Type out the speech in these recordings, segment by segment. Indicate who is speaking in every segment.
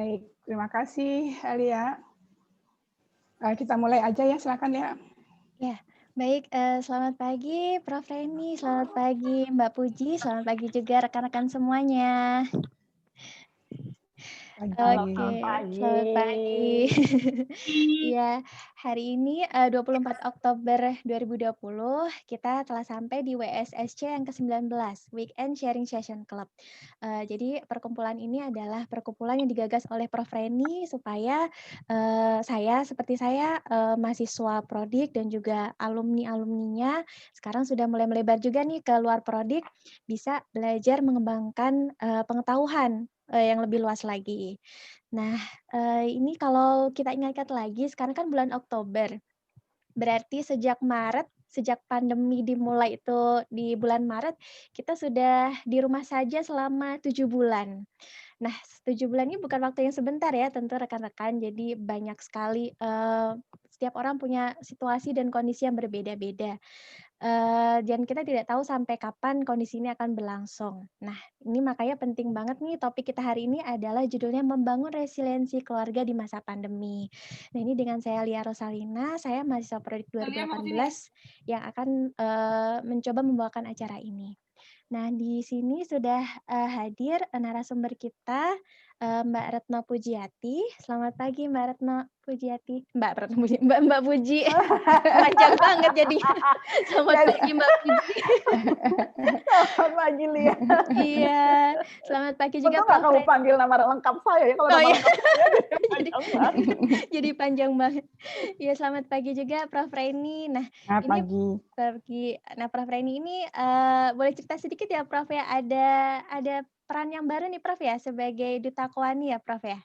Speaker 1: Baik, terima kasih Alia. Kita mulai aja ya, silakan ya.
Speaker 2: Ya, baik. Selamat pagi, Prof. Reni. Selamat pagi, Mbak Puji. Selamat pagi juga rekan-rekan semuanya.
Speaker 1: Pagi.
Speaker 2: Oke, selamat pagi. Iya, hari ini 24 Oktober 2020 kita telah sampai di WSSC yang ke-19, Weekend Sharing Session Club. Jadi perkumpulan ini adalah perkumpulan yang digagas oleh Prof. Reni supaya seperti saya, mahasiswa Prodik dan juga alumni-alumninya sekarang sudah mulai melebar juga nih ke luar Prodik, bisa belajar mengembangkan pengetahuan yang lebih luas lagi. Nah, ini kalau kita ingat-ingat lagi, sekarang kan bulan Oktober. Berarti sejak Maret, sejak pandemi dimulai itu di bulan Maret, kita sudah di rumah saja selama 7 bulan. Nah, 7 bulan ini bukan waktu yang sebentar ya, tentu rekan-rekan. Jadi banyak sekali, setiap orang punya situasi dan kondisi yang berbeda-beda. Dan kita tidak tahu sampai kapan kondisi ini akan berlangsung. Nah, ini makanya penting banget nih topik kita hari ini adalah judulnya Membangun Resiliensi Keluarga di Masa Pandemi. Nah, ini dengan saya Lia Rosalina, saya mahasiswa Prodik 2018 yang akan mencoba membawakan acara ini. Nah, di sini sudah hadir narasumber kita, Mbak Retno Pujiati. Selamat pagi, Mbak Retno Pujiati. Mbak Puji. Panjang banget jadinya. Selamat pagi, Mbak Puji.
Speaker 3: Selamat pagi, Lia.
Speaker 2: Iya, selamat pagi juga,
Speaker 3: Untung nggak
Speaker 2: Prof.
Speaker 3: kamu
Speaker 2: Reni.
Speaker 3: panggil nama lengkap saya ya. Kalau nama lengkap saya
Speaker 2: jadi panjang banget. Ya, selamat pagi juga, Prof. Reni. Nah, Prof. Reni ini boleh cerita sedikit ya, Prof ya. Ada peran yang baru nih, Prof ya, sebagai duta Koani ya, Prof ya.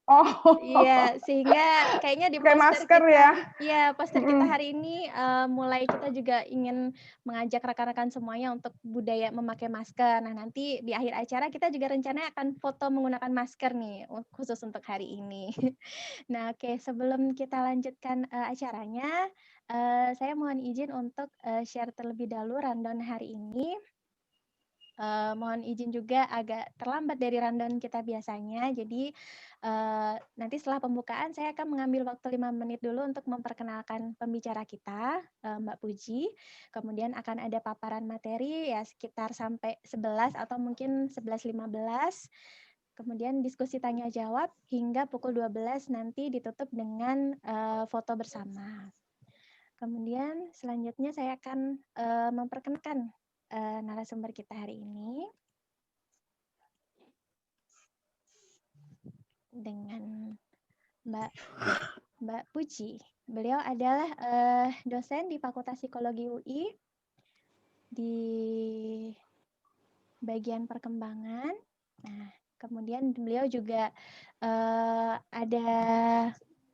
Speaker 1: Oh,
Speaker 2: Iya, sehingga kayaknya di
Speaker 1: pakai
Speaker 2: poster
Speaker 1: masker
Speaker 2: kita,
Speaker 1: ya.
Speaker 2: iya poster kita hari ini mulai kita juga ingin mengajak rekan-rekan semuanya untuk budaya memakai masker. Nah, nanti di akhir acara kita juga rencananya akan foto menggunakan masker nih khusus untuk hari ini. Nah, oke, sebelum kita lanjutkan acaranya, saya mohon izin untuk share terlebih dahulu rundown hari ini. Mohon izin juga agak terlambat dari rundown kita biasanya. Jadi nanti setelah pembukaan saya akan mengambil waktu 5 menit dulu untuk memperkenalkan pembicara kita, Mbak Puji. Kemudian akan ada paparan materi ya sekitar sampai 11 atau mungkin 11.15. Kemudian diskusi tanya jawab hingga pukul 12 nanti ditutup dengan foto bersama. Kemudian selanjutnya saya akan memperkenalkan narasumber kita hari ini dengan Mbak Puji. Beliau adalah dosen di Fakultas Psikologi UI di bagian perkembangan. Nah, kemudian beliau juga ada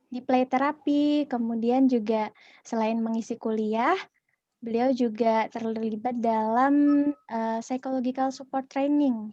Speaker 2: di play terapi, kemudian juga selain mengisi kuliah, beliau juga terlibat dalam psychological support training.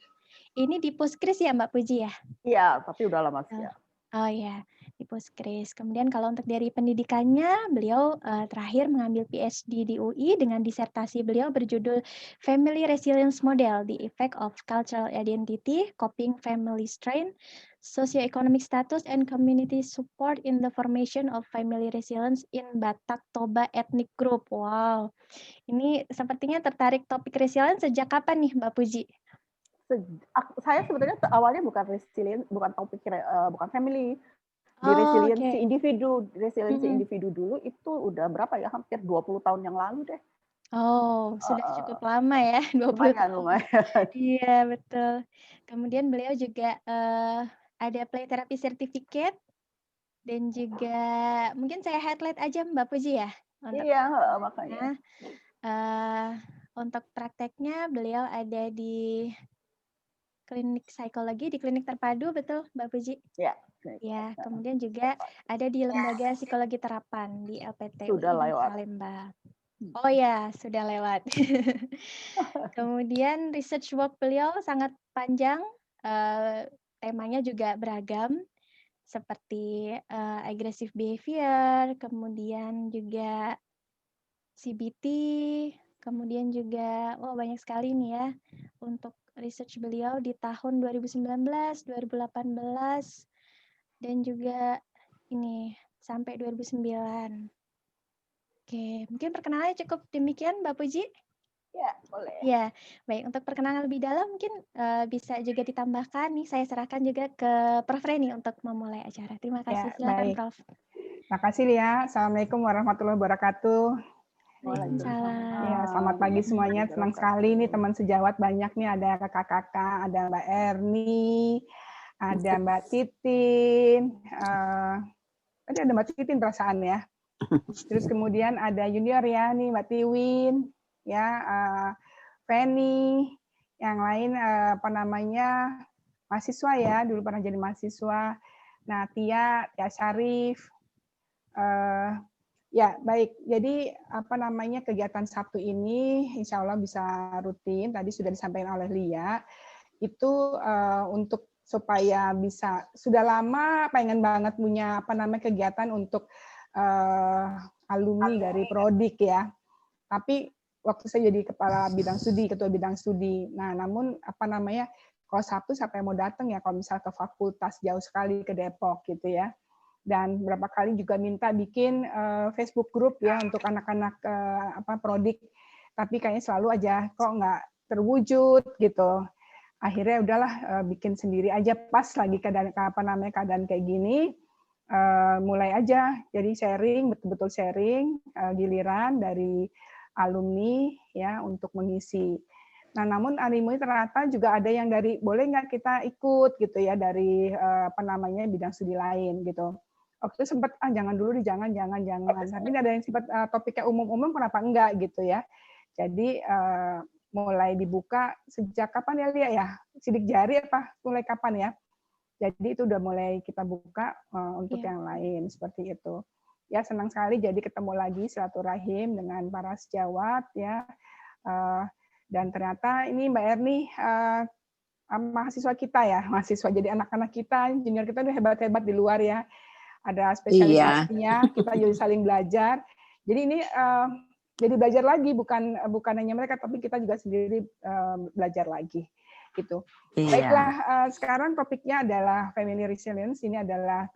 Speaker 2: Ini di Puskris ya, Mbak Puji ya?
Speaker 3: Iya, tapi udah lama sih ya.
Speaker 2: Oh ya, di Puskris. Kemudian kalau untuk dari pendidikannya, beliau terakhir mengambil PhD di UI dengan disertasi beliau berjudul Family Resilience Model: The Effect of Cultural Identity, Coping Family Strain, Socioeconomic Status, and Community Support in the Formation of Family Resilience in Batak Toba Ethnic Group. Wow, ini sepertinya tertarik topik resilience sejak kapan nih, Mbak Puji?
Speaker 3: Saya sebetulnya awalnya bukan resilient, bukan topik, bukan family. Di resiliensi individu dulu itu udah berapa ya? Hampir 20 tahun yang lalu deh.
Speaker 2: Oh, sudah cukup lama ya, 20 tahun.
Speaker 3: Lumayan.
Speaker 2: Iya, betul. Kemudian beliau juga ada play therapy certificate dan juga mungkin saya highlight aja Mbak Puji ya.
Speaker 3: Iya, makanya.
Speaker 2: Untuk prakteknya beliau ada di klinik psikologi, di klinik terpadu, betul Mbak Puji?
Speaker 3: Ya.
Speaker 2: Ya, kemudian juga ada di lembaga psikologi terapan di LPT
Speaker 3: Sudah
Speaker 2: UI
Speaker 3: lewat.
Speaker 2: Salemba. Oh ya, sudah lewat. Kemudian research work beliau sangat panjang, temanya juga beragam, seperti aggressive behavior, kemudian juga CBT, kemudian juga banyak sekali nih ya, untuk research beliau di tahun 2019, 2018, dan juga ini sampai 2009. Oke, mungkin perkenalannya cukup demikian, Mbak Puji.
Speaker 3: Ya, boleh.
Speaker 2: Ya, baik. Untuk perkenalan lebih dalam mungkin bisa juga ditambahkan nih. Saya serahkan juga ke Prof. Reni untuk memulai acara. Terima kasih.
Speaker 1: Ya,
Speaker 2: Silakan,
Speaker 1: baik.
Speaker 2: Prof.
Speaker 1: Makasih Lia. Assalamualaikum warahmatullahi wabarakatuh.
Speaker 2: Waalaikumsalam.
Speaker 1: Ya, selamat pagi semuanya. Senang sekali nih teman sejawat banyak nih. Ada kakak-kakak, ada Mbak Erni, ada Mbak Titin. Tadi ada Mbak Titin perasaan ya. Terus kemudian ada junior ya nih Mbak Tiwin, ya Feni, yang lain apa namanya mahasiswa ya, dulu pernah jadi mahasiswa. Nah, Tia Syarif. Ya, baik. Jadi apa namanya kegiatan Sabtu ini insya Allah bisa rutin. Tadi sudah disampaikan oleh Lia. Itu untuk supaya bisa, sudah lama pengen banget punya apa namanya kegiatan untuk alumni dari Prodik ya. Tapi waktu saya jadi kepala bidang studi, ketua bidang studi. Nah, namun apa namanya kalau Sabtu siapa yang mau datang ya kalau misal ke fakultas jauh sekali ke Depok gitu ya. Dan berapa kali juga minta bikin Facebook group ya untuk anak-anak Prodik, tapi kayaknya selalu aja kok nggak terwujud gitu. Akhirnya udahlah bikin sendiri aja pas lagi keadaan kayak gini, mulai aja jadi sharing, betul-betul sharing giliran dari alumni ya untuk mengisi. Nah, namun animo ternyata juga ada yang dari boleh nggak kita ikut gitu ya dari bidang studi lain gitu. Waktu itu sempat jangan dulu nih, jangan. Tapi ada yang sempat topiknya umum-umum, kenapa enggak gitu ya. Jadi mulai dibuka sejak kapan ya Lia ya? Sidik jari apa? Mulai kapan ya? Jadi itu udah mulai kita buka untuk yang lain seperti itu. Ya senang sekali jadi ketemu lagi silaturahim dengan para sejawat ya. Dan ternyata ini Mbak Erni mahasiswa kita ya, mahasiswa jadi anak-anak kita, junior kita udah hebat-hebat di luar ya. Ada spesialisasinya, kita jadi saling belajar. Jadi ini jadi belajar lagi, bukan hanya mereka, tapi kita juga sendiri belajar lagi. Gitu. Baiklah, sekarang topiknya adalah family resilience. Ini adalah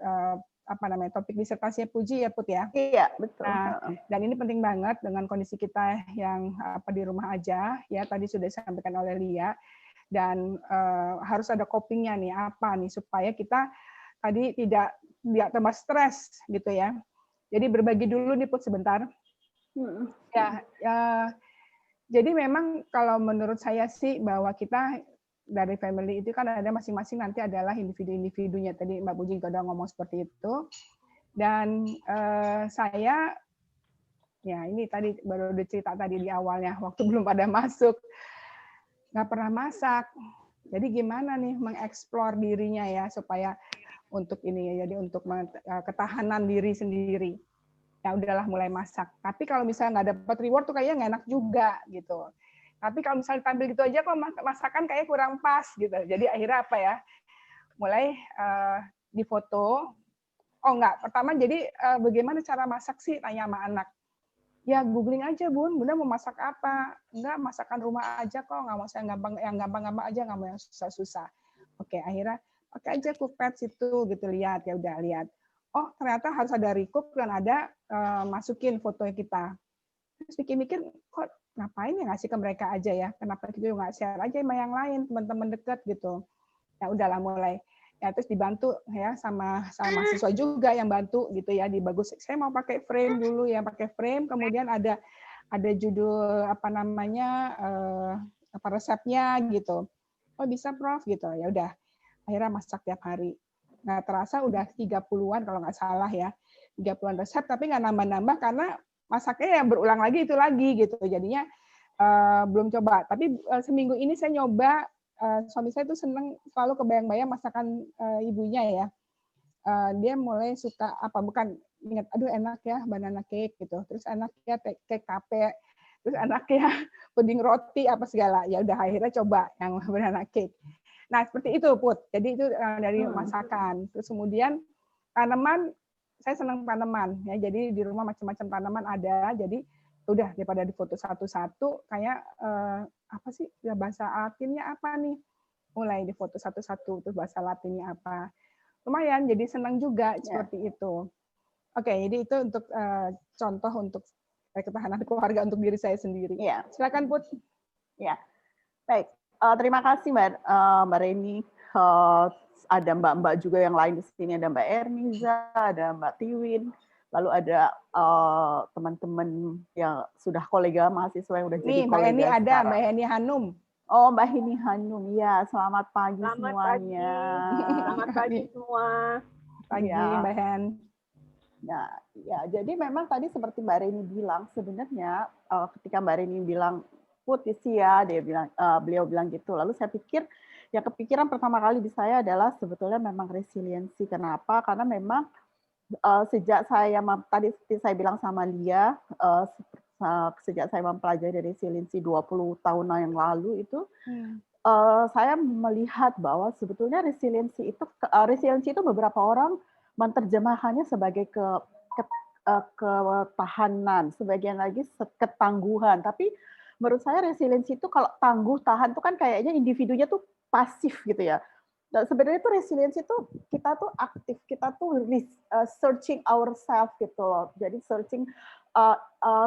Speaker 1: topik disertasinya Puji ya Put ya.
Speaker 3: Iya, betul.
Speaker 1: Nah, dan ini penting banget dengan kondisi kita yang di rumah aja ya. Tadi sudah disampaikan oleh Lia. Dan harus ada copingnya nih, apa nih supaya kita tadi tidak tambah stres gitu ya. Jadi berbagi dulu nih Put sebentar. Ya, jadi memang kalau menurut saya sih bahwa kita dari family itu kan ada masing-masing nanti adalah individu-individunya. Tadi Mbak Puji juga udah ngomong seperti itu. Dan saya ya ini tadi baru cerita tadi di awalnya waktu belum pada masuk nggak pernah masak. Jadi gimana nih mengeksplor dirinya ya supaya untuk ini ya, jadi untuk ketahanan diri sendiri. Ya udahlah mulai masak. Tapi kalau misalnya nggak dapat reward tuh kayaknya nggak enak juga gitu. Tapi kalau misalnya tampil gitu aja kok masakan kayak kurang pas gitu. Jadi akhirnya apa ya? Mulai difoto. Oh enggak, pertama jadi bagaimana cara masak sih tanya sama anak. Ya googling aja Bun, Bunda mau masak apa? Enggak, masakan rumah aja kok, nggak mau yang gampang-gampang aja, nggak mau yang susah-susah. Oke, akhirnya pakai aja Cookpad situ gitu, lihat ya udah lihat. Oh ternyata harus ada recook dan ada masukin foto kita. Terus mikir-mikir kok ngapain ya ngasih ke mereka aja ya? Kenapa kita nggak share aja sama yang lain, teman-teman dekat gitu. Ya udahlah mulai. Ya, terus dibantu ya sama mahasiswa juga yang bantu gitu ya, dibagus. Saya mau pakai frame dulu ya, pakai frame, kemudian ada judul resepnya gitu. Oh bisa Prof gitu. Ya udah. Akhirnya masak tiap hari. Nggak terasa udah 30-an kalau nggak salah ya. 30-an resep tapi nggak nambah-nambah karena masaknya yang berulang lagi itu lagi gitu. Jadinya belum coba. Tapi seminggu ini saya nyoba. Suami saya tuh seneng selalu kebayang-bayang masakan ibunya ya. Dia mulai suka bukan ingat, aduh enak ya banana cake gitu. Terus enak ya cake tape. Terus enak ya puding roti apa segala. Ya udah akhirnya coba yang banana cake. Nah seperti itu Put. Jadi itu dari masakan. Terus kemudian tanaman, saya senang tanaman ya. Jadi di rumah macam-macam tanaman ada. Jadi udah daripada difoto satu-satu kayak apa sih ya, bahasa Latinnya apa nih, mulai difoto satu-satu terus bahasa Latinnya apa, lumayan jadi senang juga seperti itu. Oke, jadi itu untuk contoh untuk ketahanan keluarga untuk diri saya sendiri. Silakan Put.
Speaker 3: Ya, baik. Terima kasih Mbak Reni. Ada mbak-mbak juga yang lain di sini, ada Mbak Erniza, ada Mbak Tiwin, lalu ada teman-teman yang sudah kolega mahasiswa yang sudah jadi kolega.
Speaker 1: Mbak Heni ada, Mbak Heni Hanum.
Speaker 3: Oh, Mbak Heni Hanum, ya. Selamat pagi semuanya.
Speaker 4: Selamat pagi semua.
Speaker 1: Pagi Mbak Hen.
Speaker 3: Nah, ya, jadi memang tadi seperti Mbak Reni bilang, sebenarnya ketika Mbak Reni bilang Put isi ya, beliau bilang gitu. Lalu saya pikir, yang kepikiran pertama kali di saya adalah sebetulnya memang resiliensi. Kenapa? Karena memang sejak tadi saya bilang sama Lia, sejak saya mempelajari resiliensi 20 tahun yang lalu itu, saya melihat bahwa sebetulnya resiliensi itu beberapa orang menerjemahkannya sebagai ketahanan, sebagian lagi ketangguhan. Tapi menurut saya resiliensi itu kalau tangguh tahan itu kan kayaknya individunya tuh pasif gitu ya. Dan sebenarnya itu resiliensi itu kita tuh aktif, kita tuh searching ourselves gitu loh. Jadi searching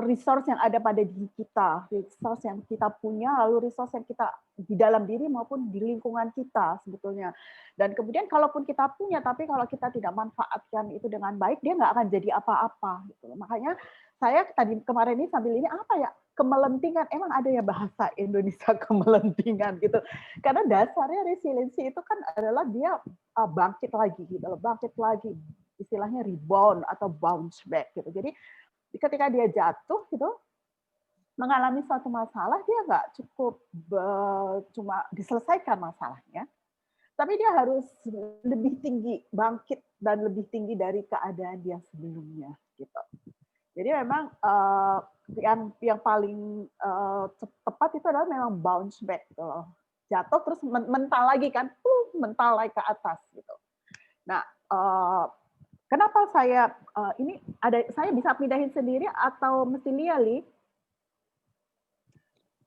Speaker 3: resource yang ada pada diri kita, resource yang kita punya, lalu resource yang kita di dalam diri maupun di lingkungan kita sebetulnya. Dan kemudian kalaupun kita punya, tapi kalau kita tidak manfaatkan itu dengan baik, dia nggak akan jadi apa-apa. Gitu. Makanya saya kemarin ini sambil ini apa ya, kemelentingan, emang ada ya bahasa Indonesia kemelentingan gitu. Karena dasarnya resiliensi itu kan adalah dia bangkit lagi gitu, bangkit lagi, istilahnya rebound atau bounce back gitu. Jadi ketika dia jatuh gitu, mengalami suatu masalah, dia nggak cukup cuma diselesaikan masalahnya, tapi dia harus lebih tinggi, bangkit dan lebih tinggi dari keadaan dia sebelumnya gitu. Jadi memang yang paling tepat itu adalah memang bounce back gitu loh. Jatuh terus mental lagi kan, mental lagi ke atas gitu. Nah, kenapa saya saya bisa pindahin sendiri atau mesti Lia, Li?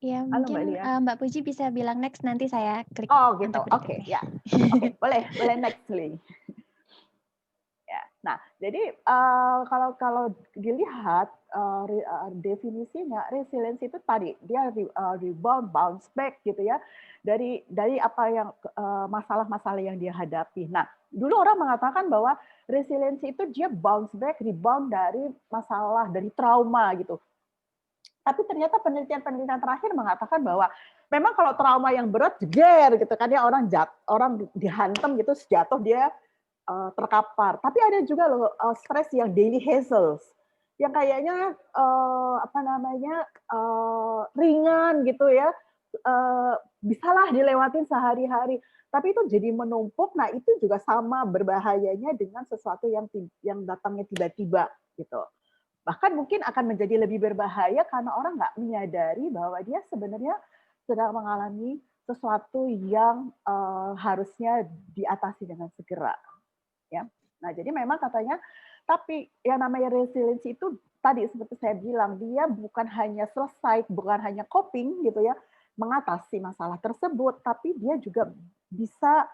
Speaker 2: Ya, mungkin Mbak Puji bisa bilang next, nanti saya klik.
Speaker 3: Oh gitu, oke, ya. Oke, boleh next, Li. Ya, nah, jadi kalau dilihat definisinya resiliensi itu tadi dia rebound, bounce back gitu ya dari apa yang masalah-masalah yang dia hadapi. Nah, dulu orang mengatakan bahwa resiliensi itu dia bounce back, rebound dari masalah, dari trauma gitu. Tapi ternyata penelitian terakhir mengatakan bahwa memang kalau trauma yang berat jeger gitu kan ya, orang dihantam gitu, jatuh dia terkapar. Tapi ada juga loh stres yang daily hassles, yang kayaknya ringan gitu ya, bisalah dilewatin sehari-hari. Tapi itu jadi menumpuk. Nah itu juga sama berbahayanya dengan sesuatu yang datangnya tiba-tiba gitu. Bahkan mungkin akan menjadi lebih berbahaya karena orang nggak menyadari bahwa dia sebenarnya sedang mengalami sesuatu yang harusnya diatasi dengan segera. Ya. Nah, jadi memang katanya, tapi yang namanya resiliensi itu tadi seperti saya bilang, dia bukan hanya selesai, bukan hanya coping gitu ya, mengatasi masalah tersebut, tapi dia juga bisa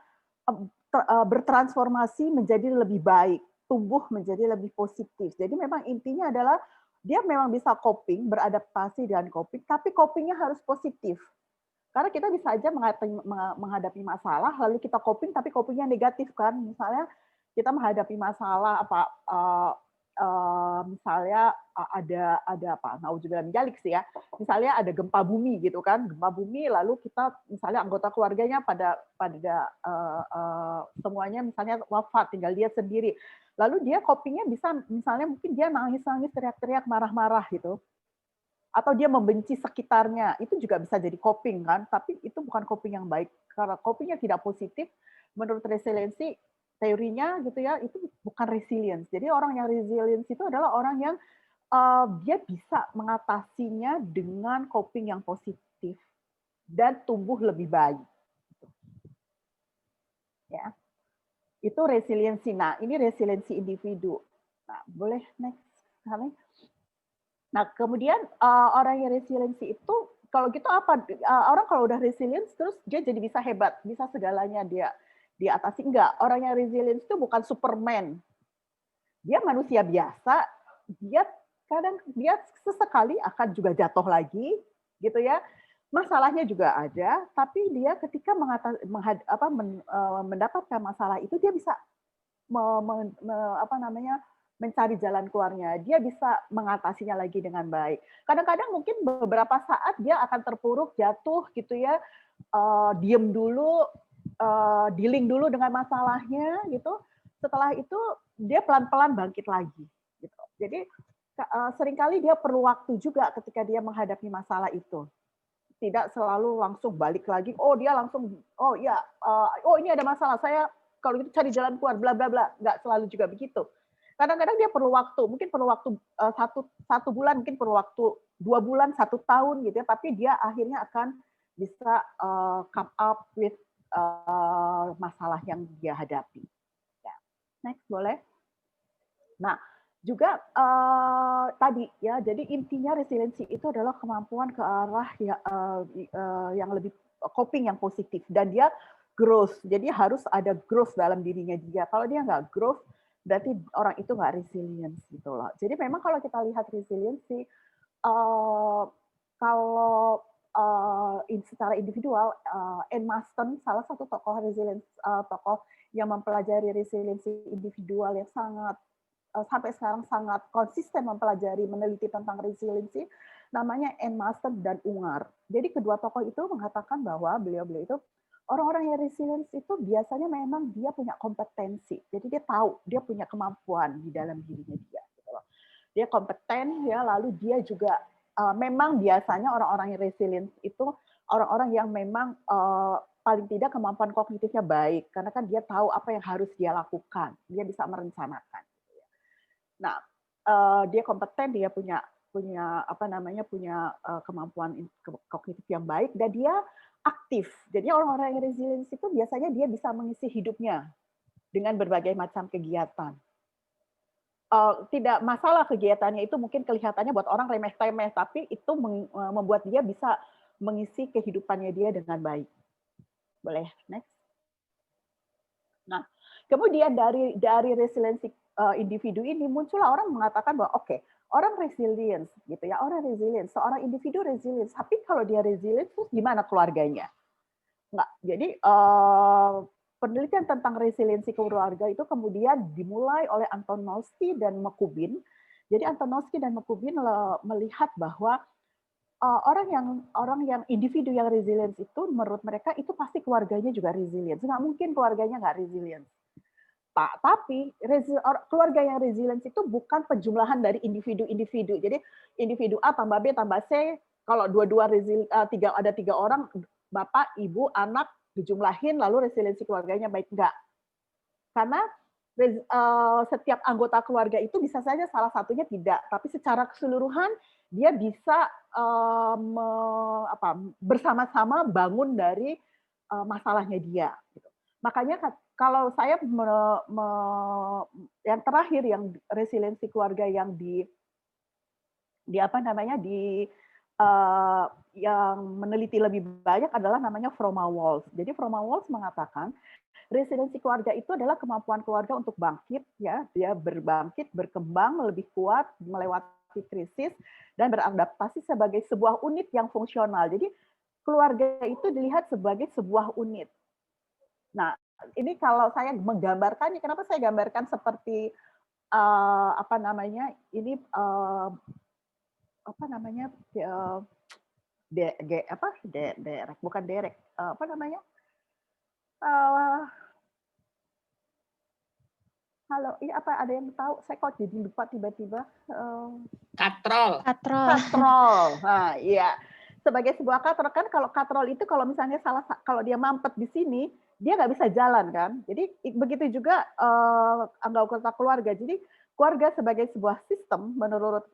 Speaker 3: bertransformasi menjadi lebih baik, tumbuh menjadi lebih positif. Jadi memang intinya adalah dia memang bisa coping, beradaptasi dengan coping, tapi copingnya harus positif. Karena kita bisa aja menghadapi masalah, lalu kita coping, tapi copingnya negatif kan, misalnya kita menghadapi masalah misalnya ada apa, nauzubillah min dzalik sih ya, misalnya ada gempa bumi gitu kan, gempa bumi lalu kita misalnya anggota keluarganya pada semuanya misalnya wafat, tinggal dia sendiri, lalu dia copingnya bisa misalnya mungkin dia nangis-nangis, teriak-teriak, marah-marah gitu, atau dia membenci sekitarnya, itu juga bisa jadi coping kan, tapi itu bukan coping yang baik karena copingnya tidak positif. Menurut resiliensi teorinya gitu ya, itu bukan resilience. Jadi orang yang resilience itu adalah orang yang dia bisa mengatasinya dengan coping yang positif dan tumbuh lebih baik. Ya, itu resiliensi. Nah, ini resiliensi individu. Nah, boleh next kali. Nah, kemudian orang yang resiliensi itu kalau gitu apa? Orang kalau udah resilience terus dia jadi bisa hebat, bisa segalanya dia diatasi. Enggak, orang yang resilience itu bukan Superman. Dia manusia biasa, dia kadang dia sesekali akan juga jatuh lagi, gitu ya. Masalahnya juga ada, tapi dia ketika mendapatkan masalah itu dia bisa mencari jalan keluarnya. Dia bisa mengatasinya lagi dengan baik. Kadang-kadang mungkin beberapa saat dia akan terpuruk, jatuh, gitu ya, diem dulu, dealing dulu dengan masalahnya, gitu. Setelah itu dia pelan-pelan bangkit lagi. Gitu. Jadi seringkali dia perlu waktu juga ketika dia menghadapi masalah itu. Tidak selalu langsung balik lagi. Oh dia langsung, oh ya, oh ini ada masalah. Saya kalau gitu cari jalan keluar, bla bla bla. Nggak selalu juga begitu. Kadang-kadang dia perlu waktu. Mungkin perlu waktu satu bulan, mungkin perlu waktu 2 bulan, 1 tahun gitu ya. Tapi dia akhirnya akan bisa come up with masalah yang dia hadapi. Next, boleh. Nah, juga tadi ya, jadi intinya resiliensi itu adalah kemampuan ke arah yang lebih coping yang positif dan dia growth. Jadi harus ada growth dalam dirinya dia. Kalau dia nggak growth, berarti orang itu nggak resilience gitu loh. Jadi memang kalau kita lihat resiliensi, kalau secara individual, Anne Maston, salah satu tokoh resilience, tokoh yang mempelajari resiliensi individual yang sangat sampai sekarang sangat konsisten mempelajari, meneliti tentang resiliensi, namanya Anne Maston dan Ungar. Jadi kedua tokoh itu mengatakan bahwa beliau-beliau itu orang-orang yang resilience itu biasanya memang dia punya kompetensi. Jadi dia tahu, dia punya kemampuan di dalam dirinya dia. Gitu loh. Dia kompeten, ya, lalu dia juga memang biasanya orang-orang yang resilient itu orang-orang yang memang paling tidak kemampuan kognitifnya baik, karena kan dia tahu apa yang harus dia lakukan, dia bisa merencanakan. Nah, dia kompeten, dia punya kemampuan kognitif yang baik dan dia aktif. Jadi orang-orang yang resilience itu biasanya dia bisa mengisi hidupnya dengan berbagai macam kegiatan. Tidak masalah kegiatannya itu mungkin kelihatannya buat orang remeh-temeh, tapi itu membuat dia bisa mengisi kehidupannya dia dengan baik. Boleh, next. Nah, kemudian dari resiliensi individu ini muncullah orang mengatakan bahwa oke, orang resilience gitu ya, orang resilience, seorang individu resilience, tapi kalau dia resilience terus gimana keluarganya? Enggak. Jadi penelitian tentang resiliensi keluarga itu kemudian dimulai oleh Antonowski dan McCubbin. Jadi Antonowski dan McCubbin melihat bahwa orang yang individu yang resilience itu menurut mereka itu pasti keluarganya juga resilience. Nggak mungkin keluarganya nggak resilience. Tapi keluarga yang resilience itu bukan penjumlahan dari individu-individu. Jadi individu A tambah B tambah C, kalau dua-dua ada 3 orang, bapak, ibu, anak dijumlahin lalu resiliensi keluarganya baik, enggak. Karena setiap anggota keluarga itu bisa saja salah satunya tidak, tapi secara keseluruhan dia bisa bersama-sama bangun dari masalahnya dia. Makanya kalau saya yang terakhir yang resiliensi keluarga yang yang meneliti lebih banyak adalah namanya Froma-Walls. Jadi Froma-Walls mengatakan resiliensi keluarga itu adalah kemampuan keluarga untuk bangkit, ya, dia berbangkit, berkembang lebih kuat, melewati krisis dan beradaptasi sebagai sebuah unit yang fungsional. Jadi keluarga itu dilihat sebagai sebuah unit. Nah, ini kalau saya menggambarkannya, kenapa saya gambarkan seperti halo, ini apa ada yang tahu? Saya kok jadi lupa tiba-tiba.
Speaker 5: Katrol.
Speaker 3: Nah, iya. Sebagai sebuah katrol kan, kalau katrol itu kalau misalnya kalau dia mampet di sini, dia nggak bisa jalan kan. Jadi begitu juga anggota keluarga. Jadi keluarga sebagai sebuah sistem menurut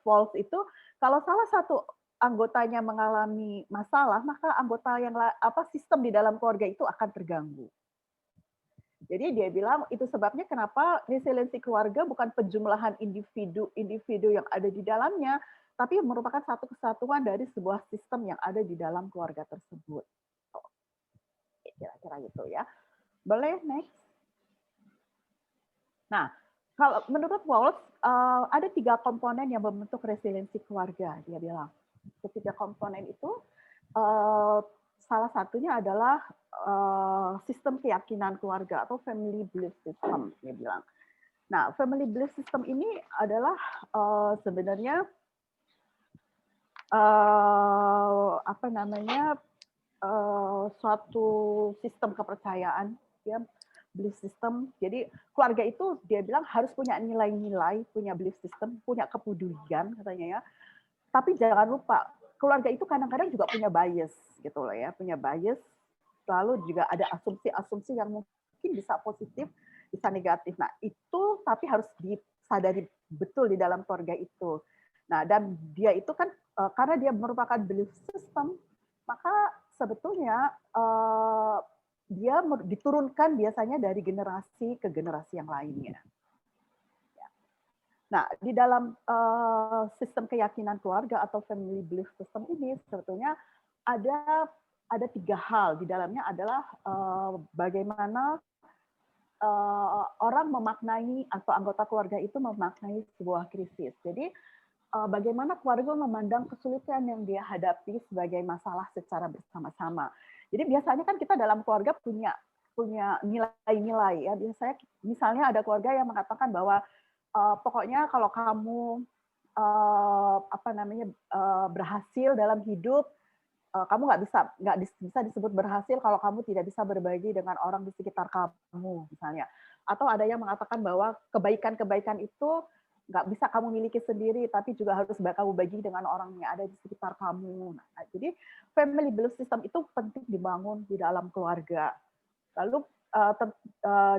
Speaker 3: Walls itu, kalau salah satu anggotanya mengalami masalah, maka anggota yang sistem di dalam keluarga itu akan terganggu. Jadi dia bilang itu sebabnya kenapa resiliensi keluarga bukan penjumlahan individu yang ada di dalamnya, tapi merupakan satu kesatuan dari sebuah sistem yang ada di dalam keluarga tersebut. Kira-kira gitu ya. Boleh next? Nah, kalau menurut Walsh ada 3 komponen yang membentuk resiliensi keluarga. Dia bilang ketiga komponen itu salah satunya adalah sistem keyakinan keluarga atau family belief system. Dia bilang. Nah, family belief system ini adalah sebenarnya apa namanya suatu sistem kepercayaan, ya, belief system. Jadi keluarga itu dia bilang harus punya nilai-nilai, punya belief system, punya kepedulian katanya ya. Tapi jangan lupa keluarga itu kadang-kadang juga punya bias gitu loh ya, punya bias. Lalu juga ada asumsi-asumsi yang mungkin bisa positif, bisa negatif. Nah itu tapi harus disadari betul di dalam keluarga itu. Nah dan dia itu kan karena dia merupakan belief system, maka sebetulnya dia diturunkan biasanya dari generasi ke generasi yang lainnya. Nah, di dalam sistem keyakinan keluarga atau family belief system ini sebetulnya ada 3 hal. Di dalamnya adalah bagaimana orang memaknai atau anggota keluarga itu memaknai sebuah krisis. Jadi bagaimana keluarga memandang kesulitan yang dia hadapi sebagai masalah secara bersama-sama. Jadi biasanya kan kita dalam keluarga punya nilai-nilai ya. Biasanya misalnya ada keluarga yang mengatakan bahwa pokoknya kalau kamu berhasil dalam hidup, kamu nggak bisa disebut berhasil kalau kamu tidak bisa berbagi dengan orang di sekitar kamu misalnya. Atau ada yang mengatakan bahwa kebaikan-kebaikan itu nggak bisa kamu miliki sendiri, tapi juga harus kamu bagi dengan orang yang ada di sekitar kamu. Nah, jadi family belief system itu penting dibangun di dalam keluarga. Lalu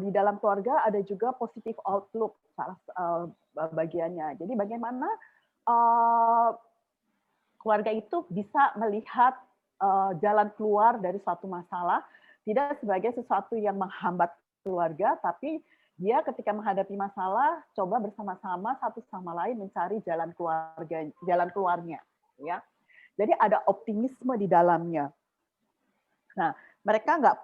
Speaker 3: di dalam keluarga ada juga positive outlook salah bagiannya. Jadi bagaimana keluarga itu bisa melihat jalan keluar dari suatu masalah, tidak sebagai sesuatu yang menghambat keluarga, tapi dia ketika menghadapi masalah coba bersama-sama satu sama lain mencari jalan keluarnya, ya. Jadi ada optimisme di dalamnya. Nah, mereka nggak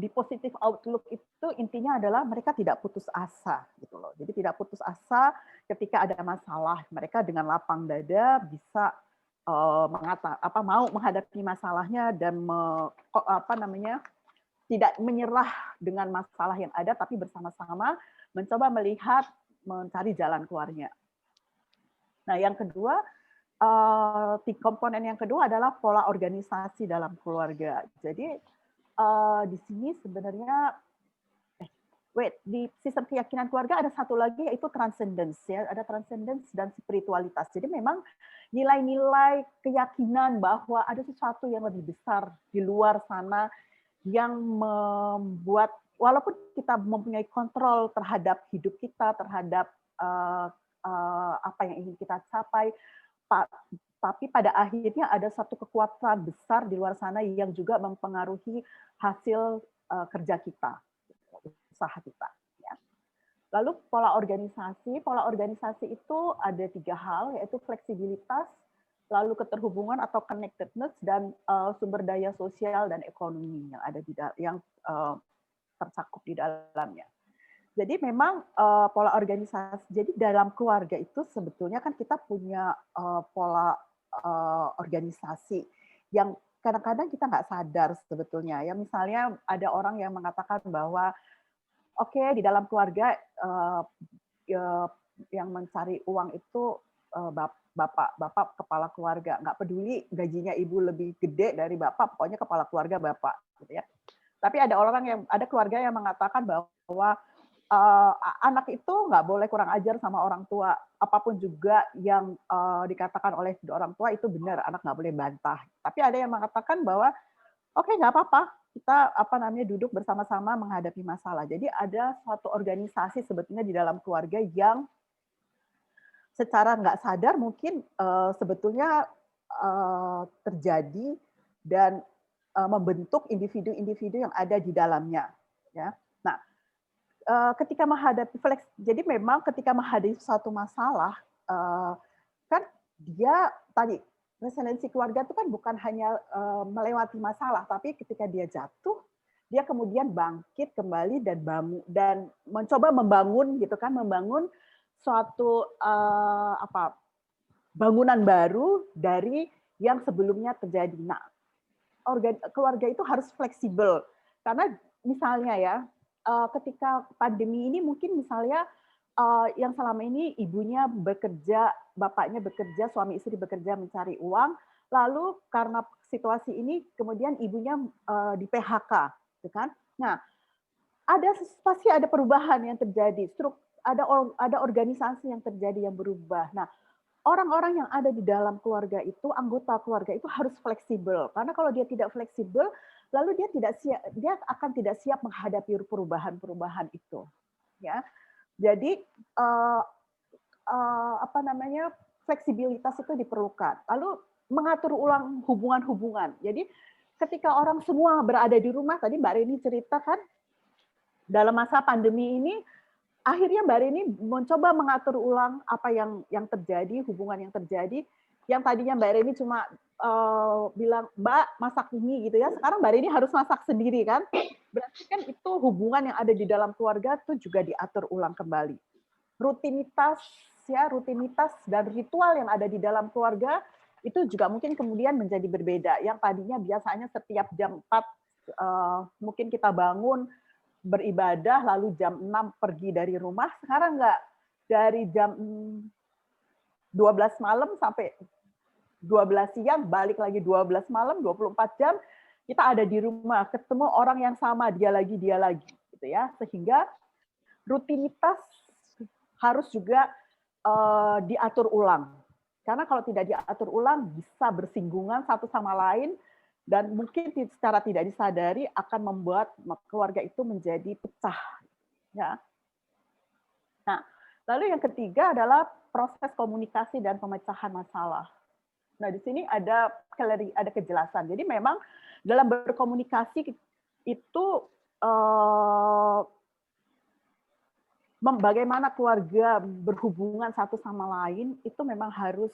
Speaker 3: di positive outlook itu intinya adalah mereka tidak putus asa gitu loh. Jadi tidak putus asa ketika ada masalah, mereka dengan lapang dada bisa mau menghadapi masalahnya dan tidak menyerah dengan masalah yang ada, tapi bersama-sama mencoba mencari jalan keluarnya. Nah, yang kedua, komponen yang kedua adalah pola organisasi dalam keluarga. Jadi di sini sebenarnya di sistem keyakinan keluarga ada satu lagi yaitu transcendence ya, ada transcendence dan spiritualitas. Jadi memang nilai-nilai keyakinan bahwa ada sesuatu yang lebih besar di luar sana yang membuat walaupun kita mempunyai kontrol terhadap hidup kita, terhadap apa yang ingin kita capai, tapi pada akhirnya ada satu kekuatan besar di luar sana yang juga mempengaruhi hasil kerja kita, usaha kita. Ya. Lalu pola organisasi itu ada 3 hal, yaitu fleksibilitas, lalu keterhubungan atau connectedness, dan sumber daya sosial dan ekonomi yang ada yang tercakup di dalamnya. Jadi memang pola organisasi. Jadi dalam keluarga itu sebetulnya kan kita punya pola organisasi yang kadang-kadang kita nggak sadar sebetulnya. Ya misalnya ada orang yang mengatakan bahwa oke, di dalam keluarga yang mencari uang itu bapak kepala keluarga, nggak peduli gajinya ibu lebih gede dari bapak, pokoknya kepala keluarga bapak, gitu ya. Tapi ada keluarga yang mengatakan bahwa anak itu nggak boleh kurang ajar sama orang tua, apapun juga yang dikatakan oleh orang tua itu benar, anak nggak boleh bantah. Tapi ada yang mengatakan bahwa oke, nggak apa-apa, kita duduk bersama-sama menghadapi masalah. Jadi ada suatu organisasi sebetulnya di dalam keluarga yang secara nggak sadar mungkin sebetulnya terjadi dan membentuk individu-individu yang ada di dalamnya. Ya. Nah, ketika menghadapi jadi memang ketika menghadapi suatu masalah, kan dia tadi resiliensi keluarga itu kan bukan hanya melewati masalah, tapi ketika dia jatuh, dia kemudian bangkit kembali dan bangun dan mencoba membangun gitu kan, membangun suatu bangunan baru dari yang sebelumnya terjadi. Nah, keluarga itu harus fleksibel karena misalnya ya, ketika pandemi ini mungkin misalnya yang selama ini ibunya bekerja, bapaknya bekerja, suami istri bekerja mencari uang, lalu karena situasi ini kemudian ibunya di PHK, gitu kan? Nah, pasti ada perubahan yang terjadi, ada organisasi yang terjadi yang berubah. Nah, orang-orang yang ada di dalam keluarga itu, anggota keluarga itu harus fleksibel, karena kalau dia tidak fleksibel, lalu dia akan tidak siap menghadapi perubahan-perubahan itu, ya. Jadi fleksibilitas itu diperlukan. Lalu mengatur ulang hubungan-hubungan. Jadi ketika orang semua berada di rumah, tadi Mbak Reni cerita kan, dalam masa pandemi ini, akhirnya Mbak Reni mencoba mengatur ulang apa yang terjadi, hubungan yang terjadi. Yang tadinya Mbak Reni cuma bilang, Mbak masak ini gitu ya, sekarang Mbak Reni harus masak sendiri kan. Berarti kan itu hubungan yang ada di dalam keluarga itu juga diatur ulang kembali. Rutinitas dan ritual yang ada di dalam keluarga itu juga mungkin kemudian menjadi berbeda. Yang tadinya biasanya setiap jam 4 mungkin kita bangun beribadah, lalu jam 6 pergi dari rumah, sekarang enggak. Dari jam 12 malam sampai 12 siang, balik lagi 12 malam, 24 jam, kita ada di rumah, ketemu orang yang sama, dia lagi, gitu ya. Sehingga rutinitas harus juga diatur ulang. Karena kalau tidak diatur ulang, bisa bersinggungan satu sama lain, dan mungkin secara tidak disadari akan membuat keluarga itu menjadi pecah. Ya. Nah, lalu yang ketiga adalah proses komunikasi dan pemecahan masalah. Nah, di sini ada kejelasan. Jadi memang dalam berkomunikasi itu bagaimana keluarga berhubungan satu sama lain itu memang harus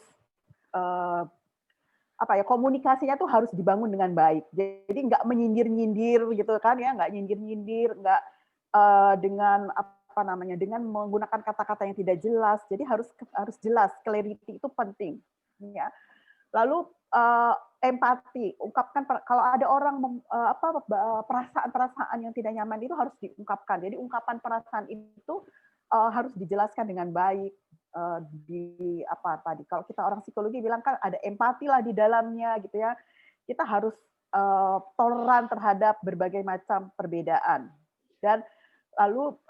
Speaker 3: komunikasinya tuh harus dibangun dengan baik. Jadi nggak menyindir-nyindir gitu kan ya, nggak nyindir-nyindir, nggak dengan menggunakan kata-kata yang tidak jelas. Jadi harus jelas, clarity itu penting. Ya. Lalu empati, ungkapkan kalau ada orang perasaan-perasaan yang tidak nyaman itu harus diungkapkan. Jadi ungkapan perasaan itu harus dijelaskan dengan baik. Kalau kita orang psikologi bilang kan ada empati lah di dalamnya gitu ya. Kita harus toleran terhadap berbagai macam perbedaan. Dan lalu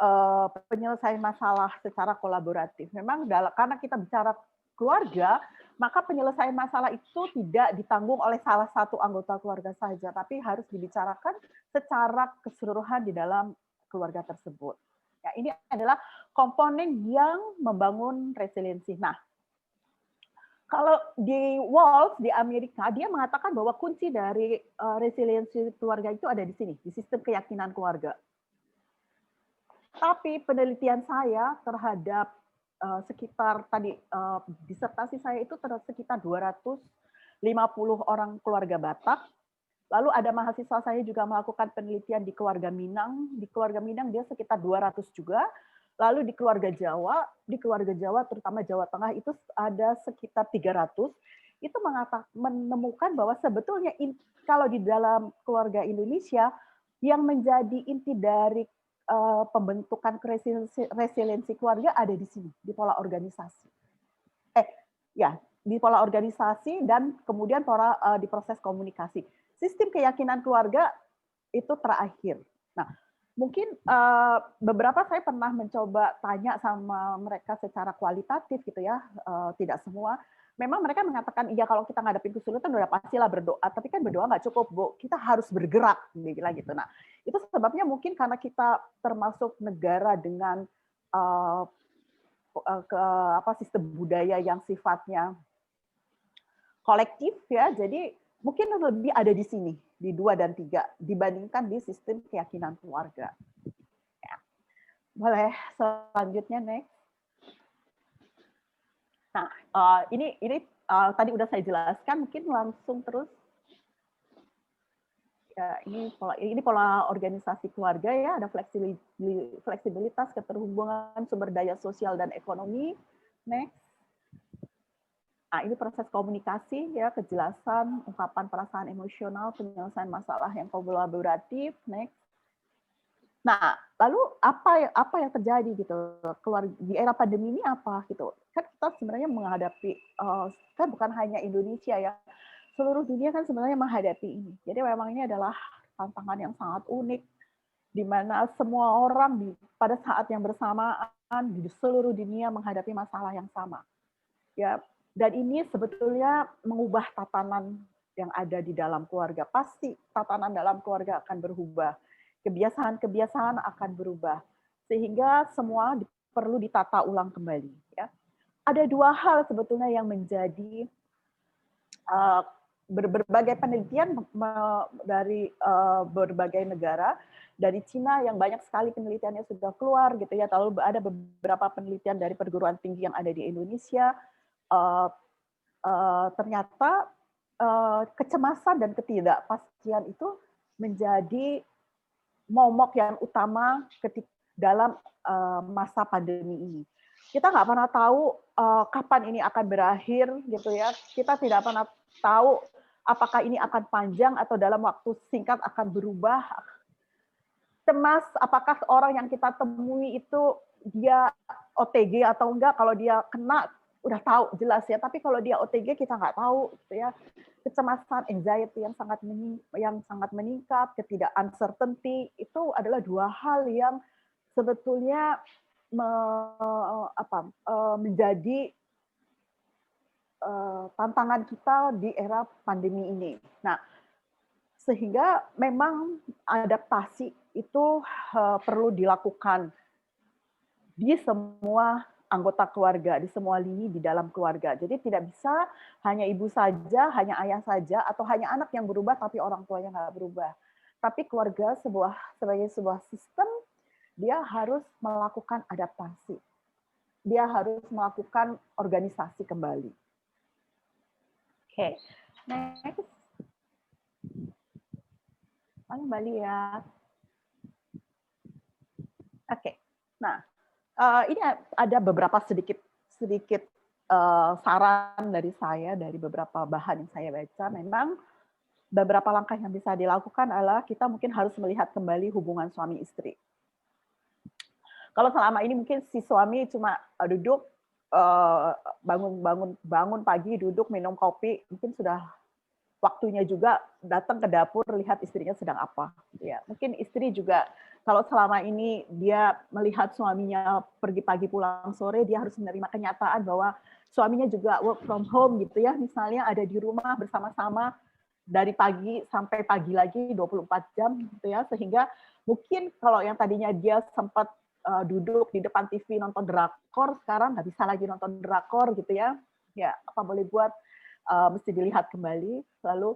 Speaker 3: penyelesaian masalah secara kolaboratif. Memang karena kita bicara keluarga, maka penyelesaian masalah itu tidak ditanggung oleh salah satu anggota keluarga saja, tapi harus dibicarakan secara keseluruhan di dalam keluarga tersebut. Ya, ini adalah komponen yang membangun resiliensi. Nah, kalau di Wolff di Amerika, dia mengatakan bahwa kunci dari resiliensi keluarga itu ada di sini, di sistem keyakinan keluarga. Tapi penelitian saya terhadap sekitar disertasi saya itu sekitar 250 orang keluarga Batak. Lalu ada mahasiswa saya juga melakukan penelitian di keluarga Minang. Di keluarga Minang dia sekitar 200 juga. Lalu di keluarga Jawa terutama Jawa Tengah itu ada sekitar 300. Itu menemukan bahwa sebetulnya kalau di dalam keluarga Indonesia yang menjadi inti dari pembentukan resiliensi keluarga ada di sini, di pola organisasi. Di pola organisasi dan kemudian di proses komunikasi. Sistem keyakinan keluarga itu terakhir. Nah, mungkin beberapa saya pernah mencoba tanya sama mereka secara kualitatif gitu ya, tidak semua. Memang mereka mengatakan, iya kalau kita ngadepin kesulitan udah pastilah berdoa, tapi kan berdoa nggak cukup, Bu. Kita harus bergerak, gitu. Nah, itu sebabnya mungkin karena kita termasuk negara dengan sistem budaya yang sifatnya kolektif ya, jadi mungkin lebih ada di sini, di 2 dan 3, dibandingkan di sistem keyakinan keluarga. Ya. Boleh selanjutnya, next. Nah, ini tadi udah saya jelaskan, mungkin langsung terus. Ya, ini pola organisasi keluarga ya, ada fleksibilitas, keterhubungan sumber daya sosial dan ekonomi. Next. Nah, ini proses komunikasi ya, kejelasan, ungkapan perasaan emosional, penyelesaian masalah yang kolaboratif. Next. Nah, lalu apa yang terjadi gitu keluar di era pandemi ini apa gitu? Kan kita sebenarnya menghadapi kan bukan hanya Indonesia ya, seluruh dunia kan sebenarnya menghadapi ini. Jadi memang ini adalah tantangan yang sangat unik, di mana semua orang pada saat yang bersamaan di seluruh dunia menghadapi masalah yang sama. Ya, dan ini sebetulnya mengubah tatanan yang ada di dalam keluarga. Pasti tatanan dalam keluarga akan berubah. Kebiasaan-kebiasaan akan berubah. Sehingga semua perlu ditata ulang kembali. Ya. Ada dua hal sebetulnya yang menjadi berbagai penelitian dari berbagai negara, dari Cina yang banyak sekali penelitiannya sudah keluar gitu ya, lalu ada beberapa penelitian dari perguruan tinggi yang ada di Indonesia, ternyata kecemasan dan ketidakpastian itu menjadi momok yang utama dalam masa pandemi ini. Kita nggak pernah tahu kapan ini akan berakhir gitu ya. Kita tidak pernah tahu apakah ini akan panjang atau dalam waktu singkat akan berubah. Cemas, apakah orang yang kita temui itu dia OTG atau enggak? Kalau dia kena, udah tahu jelas ya. Tapi kalau dia OTG kita nggak tahu, gitu ya. Kecemasan, anxiety yang sangat meningkat, uncertainty itu adalah dua hal yang sebetulnya menjadi tantangan kita di era pandemi ini. Nah, sehingga memang adaptasi itu perlu dilakukan di semua anggota keluarga, di semua lini di dalam keluarga. Jadi tidak bisa hanya ibu saja, hanya ayah saja, atau hanya anak yang berubah tapi orang tuanya nggak berubah. Tapi keluarga sebagai sebuah sistem, dia harus melakukan adaptasi. Dia harus melakukan organisasi kembali. Oke, next. Mana Mbak lihat? Oke, nah ini ada beberapa sedikit saran dari saya dari beberapa bahan yang saya baca. Memang beberapa langkah yang bisa dilakukan adalah kita mungkin harus melihat kembali hubungan suami istri. Kalau selama ini mungkin si suami cuma duduk bangun pagi, duduk minum kopi, mungkin sudah waktunya juga datang ke dapur lihat istrinya sedang apa. Ya, mungkin istri juga kalau selama ini dia melihat suaminya pergi pagi pulang sore, dia harus menerima kenyataan bahwa suaminya juga work from home gitu ya, misalnya ada di rumah bersama-sama dari pagi sampai pagi lagi 24 jam gitu ya, sehingga mungkin kalau yang tadinya dia sempat duduk di depan TV nonton drakor, sekarang nggak bisa lagi nonton drakor gitu ya. Ya, apa boleh buat mesti dilihat kembali, lalu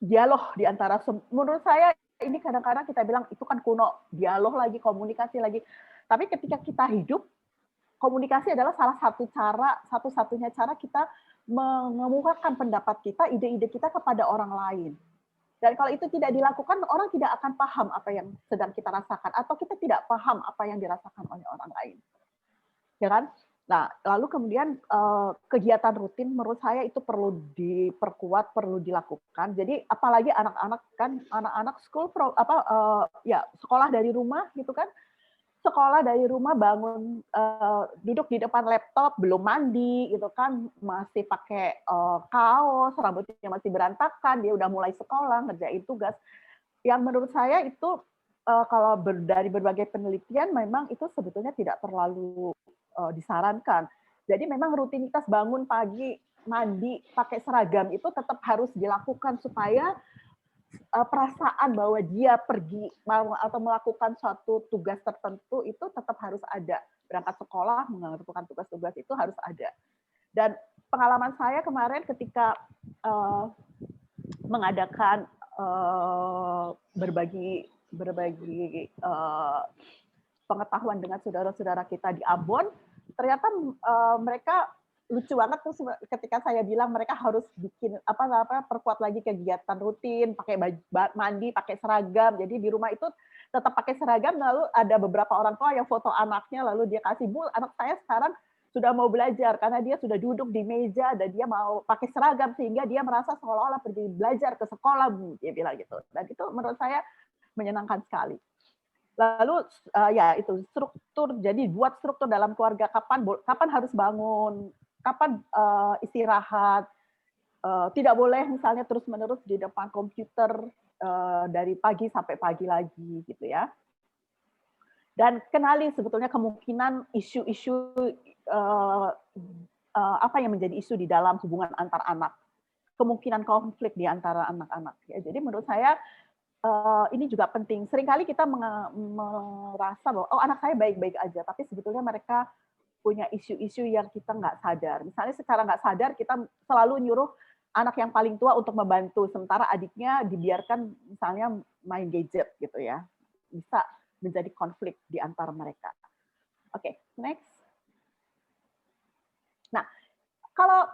Speaker 3: dialog di antara, menurut saya ini kadang-kadang kita bilang itu kan kuno, dialog lagi, komunikasi lagi. Tapi ketika kita hidup, komunikasi adalah salah satu cara, satu-satunya cara kita mengemukakan pendapat kita, ide-ide kita kepada orang lain. Dan kalau itu tidak dilakukan, orang tidak akan paham apa yang sedang kita rasakan, atau kita tidak paham apa yang dirasakan oleh orang lain. Ya kan? Nah, lalu kemudian kegiatan rutin menurut saya itu perlu diperkuat, perlu dilakukan. Jadi apalagi anak-anak kan, anak-anak sekolah dari rumah gitu kan. Sekolah dari rumah bangun duduk di depan laptop, belum mandi gitu kan, masih pakai kaos, rambutnya masih berantakan, dia udah mulai sekolah, ngerjain tugas. Yang menurut saya itu kalau dari berbagai penelitian memang itu sebetulnya tidak terlalu disarankan. Jadi memang rutinitas bangun pagi, mandi, pakai seragam itu tetap harus dilakukan supaya perasaan bahwa dia pergi atau melakukan suatu tugas tertentu itu tetap harus ada. Berangkat sekolah, melakukan tugas-tugas itu harus ada. Dan pengalaman saya kemarin ketika mengadakan berbagi pengetahuan dengan saudara-saudara kita di Ambon, ternyata mereka lucu banget tuh ketika saya bilang mereka harus bikin perkuat lagi kegiatan rutin, pakai mandi, pakai seragam. Jadi di rumah itu tetap pakai seragam, lalu ada beberapa orang tua yang foto anaknya, lalu dia kasih, Bu, anak saya sekarang sudah mau belajar karena dia sudah duduk di meja dan dia mau pakai seragam sehingga dia merasa seolah-olah pergi belajar ke sekolah, Bu, dia bilang gitu. Dan itu menurut saya menyenangkan sekali. Lalu ya itu struktur, jadi buat struktur dalam keluarga, kapan harus bangun, kapan istirahat, tidak boleh misalnya terus-menerus di depan komputer dari pagi sampai pagi lagi gitu ya. Dan kenali sebetulnya kemungkinan isu-isu apa yang menjadi isu di dalam hubungan antar anak, kemungkinan konflik di antara anak-anak. Ya, jadi menurut saya ini juga penting. Seringkali kita merasa bahwa anak saya baik-baik aja, tapi sebetulnya mereka punya isu-isu yang kita nggak sadar. Misalnya secara nggak sadar kita selalu nyuruh anak yang paling tua untuk membantu, sementara adiknya dibiarkan misalnya main gadget gitu ya. Bisa menjadi konflik di antara mereka. Oke, next. Nah, kalau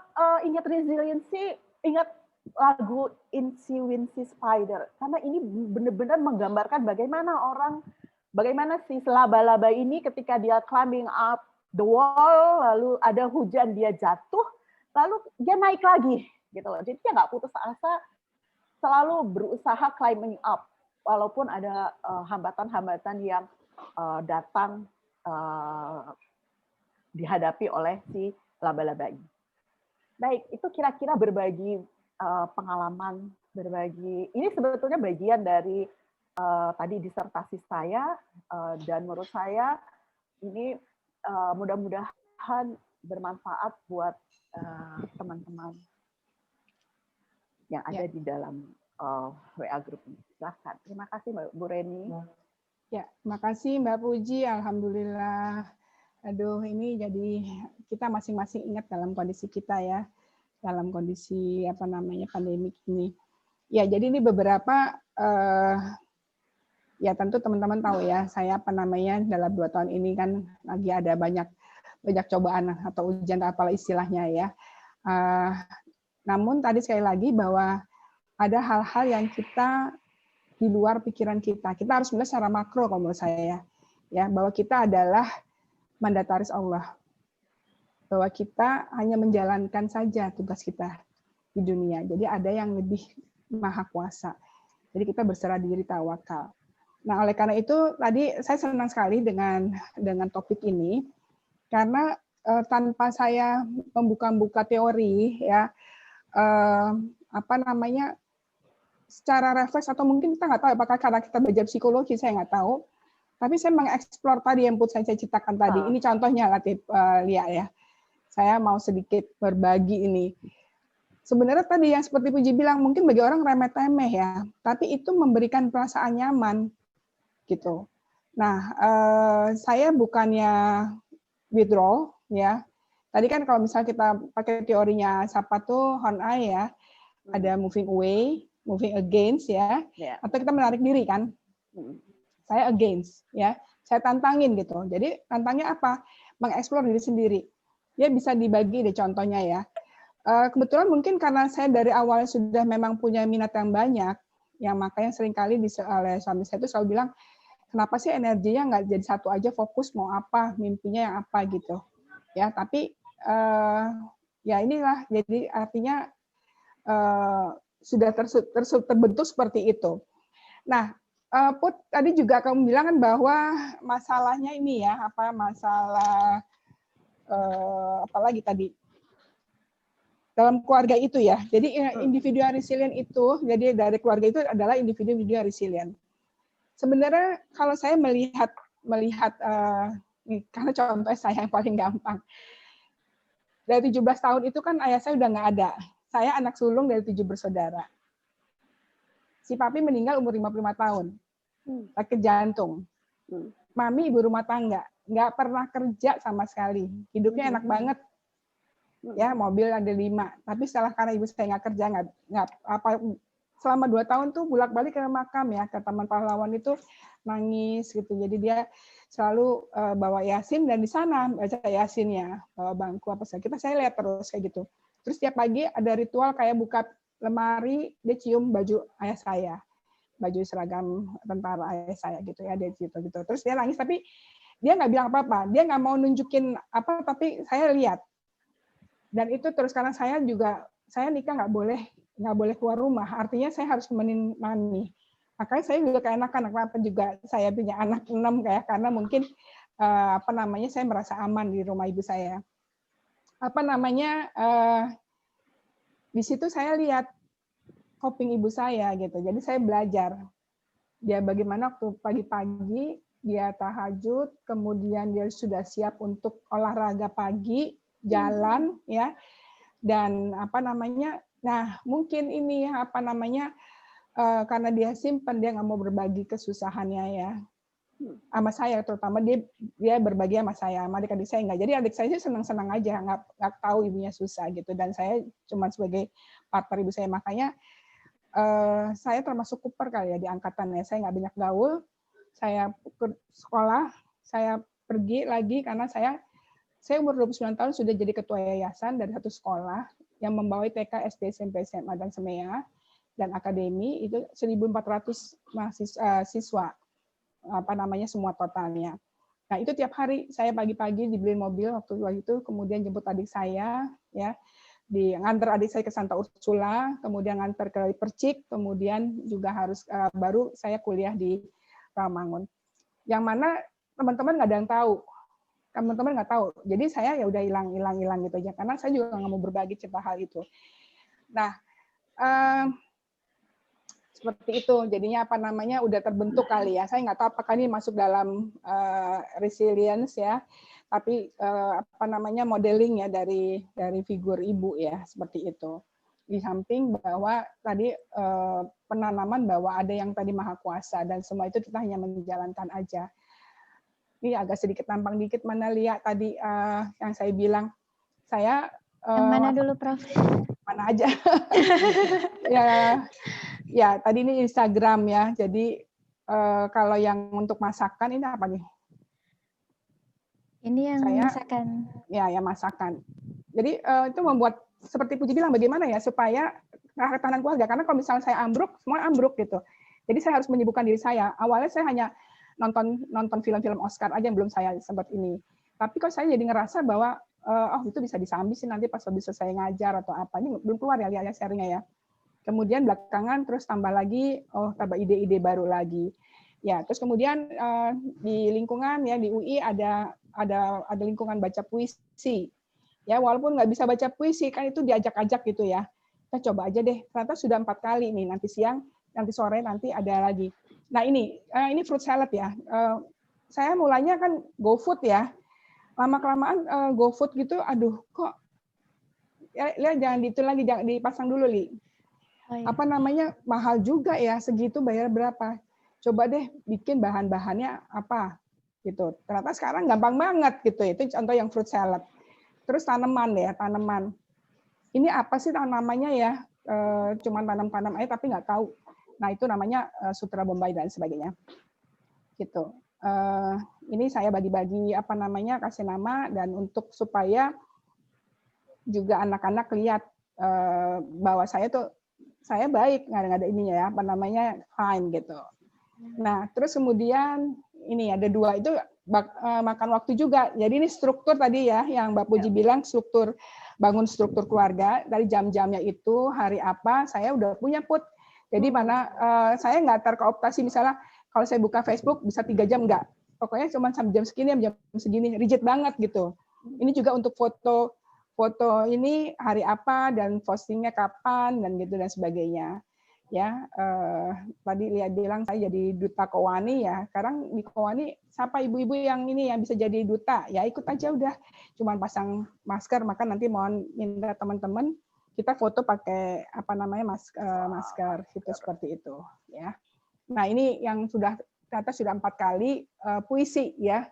Speaker 3: ingat resiliency, ingat lagu Incy Wincy Spider, karena ini benar-benar menggambarkan bagaimana si laba-laba ini ketika dia climbing up the wall, lalu ada hujan dia jatuh, lalu dia naik lagi gitu loh. Jadi dia nggak putus asa, selalu berusaha climbing up walaupun ada hambatan-hambatan yang datang dihadapi oleh si laba-laba ini. Baik, itu kira-kira berbagi pengalaman, ini sebetulnya bagian dari tadi disertasi saya, dan menurut saya ini mudah-mudahan bermanfaat buat teman-teman yang ada di dalam WA Group ini. Silahkan. Terima kasih Bu Reni.
Speaker 1: Ya, terima kasih Mbak Puji. Alhamdulillah. Aduh, ini jadi kita masing-masing ingat dalam kondisi kita ya, dalam kondisi pandemik ini. Ya, jadi ini beberapa ya tentu teman-teman tahu ya, saya dalam 2 tahun ini kan lagi ada banyak cobaan atau ujian apalah istilahnya ya. Namun tadi sekali lagi bahwa ada hal-hal yang kita di luar pikiran kita. Kita harus melihat secara makro kalau menurut saya ya, bahwa kita adalah mandataris Allah. Bahwa kita hanya menjalankan saja tugas kita di dunia. Jadi ada yang lebih maha kuasa. Jadi kita berserah diri, tawakal. Nah, oleh karena itu tadi saya senang sekali dengan topik ini karena tanpa saya membuka teori ya secara refleks atau mungkin kita nggak tahu apakah karena kita belajar psikologi, saya nggak tahu. Tapi saya mengeksplor tadi yang saya ceritakan tadi. Ini contohnya Lia ya. Saya mau sedikit berbagi ini. Sebenarnya tadi yang seperti Puji bilang mungkin bagi orang remeh-temeh ya, tapi itu memberikan perasaan nyaman gitu. Nah, saya bukannya withdraw ya. Tadi kan kalau misalnya kita pakai teorinya Sapa tuh Honai ya, ada moving away, moving against ya, atau kita menarik diri kan. Saya against ya, saya tantangin gitu. Jadi tantangnya apa? Mengeksplor diri sendiri. Ya bisa dibagi deh contohnya ya. Kebetulan mungkin karena saya dari awal sudah memang punya minat yang banyak, yang makanya seringkali oleh suami saya itu selalu bilang, kenapa sih energinya nggak jadi satu aja, fokus mau apa, mimpinya yang apa gitu. Ya, tapi ya inilah, jadi artinya sudah terbentuk seperti itu. Nah, Put, tadi juga kamu bilang kan bahwa masalahnya ini ya, masalah apalagi tadi dalam keluarga itu ya. Jadi individu yang resilient itu, jadi dari keluarga itu adalah individu yang resilient. Sebenarnya kalau saya melihat karena contoh saya yang paling gampang. Dari 17 tahun itu kan ayah saya udah nggak ada. Saya anak sulung dari 7 bersaudara. Si papi meninggal umur 55 tahun. Sakit jantung. Mami ibu rumah tangga, nggak pernah kerja sama sekali. Hidupnya enak banget. Ya, mobil ada 5. Tapi setelah karena ibu saya nggak kerja, selama 2 tahun tuh bolak-balik ke makam ya, ke Taman Pahlawan itu nangis gitu. Jadi dia selalu bawa Yasin, dan di sana baca Yasinnya, bawa bangku apa saja. Saya lihat terus kayak gitu. Terus tiap pagi ada ritual kayak buka lemari, dia cium baju ayah saya, baju seragam tentara ayah saya gitu ya, dia gitu. Terus dia nangis, tapi dia nggak bilang apa-apa, dia nggak mau nunjukin apa, tapi saya lihat. Dan itu terus, karena saya nikah nggak boleh keluar rumah, artinya saya harus temenin mami. Makanya saya juga kayak anak-anak, kenapa juga saya punya anak 6 kayak, karena mungkin saya merasa aman di rumah ibu saya. Di situ saya lihat coping ibu saya gitu. Jadi saya belajar dia bagaimana waktu pagi-pagi dia tahajud, kemudian dia sudah siap untuk olahraga pagi, jalan ya. Dan nah mungkin ini karena dia simpen, dia nggak mau berbagi kesusahannya ya sama saya, terutama dia berbagi sama saya, sama adik-adik saya enggak. Jadi adik saya senang-senang aja, nggak tahu ibunya susah gitu, dan saya cuma sebagai partner ibu saya. Makanya saya termasuk kuper kali ya di angkatannya. Saya nggak banyak gaul, saya ke sekolah, saya pergi lagi karena saya umur 29 tahun sudah jadi ketua yayasan dari satu sekolah yang membawa TK, SD, SMP, SMA, dan SEMEA, dan akademi, itu 1.400 siswa, semua totalnya. Nah, itu tiap hari saya pagi-pagi dibeliin mobil waktu itu, kemudian jemput adik saya, ya, nganter adik saya ke Santa Ursula, kemudian nganter ke Percik, kemudian juga harus baru saya kuliah di Rawamangun. Yang mana teman-teman nggak ada yang tahu. Teman-teman nggak tahu. Jadi saya ya udah hilang gitu aja, karena saya juga nggak mau berbagi cerita hal itu. Nah, seperti itu. Jadinya udah terbentuk kali ya. Saya nggak tahu apakah ini masuk dalam resilience ya, tapi modeling ya dari figur ibu ya, seperti itu. Di samping bahwa tadi penanaman bahwa ada yang tadi maha kuasa, dan semua itu kita hanya menjalankan aja. Ini agak sedikit tampang dikit, mana lihat tadi yang saya bilang, saya
Speaker 2: yang mana dulu, Prof?
Speaker 1: Mana aja. ya tadi ini Instagram ya. Jadi kalau yang untuk masakan ini apa nih?
Speaker 2: Ini yang masakan.
Speaker 1: Ya, yang masakan. Jadi itu membuat seperti Puji bilang, bagaimana ya supaya ketahanan keluarga. Karena kalau misalnya saya ambruk, semua ambruk gitu. Jadi saya harus menyibukkan diri saya. Awalnya saya hanya nonton film-film Oscar aja yang belum saya sempat ini. Tapi kok saya jadi ngerasa bahwa itu bisa disambi sih nanti pas habis selesai ngajar atau apa. Ini belum keluar ya share-nya ya. Kemudian belakangan terus tambah lagi, tambah ide-ide baru lagi. Ya, terus kemudian di lingkungan ya di UI ada lingkungan baca puisi. Ya, walaupun nggak bisa baca puisi kan itu diajak-ajak gitu ya. Kita coba aja deh. Ternyata sudah 4 kali nih, nanti siang, nanti sore, nanti ada lagi. Nah, ini fruit salad ya. Saya mulainya kan GoFood ya. Lama-kelamaan GoFood gitu, aduh kok ya, jangan itu lagi, jangan dipasang dulu, Li. Oh, iya. Mahal juga ya, segitu bayar berapa? Coba deh bikin bahan-bahannya apa gitu. Ternyata sekarang gampang banget gitu. Itu contoh yang fruit salad. Terus tanaman. Ini apa sih namanya ya? Cuman tanam-tanam aja tapi nggak tahu. Nah, itu namanya sutra Bombay dan sebagainya. Gitu. Ini saya bagi-bagi kasih nama, dan untuk supaya juga anak-anak lihat bahwa saya baik, nggak ada ininya ya, fine gitu. Nah, terus kemudian ini ada 2 itu makan waktu juga. Jadi ini struktur tadi ya yang Mbak Puji bilang, bangun struktur keluarga dari jam-jamnya itu, hari apa saya udah punya put. Jadi saya nggak terkooptasi, misalnya kalau saya buka Facebook bisa 3 jam, nggak. Pokoknya cuma sampai jam segini, rigid banget gitu. Ini juga untuk foto ini hari apa dan postingnya kapan dan gitu dan sebagainya. Ya, tadi Lia bilang saya jadi duta Kowani ya. Sekarang di Kowani siapa ibu-ibu yang ini yang bisa jadi duta? Ya ikut aja udah. Cuman pasang masker, maka nanti mohon minta teman-teman kita foto pakai masker gitu, seperti itu ya. Nah, ini yang ternyata sudah 4 kali puisi ya.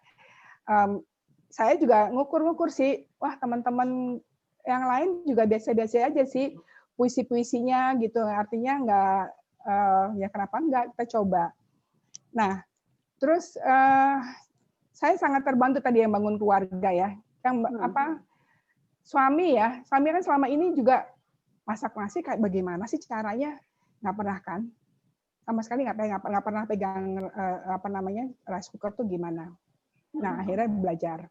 Speaker 1: Saya juga ngukur sih. Wah, teman-teman yang lain juga biasa-biasa aja sih puisi-puisinya gitu. Artinya nggak ya kenapa enggak, kita coba. Nah, terus saya sangat terbantu tadi yang bangun keluarga ya. Yang suami kan selama ini juga masak nasi kayak bagaimana sih caranya? Nggak pernah kan? Sama sekali nggak pernah pegang rice cooker tuh gimana. Nah akhirnya belajar.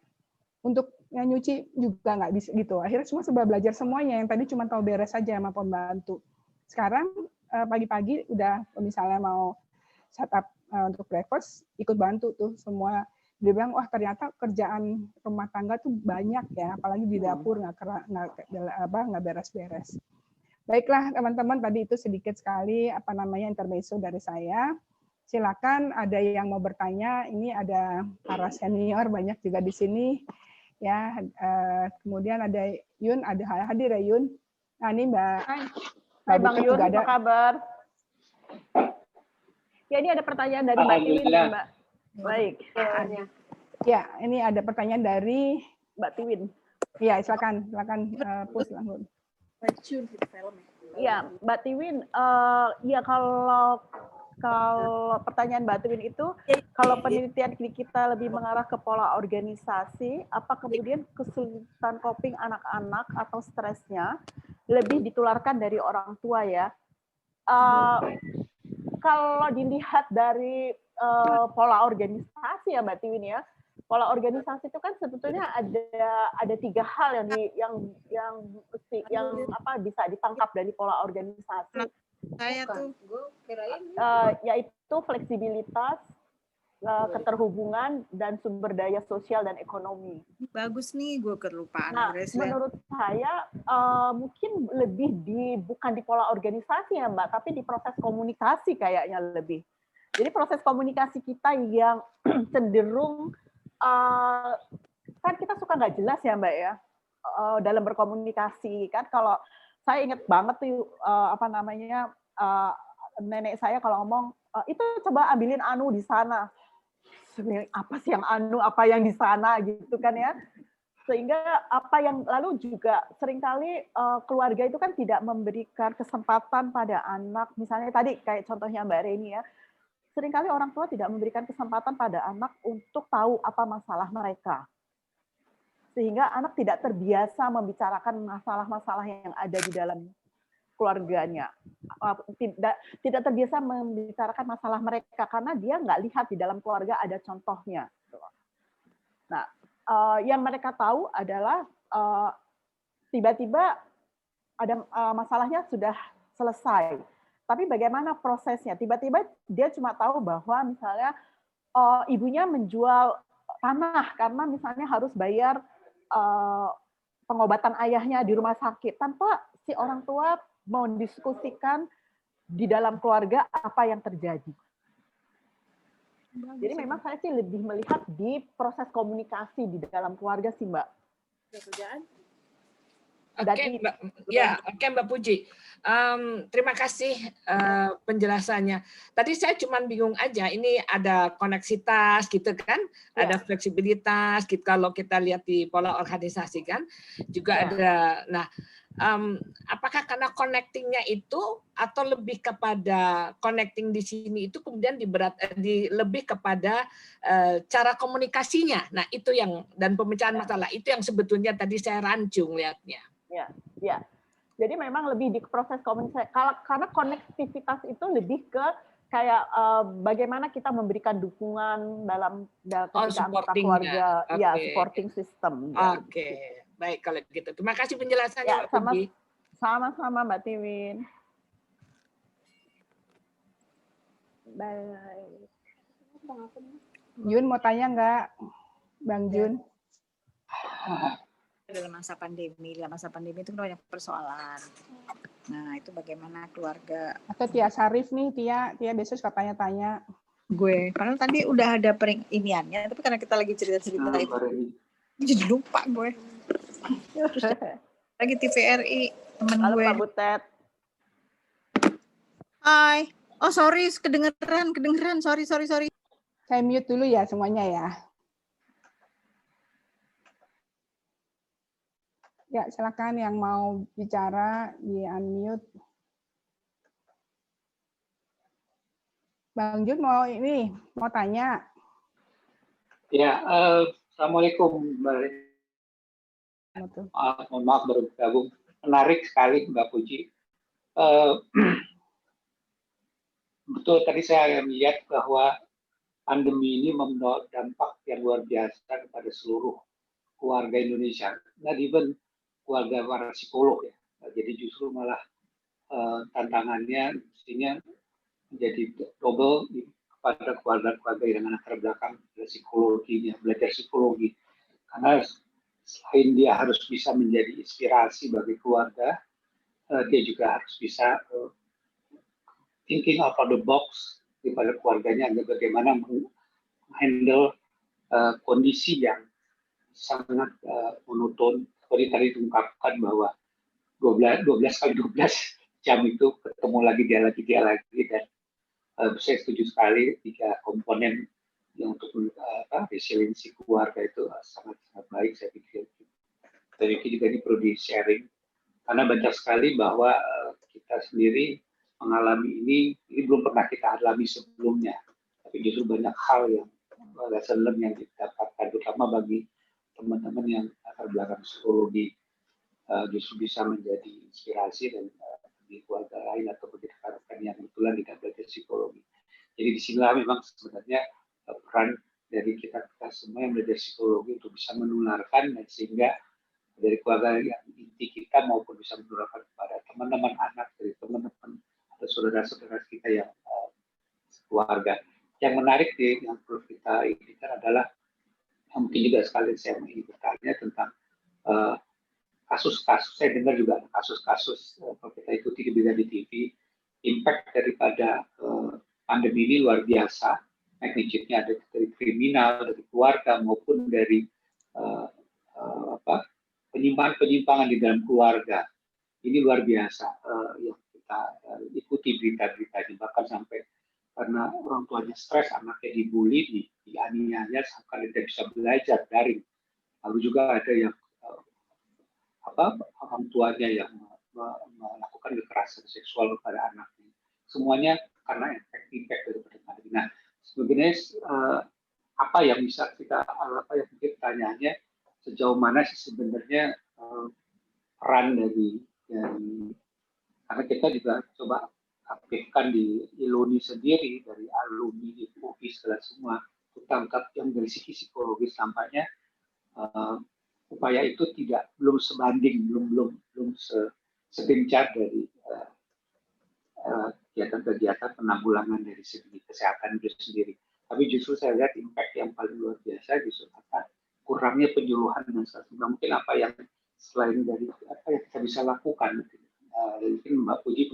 Speaker 1: Untuk yang nyuci juga nggak bisa gitu. Akhirnya semua serba belajar semuanya. Yang tadi cuma tahu beres saja sama pembantu. Sekarang pagi-pagi udah misalnya mau setup untuk breakfast, ikut bantu tuh semua. Dia bilang, wah ternyata kerjaan rumah tangga tuh banyak ya, apalagi di dapur nggak beres-beres. Baiklah teman-teman, tadi itu sedikit sekali intermezzo dari saya. Silakan ada yang mau bertanya. Ini ada para senior banyak juga di sini. Ya, kemudian ada Yun, ada hadir ya Yun. Nah ini
Speaker 3: Hai Bang Yun, apa kabar? Ya ini ada pertanyaan dari Mbak Tiwin, Mbak. Baik.
Speaker 1: Ya, ini ada pertanyaan dari
Speaker 3: Mbak Tiwin.
Speaker 1: Ya, silakan push langsung.
Speaker 3: Ya, Mbak Tiwin, ya kalau pertanyaan Mbak Tiwin itu, kalau penelitian kita lebih mengarah ke pola organisasi, apa kemudian kesulitan coping anak-anak atau stresnya lebih ditularkan dari orang tua ya? Kalau dilihat dari pola organisasi ya Mbak Tiwin ya, pola organisasi itu kan sebetulnya ada 3 hal yang bisa ditangkap dari pola organisasi. Yaitu fleksibilitas, keterhubungan, dan sumber daya sosial dan ekonomi.
Speaker 6: Bagus nih, gue kelupaan.
Speaker 3: Nah, menurut saya mungkin lebih bukan di pola organisasi ya Mbak, tapi di proses komunikasi kayaknya lebih. Jadi proses komunikasi kita yang cenderung kan kita suka nggak jelas ya Mbak ya dalam berkomunikasi kan. Kalau saya ingat banget tuh nenek saya kalau ngomong itu coba ambilin anu di sana. Sebenarnya apa sih yang anu, apa yang di sana gitu kan ya. Sehingga apa yang lalu juga seringkali keluarga itu kan tidak memberikan kesempatan pada anak, misalnya tadi kayak contohnya Mbak Reni ya, seringkali orang tua tidak memberikan kesempatan pada anak untuk tahu apa masalah mereka. Sehingga anak tidak terbiasa membicarakan masalah-masalah yang ada di dalam keluarganya. Tidak terbiasa membicarakan masalah mereka karena dia nggak lihat di dalam keluarga ada contohnya. Nah, yang mereka tahu adalah tiba-tiba ada masalahnya sudah selesai. Tapi bagaimana prosesnya? Tiba-tiba dia cuma tahu bahwa misalnya ibunya menjual tanah karena misalnya harus bayar pengobatan ayahnya di rumah sakit tanpa si orang tua mau diskusikan di dalam keluarga apa yang terjadi. Jadi memang saya sih lebih melihat di proses komunikasi di dalam keluarga sih Mbak.
Speaker 5: Oke, Mbak Puji. Terima kasih penjelasannya. Tadi saya cuma bingung aja, ini ada koneksitas gitu kan, ada fleksibilitas gitu, kalau kita lihat di pola organisasi kan, juga ada. Nah, apakah karena connecting-nya itu atau lebih kepada connecting di sini itu kemudian lebih kepada cara komunikasinya. Nah, itu yang dan pemecahan masalah itu yang sebetulnya tadi saya rancung lihatnya.
Speaker 3: Ya. Jadi memang lebih di proses komunikasi. Karena konektivitas itu lebih ke kayak bagaimana kita memberikan dukungan dalam ketika anggota keluarga, supporting system.
Speaker 5: Oke. Baik kalau gitu. Terima kasih penjelasannya Mbak Puji.
Speaker 3: Sama-sama Mbak Tiwin. Baik.
Speaker 1: Jun mau tanya nggak, Bang Jun?
Speaker 6: Dalam masa pandemi itu banyak persoalan. Nah, itu bagaimana keluarga.
Speaker 1: Atau Tia Sarif nih, Tia besok suka tanya-tanya.
Speaker 6: Gue, karena tadi udah ada iniannya, tapi karena kita lagi cerita-cerita itu, jadi lupa gue. Terus lagi TVRI, temen gue.
Speaker 3: Halo Pak Butet.
Speaker 6: Hai. Oh sorry, kedengeran. Sorry.
Speaker 1: Saya mute dulu ya semuanya ya. Ya, silakan yang mau bicara di unmute. Bang Jun mau tanya.
Speaker 7: Ya, Assalamualaikum Mbak. Mohon maaf baru bergabung. Menarik sekali Mbak Puji. Betul, tadi saya melihat bahwa pandemi ini membawa dampak yang luar biasa kepada seluruh keluarga Indonesia. Not even keluarga para psikolog ya. Jadi justru malah tantangannya mestinya menjadi double kepada keluarga-keluarga yang latar belakang psikologinya, belajar psikologi. Karena selain dia harus bisa menjadi inspirasi bagi keluarga, dia juga harus bisa thinking out of the box kepada keluarganya, bagaimana menghandle kondisi yang sangat monoton. Seperti tadi diungkapkan bahwa 12 kali 12 jam itu ketemu lagi dia lagi dan saya setuju sekali 3 komponen yang untuk resiliensi keluarga itu sangat baik saya pikir. Saya pikir juga ini perlu di sharing karena banyak sekali bahwa kita sendiri mengalami ini belum pernah kita alami sebelumnya, tapi justru banyak hal yang lesson learn yang didapatkan terutama bagi teman-teman yang latar belakang psikologi justru bisa menjadi inspirasi dan di keluarga lain atau bagi rekan-rekan yang kebetulan tidak belajar psikologi. Jadi disinilah memang sebenarnya peran dari kita semua yang belajar psikologi untuk bisa menularkan dan sehingga dari keluarga yang inti kita maupun bisa menularkan kepada teman-teman anak dari teman-teman atau saudara-saudara kita yang keluarga. Yang menarik yang perlu kita inginkan adalah mungkin juga sekali saya ingin bertanya tentang kasus-kasus, saya dengar juga kasus-kasus kalau kita ikuti di TV, impact daripada pandemi ini luar biasa, magnitude-nya ada dari kriminal, dari keluarga maupun dari penyimpangan-penyimpangan di dalam keluarga. Ini luar biasa yang kita ikuti berita-beritanya, bahkan sampai karena orang tuanya stres, anaknya dibully, dianiaya sampai tidak bisa belajar daring. Lalu juga ada yang orang tuanya yang melakukan kekerasan seksual kepada anaknya. Semuanya karena impact daripada pandemi. Nah, sebenarnya apa yang bisa kita pertanyaannya sejauh mana sih sebenarnya peran dari karena kita juga coba aktifkan di Iluni sendiri dari alumni UI segala semua tangkap yang dari sisi psikologis tampaknya upaya itu belum sebanding belum segencar dari kegiatan-kegiatan penanggulangan dari segi kesehatan itu sendiri. Tapi justru saya lihat impact yang paling luar biasa justru karena kurangnya penyuluhan dan sebagainya. Mungkin apa yang selain dari apa yang kita bisa lakukan, mungkin Mbak Puji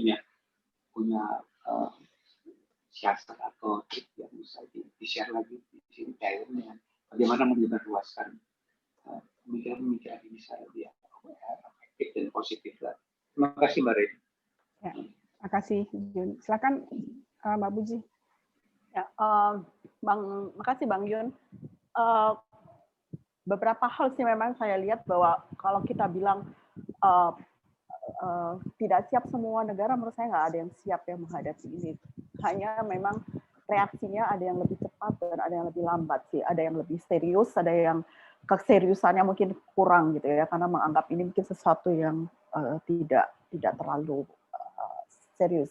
Speaker 7: punya siasat atau trik yang bisa di-share lagi di sini dengan bagaimana menyebarluaskan pemikiran-pemikiran ini bisa lebih efektif dan positif. Terima kasih Mbak Reni.
Speaker 1: Ya, terima kasih Jun. Silakan Mbak Puji.
Speaker 3: Ya, makasih Bang Yun. Beberapa hal sih memang saya lihat bahwa kalau kita bilang tidak siap semua negara, menurut saya nggak ada yang siap yang menghadapi ini. Hanya memang reaksinya ada yang lebih cepat dan ada yang lebih lambat sih. Ada yang lebih serius, ada yang keseriusannya mungkin kurang gitu ya, karena menganggap ini mungkin sesuatu yang tidak terlalu serius.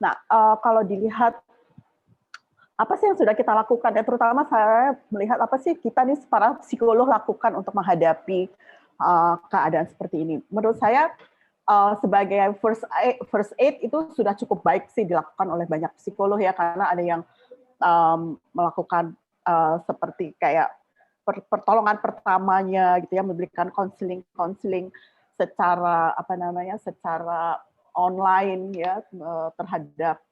Speaker 3: Nah, kalau dilihat apa sih yang sudah kita lakukan, ya terutama saya melihat apa sih kita nih para psikolog lakukan untuk menghadapi keadaan seperti ini. Menurut saya sebagai first aid itu sudah cukup baik sih dilakukan oleh banyak psikolog ya, karena ada yang melakukan seperti kayak pertolongan pertamanya gitu ya, memberikan konseling secara secara online ya terhadap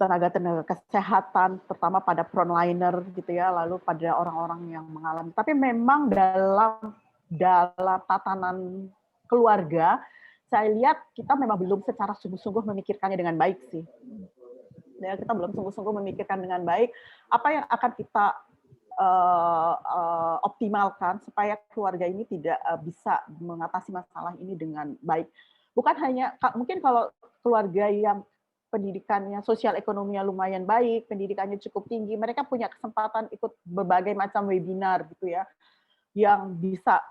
Speaker 3: tenaga kesehatan, terutama pada frontliner gitu ya, lalu pada orang-orang yang mengalami. Tapi memang dalam tatanan keluarga, saya lihat kita memang belum secara sungguh-sungguh memikirkannya dengan baik sih. Ya, kita belum sungguh-sungguh memikirkan dengan baik apa yang akan kita optimalkan supaya keluarga ini tidak bisa mengatasi masalah ini dengan baik. Bukan hanya mungkin kalau keluarga yang pendidikannya, sosial ekonominya lumayan baik, pendidikannya cukup tinggi, mereka punya kesempatan ikut berbagai macam webinar gitu ya, yang bisa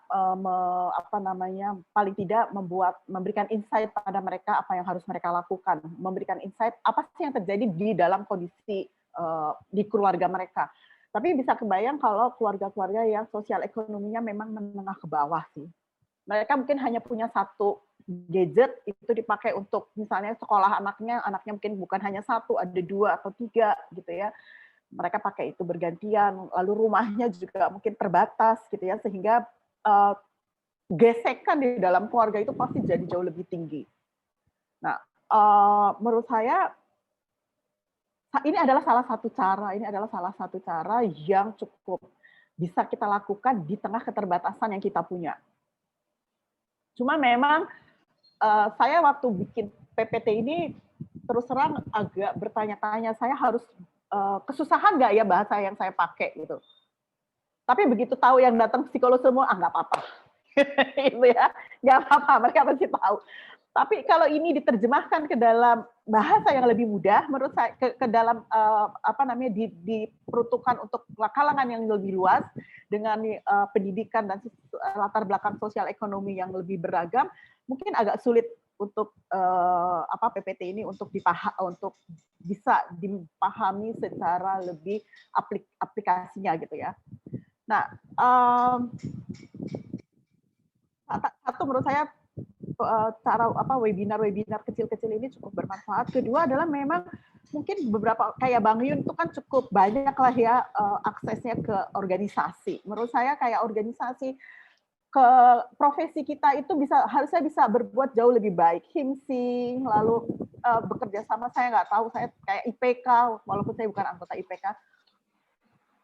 Speaker 3: paling tidak memberikan insight pada mereka apa yang harus mereka lakukan, memberikan insight apa sih yang terjadi di dalam kondisi di keluarga mereka. Tapi bisa kebayang kalau keluarga-keluarga yang sosial ekonominya memang menengah ke bawah sih. Mereka mungkin hanya punya satu gadget, itu dipakai untuk misalnya sekolah anaknya mungkin bukan hanya satu, ada 2 atau 3 gitu ya. Mereka pakai itu bergantian, lalu rumahnya juga mungkin terbatas gitu ya, sehingga gesekan di dalam keluarga itu pasti jadi jauh lebih tinggi. Nah, menurut saya ini adalah salah satu cara yang cukup bisa kita lakukan di tengah keterbatasan yang kita punya. Cuma memang saya waktu bikin PPT ini terus terang agak bertanya-tanya, saya harus kesusahan nggak ya bahasa yang saya pakai gitu. Tapi begitu tahu yang datang psikolog semua, nggak apa-apa. Itu ya, nggak apa-apa, mereka pasti tahu. Tapi kalau ini diterjemahkan ke dalam bahasa yang lebih mudah, menurut saya ke dalam diperuntukkan untuk kalangan yang lebih luas dengan pendidikan dan latar belakang sosial ekonomi yang lebih beragam, mungkin agak sulit untuk PPT ini untuk bisa dipahami secara lebih aplikasinya gitu ya. Nah, satu menurut saya cara webinar kecil-kecil ini cukup bermanfaat. Kedua adalah memang mungkin beberapa kayak Bang Yun itu kan cukup banyak lah ya aksesnya ke organisasi. Menurut saya kayak organisasi ke profesi kita itu harusnya bisa berbuat jauh lebih baik. HIMSI, lalu bekerja sama, saya nggak tahu, saya kayak IPK, walaupun saya bukan anggota IPK,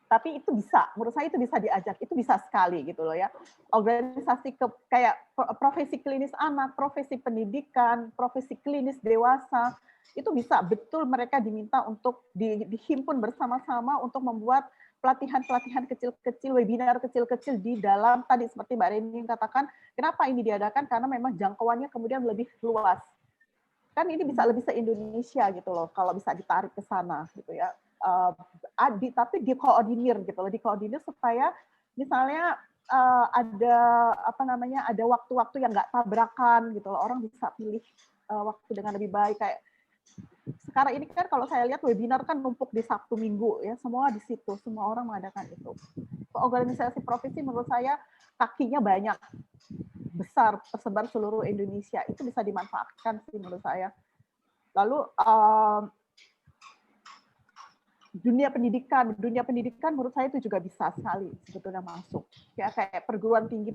Speaker 3: tapi itu bisa, menurut saya itu bisa diajak, itu bisa sekali gitu loh ya. Organisasi kayak profesi klinis anak, profesi pendidikan, profesi klinis dewasa, itu bisa betul mereka diminta untuk dihimpun bersama-sama untuk membuat pelatihan-pelatihan kecil-kecil, webinar kecil-kecil di dalam tadi seperti Mbak Reni katakan, kenapa ini diadakan? Karena memang jangkauannya kemudian lebih luas. Kan ini bisa lebih se-Indonesia gitu loh, kalau bisa ditarik ke sana gitu ya. Tapi dikoordinir gitu loh, dikoordinir supaya misalnya ada waktu-waktu yang nggak tabrakan gitu loh, orang bisa pilih waktu dengan lebih baik. Kayak sekarang ini kan kalau saya lihat webinar kan numpuk di Sabtu Minggu ya, semua di situ, semua orang mengadakan itu. Organisasi profesi menurut saya kakinya banyak, besar, tersebar seluruh Indonesia, itu bisa dimanfaatkan sih menurut saya. Lalu dunia pendidikan menurut saya itu juga bisa sekali sebetulnya masuk. Ya, kayak perguruan tinggi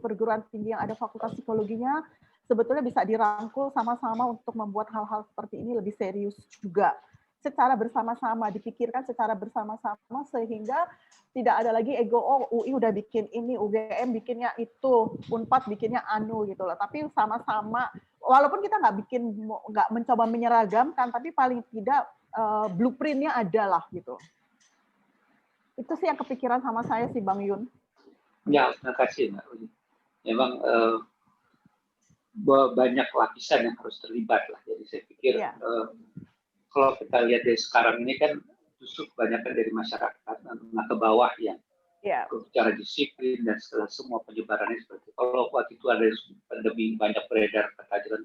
Speaker 3: yang ada fakultas psikologinya sebetulnya bisa dirangkul sama-sama untuk membuat hal-hal seperti ini lebih serius juga. Secara bersama-sama, dipikirkan secara bersama-sama sehingga tidak ada lagi ego, UI udah bikin ini, UGM bikinnya itu, Unpad bikinnya anu gitu loh. Tapi sama-sama, walaupun kita nggak mencoba menyeragamkan, tapi paling tidak blueprint-nya ada lah gitu. Itu sih yang kepikiran sama saya sih Bang Yun.
Speaker 7: Ya, terima kasih Mbak Uni. Memang banyak lapisan yang harus terlibat lah. Jadi saya pikir kalau kita lihat dari sekarang ini kan justru kebanyakan dari masyarakat menengah ke bawah yang secara disiplin dan setelah semua penyebarannya seperti kalau waktu itu ada pandemi banyak beredar kata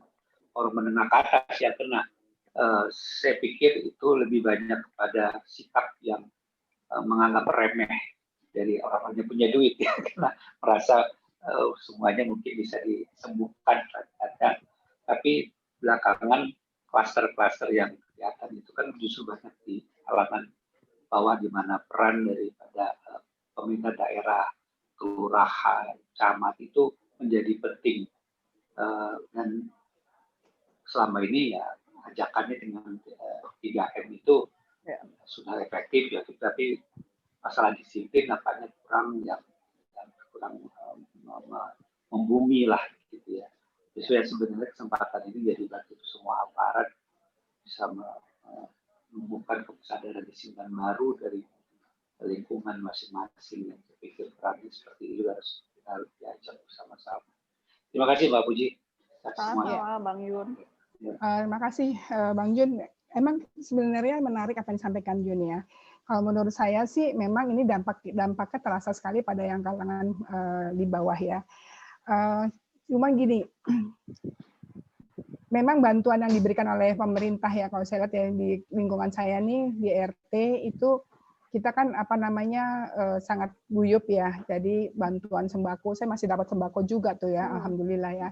Speaker 7: orang menengah ke atas yang kena. Saya pikir itu lebih banyak kepada sikap yang menganggap remeh dari orang-orang yang punya duit ya, karena merasa semuanya mungkin bisa disembuhkan, tapi belakangan klaster-klaster yang kelihatan itu kan justru banyak di halaman bawah di mana peran daripada pemerintah daerah, kelurahan, camat itu menjadi penting dan selama ini ya ajakannya dengan 3M itu sudah efektif ya, tapi masalah disiplin nampaknya kurang membumi lah gitu ya. Justru yang sebenarnya kesempatan ini jadi bagi semua aparat bisa menumbuhkan kesadaran disiplin baru dari lingkungan masing-masing yang berpikir perannya seperti itu harus kita diajak bersama-sama. Terima kasih Mbak Puji.
Speaker 3: Sama-sama Bang Yun.
Speaker 1: Terima kasih Bang Jun. emang sebenarnya menarik apa yang disampaikan Jun ya. Kalau menurut saya sih memang ini dampaknya terasa sekali pada yang kalangan di bawah ya. Cuma gini, memang bantuan yang diberikan oleh pemerintah ya, kalau saya lihat ya di lingkungan saya nih di RT itu kita kan apa namanya sangat guyup ya. Jadi bantuan sembako, saya masih dapat sembako juga tuh ya, alhamdulillah ya.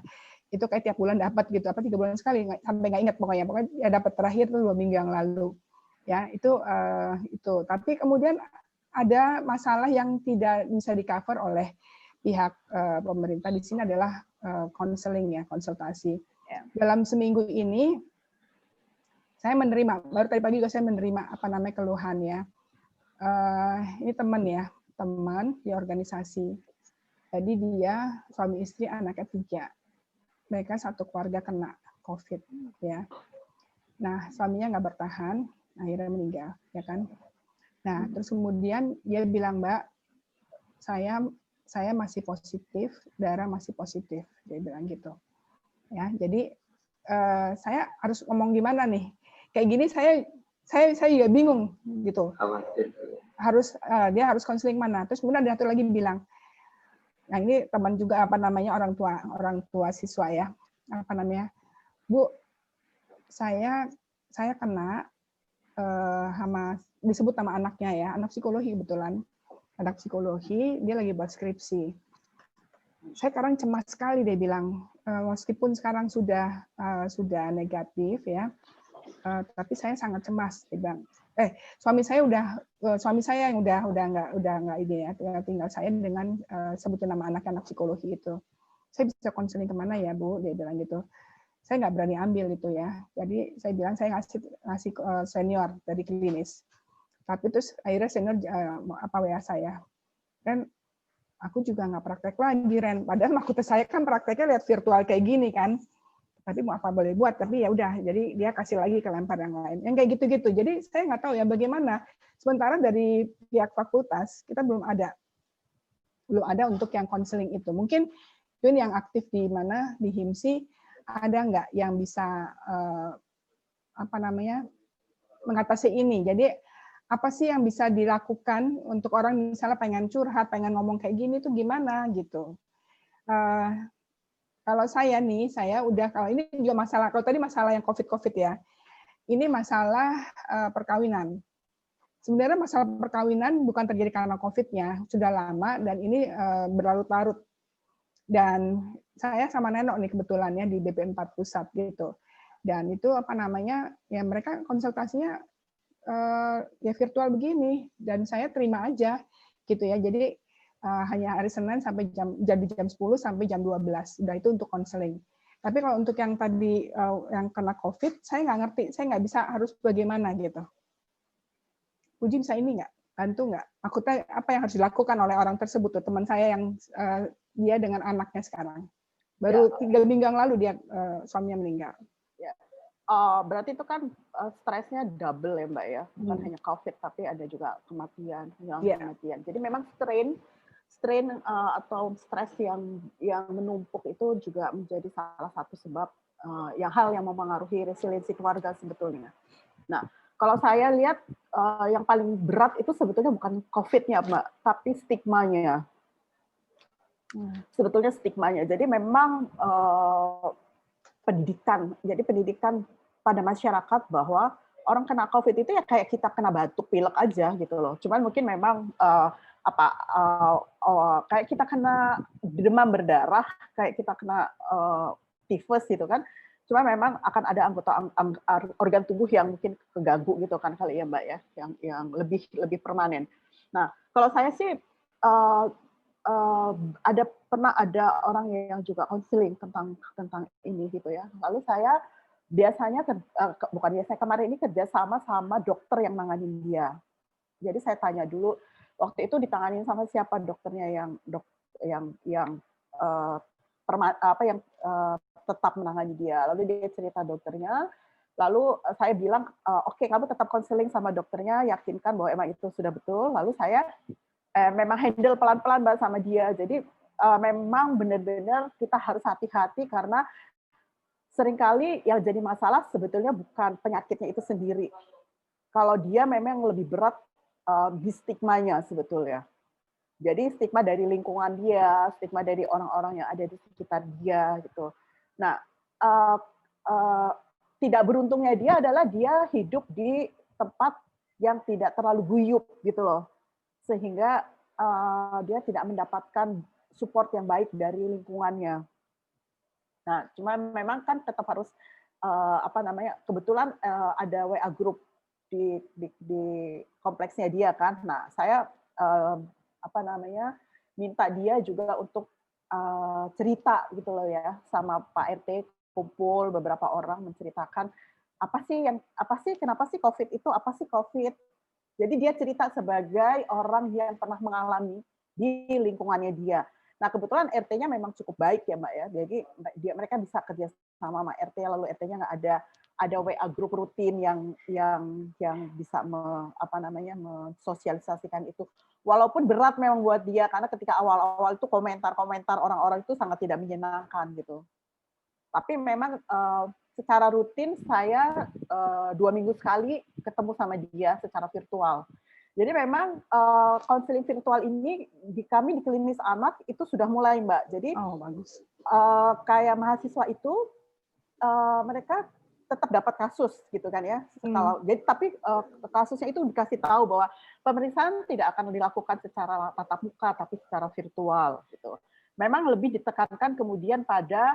Speaker 1: Itu kayak tiap bulan dapat gitu, apa 3 bulan sekali, sampai nggak ingat pokoknya ya dapat terakhir tuh 2 minggu yang lalu. Ya itu. Tapi kemudian ada masalah yang tidak bisa di-cover oleh pihak pemerintah di sini adalah konseling ya, konsultasi. Dalam seminggu ini saya menerima, baru tadi pagi juga saya menerima apa namanya keluhan ya. Ini teman di organisasi. Jadi dia suami istri anaknya 3. Mereka satu keluarga kena COVID ya. Nah suaminya nggak bertahan, akhirnya meninggal ya kan. Nah terus kemudian dia bilang, Mbak, saya masih positif, darah masih positif, dia bilang gitu. Ya, jadi saya harus ngomong gimana nih? Kayak gini saya juga bingung gitu. Dia harus konseling mana? Terus kemudian ada satu lagi bilang, nah ini teman juga apa namanya orang tua siswa ya, apa namanya, Bu, saya kena disebut nama anaknya ya, anak psikologi kebetulan, anak psikologi, dia lagi buat skripsi. Saya sekarang cemas sekali, dia bilang, meskipun sekarang sudah negatif ya, tapi saya sangat cemas, dia bilang. Suami saya yang udah nggak ini ya, tinggal saya dengan sebutin nama anak psikologi itu. Saya bisa konseling kemana ya Bu, dia bilang gitu. Saya nggak berani ambil itu ya. Jadi saya bilang saya ngasih senior dari klinis. Tapi terus akhirnya senior WA saya. Dan aku juga nggak praktek lagi, Ren. Padahal maksudnya saya kan prakteknya lihat virtual kayak gini kan. Tapi mau apa boleh buat, tapi ya udah. Jadi dia kasih lagi ke lempar yang lain. Yang kayak gitu-gitu. Jadi saya nggak tahu ya bagaimana. Sementara dari pihak fakultas kita belum ada untuk yang konseling itu. Mungkin Yun yang aktif di mana di HIMSI ada nggak yang bisa mengatasi ini. Jadi apa sih yang bisa dilakukan untuk orang misalnya pengen curhat, pengen ngomong kayak gini tuh gimana gitu. Kalau saya kalau ini juga masalah, kalau tadi masalah yang COVID ya, ini masalah perkawinan. Sebenarnya masalah perkawinan bukan terjadi karena COVID-nya, sudah lama dan ini berlarut-larut. Dan saya sama Nenok nih kebetulan ya di BP4 Pusat gitu. Dan itu ya mereka konsultasinya ya virtual begini dan saya terima aja gitu ya. Jadi hanya hari Senin sampai jam 10 sampai jam 12. Udah itu untuk konseling. Tapi kalau untuk yang tadi yang kena COVID, saya nggak ngerti, saya nggak bisa harus bagaimana gitu. Puji bisa ini nggak? Bantu nggak? Aku tanya apa yang harus dilakukan oleh orang tersebut tuh, teman saya yang dia dengan anaknya sekarang. Baru 3 minggu yang lalu dia suaminya meninggal.
Speaker 3: Ya. Berarti itu kan stresnya double ya Mbak ya, bukan hanya COVID tapi ada juga kematian, kematian. Jadi memang strain atau stres yang menumpuk itu juga menjadi salah satu sebab hal yang mempengaruhi resiliensi keluarga sebetulnya. Nah, kalau saya lihat yang paling berat itu sebetulnya bukan COVID-nya Mbak, tapi stigmanya. Sebetulnya stigmanya. Jadi memang pendidikan pada masyarakat bahwa orang kena COVID itu ya kayak kita kena batuk pilek aja gitu loh. Cuman mungkin memang kayak kita kena demam berdarah, kayak kita kena tifus gitu kan. Cuma memang akan ada anggota organ tubuh yang mungkin keganggu gitu kan kali ya Mbak ya, yang lebih permanen. Nah, kalau saya sih pernah ada orang yang juga konseling tentang ini gitu ya. Lalu saya biasanya kemarin ini kerjasama sama dokter yang nanganin dia. Jadi saya tanya dulu waktu itu ditanganin sama siapa dokternya yang tetap menangani dia. Lalu dia cerita dokternya. Lalu saya bilang, oke, kamu tetap konseling sama dokternya, yakinkan bahwa emang itu sudah betul. Lalu saya memang handle pelan-pelan Mbak sama dia. Jadi memang benar-benar kita harus hati-hati karena seringkali yang jadi masalah sebetulnya bukan penyakitnya itu sendiri. Kalau dia memang lebih berat di stigmanya sebetulnya. Jadi stigma dari lingkungan dia, stigma dari orang-orang yang ada di sekitar dia gitu. Nah, tidak beruntungnya dia adalah dia hidup di tempat yang tidak terlalu guyup gitu loh, sehingga dia tidak mendapatkan support yang baik dari lingkungannya. Nah, cuma memang kan tetap harus kebetulan ada WA group di kompleksnya dia kan. Nah, saya minta dia juga untuk cerita gitu loh ya sama Pak RT, kumpul beberapa orang menceritakan kenapa sih COVID itu, apa sih COVID. Jadi dia cerita sebagai orang yang pernah mengalami di lingkungannya dia. Nah, kebetulan RT-nya memang cukup baik ya, Mbak ya. Jadi mereka bisa kerja sama RT, lalu RT-nya nggak ada WA grup rutin yang bisa mensosialisasikan itu. Walaupun berat memang buat dia, karena ketika awal-awal itu komentar-komentar orang-orang itu sangat tidak menyenangkan gitu. Tapi memang secara rutin saya 2 minggu sekali ketemu sama dia secara virtual. Jadi memang konseling virtual ini kami di klinis anak itu sudah mulai, Mbak. Jadi
Speaker 1: bagus.
Speaker 3: Kayak mahasiswa itu mereka tetap dapat kasus gitu kan ya. Jadi tapi kasusnya itu dikasih tahu bahwa pemeriksaan tidak akan dilakukan secara tatap muka tapi secara virtual gitu. Memang lebih ditekankan kemudian pada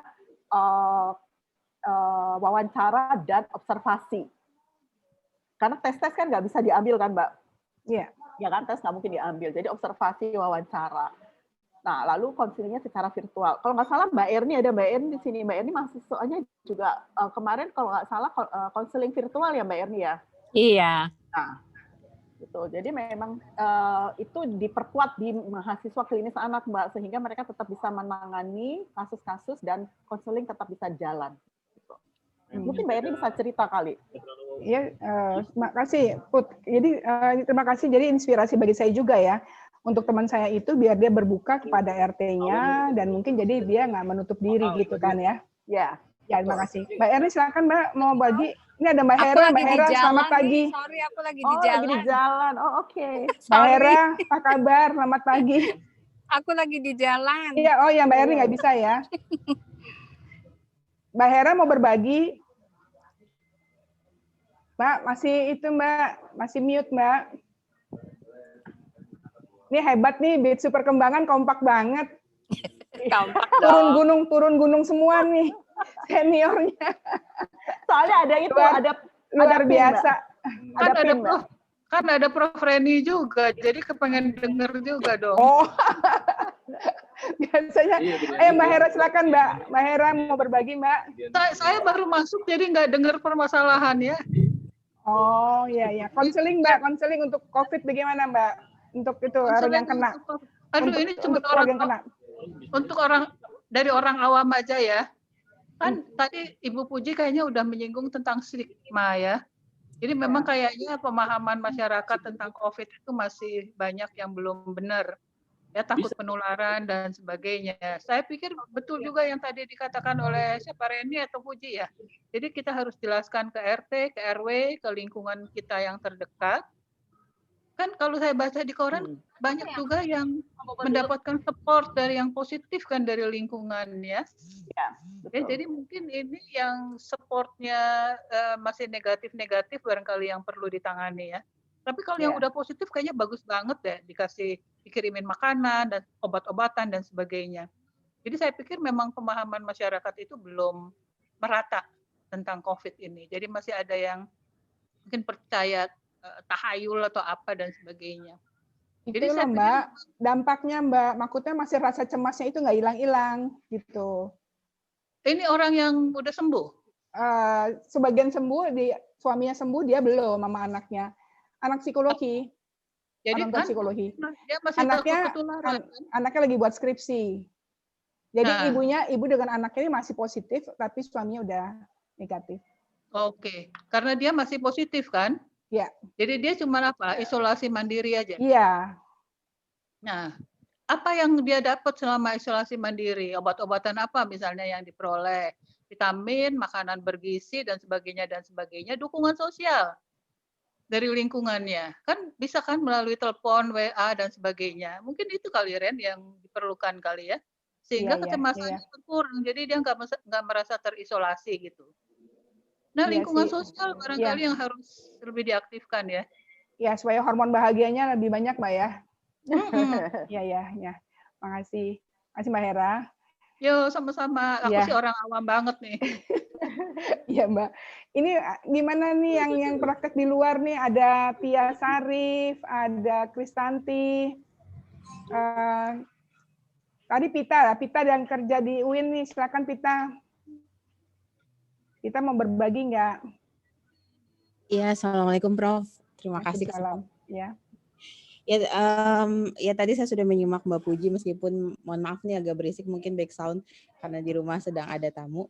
Speaker 3: wawancara dan observasi. Karena tes kan nggak bisa diambil kan, Mbak?
Speaker 1: Iya.
Speaker 3: Ya kan, tes nggak mungkin diambil. Jadi observasi, wawancara. Nah, lalu konselingnya secara virtual. Kalau nggak salah Mbak Erni, ada Mbak Erni di sini. Mbak Erni mahasiswanya juga kemarin kalau nggak salah konseling virtual ya Mbak Erni ya?
Speaker 8: Iya.
Speaker 3: Nah, gitu. Jadi memang itu diperkuat di mahasiswa klinis anak, Mbak, sehingga mereka tetap bisa menangani kasus-kasus dan konseling tetap bisa jalan. Mungkin Mbak Erni bisa cerita kali.
Speaker 1: Iya, terima kasih Put. Jadi terima kasih. Jadi inspirasi bagi saya juga ya untuk teman saya itu biar dia berbuka kepada RT-nya dan mungkin jadi dia nggak menutup diri gitu kan ya.
Speaker 3: Ya.
Speaker 1: Ya, terima kasih. Mbak Erni silakan Mbak mau bagi. Ini ada Mbak Hera. Mbak Hera selamat pagi.
Speaker 8: Sorry, aku lagi di jalan.
Speaker 3: Lagi di jalan. Oh, oke.
Speaker 1: Mbak Hera, apa kabar? Selamat pagi.
Speaker 8: Aku lagi di jalan.
Speaker 1: Iya, oh ya Mbak Erni nggak bisa ya. Mbak Hera mau berbagi. Mbak, masih mute, Mbak. Ini hebat nih, Bitsu Perkembangan kompak banget.
Speaker 8: Kompak
Speaker 1: turun gunung semua nih, seniornya.
Speaker 3: Soalnya ada itu,
Speaker 1: luar biasa.
Speaker 9: Kan ada Prof. Reni juga, jadi kepengen denger juga dong.
Speaker 1: Oh, biasanya. Ayo Mbak Hera silakan Mbak. Mbak Hera mau berbagi Mbak.
Speaker 9: Saya baru masuk, jadi nggak dengar permasalahannya.
Speaker 1: Oh iya. Konseling Mbak, konseling untuk COVID bagaimana Mbak? Untuk itu orang yang kena.
Speaker 9: Ini cuma orang yang kena. Untuk dari orang awam aja ya. Kan tadi Ibu Puji kayaknya udah menyinggung tentang stigma ya. Jadi memang kayaknya pemahaman masyarakat tentang COVID itu masih banyak yang belum benar. Ya, takut penularan dan sebagainya. Saya pikir betul juga yang tadi dikatakan oleh siapa Reni atau Puji ya. Jadi kita harus jelaskan ke RT, ke RW, ke lingkungan kita yang terdekat. Kan kalau saya baca di koran banyak juga yang mendapatkan support dari yang positif kan dari lingkungan ya. Ya, jadi mungkin ini yang supportnya masih negatif-negatif barangkali yang perlu ditangani ya. Tapi kalau yang udah positif kayaknya bagus banget deh, dikirimin makanan dan obat-obatan dan sebagainya. Jadi saya pikir memang pemahaman masyarakat itu belum merata tentang COVID ini. Jadi masih ada yang mungkin percaya tahayul atau apa dan sebagainya.
Speaker 1: Jadi saya Mbak, dampaknya Mbak, maksudnya masih rasa cemasnya itu nggak hilang-hilang gitu.
Speaker 9: Ini orang yang udah sembuh?
Speaker 1: Sebagian sembuh, suaminya sembuh, dia belum sama anaknya. Anak psikologi.
Speaker 9: Jadi kan
Speaker 1: psikologi.
Speaker 9: Dia masih
Speaker 1: anaknya lagi buat skripsi. Jadi ibu dengan anaknya ini masih positif, tapi suaminya udah negatif.
Speaker 9: Oke, karena dia masih positif kan?
Speaker 1: Iya.
Speaker 9: Jadi dia cuma isolasi mandiri aja.
Speaker 1: Iya.
Speaker 9: Nah, apa yang dia dapat selama isolasi mandiri? Obat-obatan apa misalnya yang diperoleh? vitamin, makanan bergizi dan sebagainya, dukungan sosial dari lingkungannya. Kan bisa kan melalui telepon, WA dan sebagainya. Mungkin itu kali Ren yang diperlukan kali ya. Sehingga kecemasannya berkurang. Jadi dia nggak merasa terisolasi gitu. Nah, lingkungan sosial barangkali yang harus lebih diaktifkan ya.
Speaker 1: Ya, supaya hormon bahagianya lebih banyak, Mbak ya. Ya. Makasih. Makasih Mbak Hera.
Speaker 9: Yo, sama-sama. Aku sih orang awam banget nih.
Speaker 1: Iya, Mbak. Ini gimana nih yang praktek di luar nih? Ada Tia Sarif, ada Kristanti. Tadi Pita yang kerja di UIN nih. Silakan Pita. Kita mau berbagi nggak?
Speaker 10: Iya, Assalamualaikum Prof. Terima kasih.
Speaker 1: Salam. Ya.
Speaker 10: Ya tadi saya sudah menyimak Mbak Puji meskipun mohon maaf nih agak berisik mungkin back sound karena di rumah sedang ada tamu.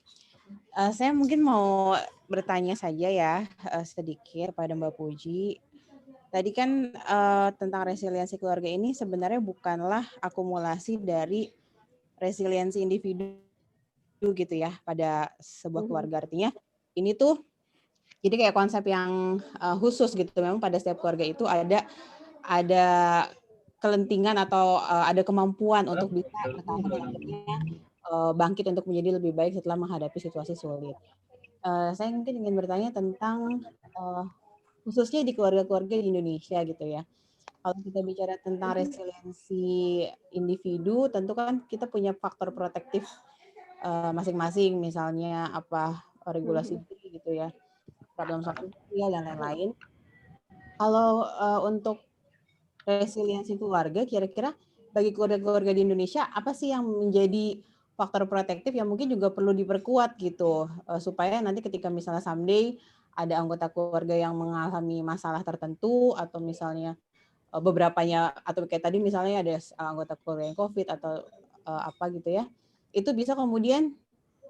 Speaker 10: Saya mungkin mau bertanya saja ya sedikit pada Mbak Puji. Tadi kan tentang resiliensi keluarga ini sebenarnya bukanlah akumulasi dari resiliensi individu gitu ya pada sebuah keluarga, artinya ini tuh jadi kayak konsep yang khusus gitu. Memang pada setiap keluarga itu ada kelentingan atau ada kemampuan untuk bisa bertahan dan akhirnya bangkit untuk menjadi lebih baik setelah menghadapi situasi sulit. Saya mungkin ingin bertanya tentang khususnya di keluarga-keluarga di Indonesia gitu ya. Kalau kita bicara tentang resiliensi individu, tentu kan kita punya faktor protektif masing-masing, misalnya regulasi diri gitu ya, problem sosial dan lain-lain. Kalau untuk resiliensi keluarga, kira-kira bagi keluarga-keluarga di Indonesia apa sih yang menjadi faktor protektif yang mungkin juga perlu diperkuat gitu supaya nanti ketika misalnya someday ada anggota keluarga yang mengalami masalah tertentu atau misalnya beberapanya atau kayak tadi misalnya ada anggota keluarga yang COVID atau apa gitu ya, itu bisa kemudian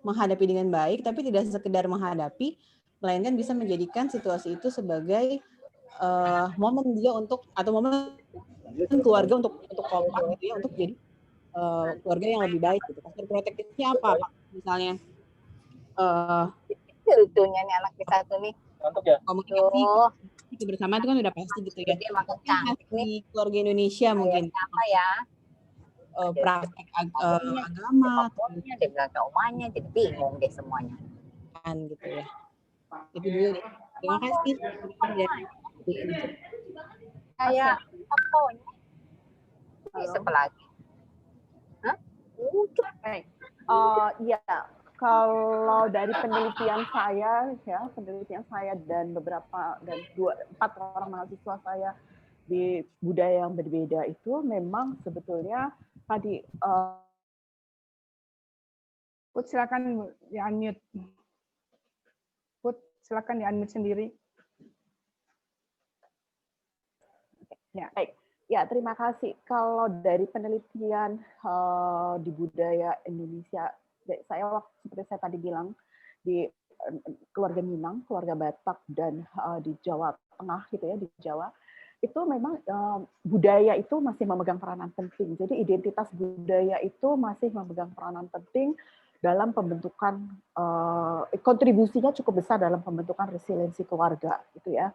Speaker 10: menghadapi dengan baik tapi tidak sekedar menghadapi, melainkan bisa menjadikan situasi itu sebagai momen dia untuk atau momen keluarga untuk kompak gitu ya, untuk jadi keluarga yang lebih baik gitu. Faktor protektifnya apa? Misalnya
Speaker 11: lucunya nih anak kita tuh nih.
Speaker 10: Komunikasi bersama itu kan udah pasti gitu ya. Di keluarga Indonesia mungkin
Speaker 11: apa ya?
Speaker 10: Praktek agama,
Speaker 11: dia bilang ke omanya, jadi bingung deh semuanya.
Speaker 10: Kan gitu ya. Itu dulu deh. Terima kasih.
Speaker 11: Kayak pokoknya. Siapa lagi? Hah?
Speaker 3: Ya, kalau dari penelitian saya dan beberapa dan 4 orang mahasiswa saya di budaya yang berbeda itu memang sebetulnya tadi
Speaker 1: Put silakan di unmute. Put silakan di unmute sendiri.
Speaker 3: Ya, baik. Ya, terima kasih. Kalau dari penelitian di budaya Indonesia, saya seperti saya tadi bilang di keluarga Minang, keluarga Batak dan di Jawa Tengah gitu ya, di Jawa itu memang budaya itu masih memegang peranan penting. Jadi identitas budaya itu masih memegang peranan penting dalam pembentukan kontribusinya cukup besar dalam pembentukan resiliensi keluarga gitu ya.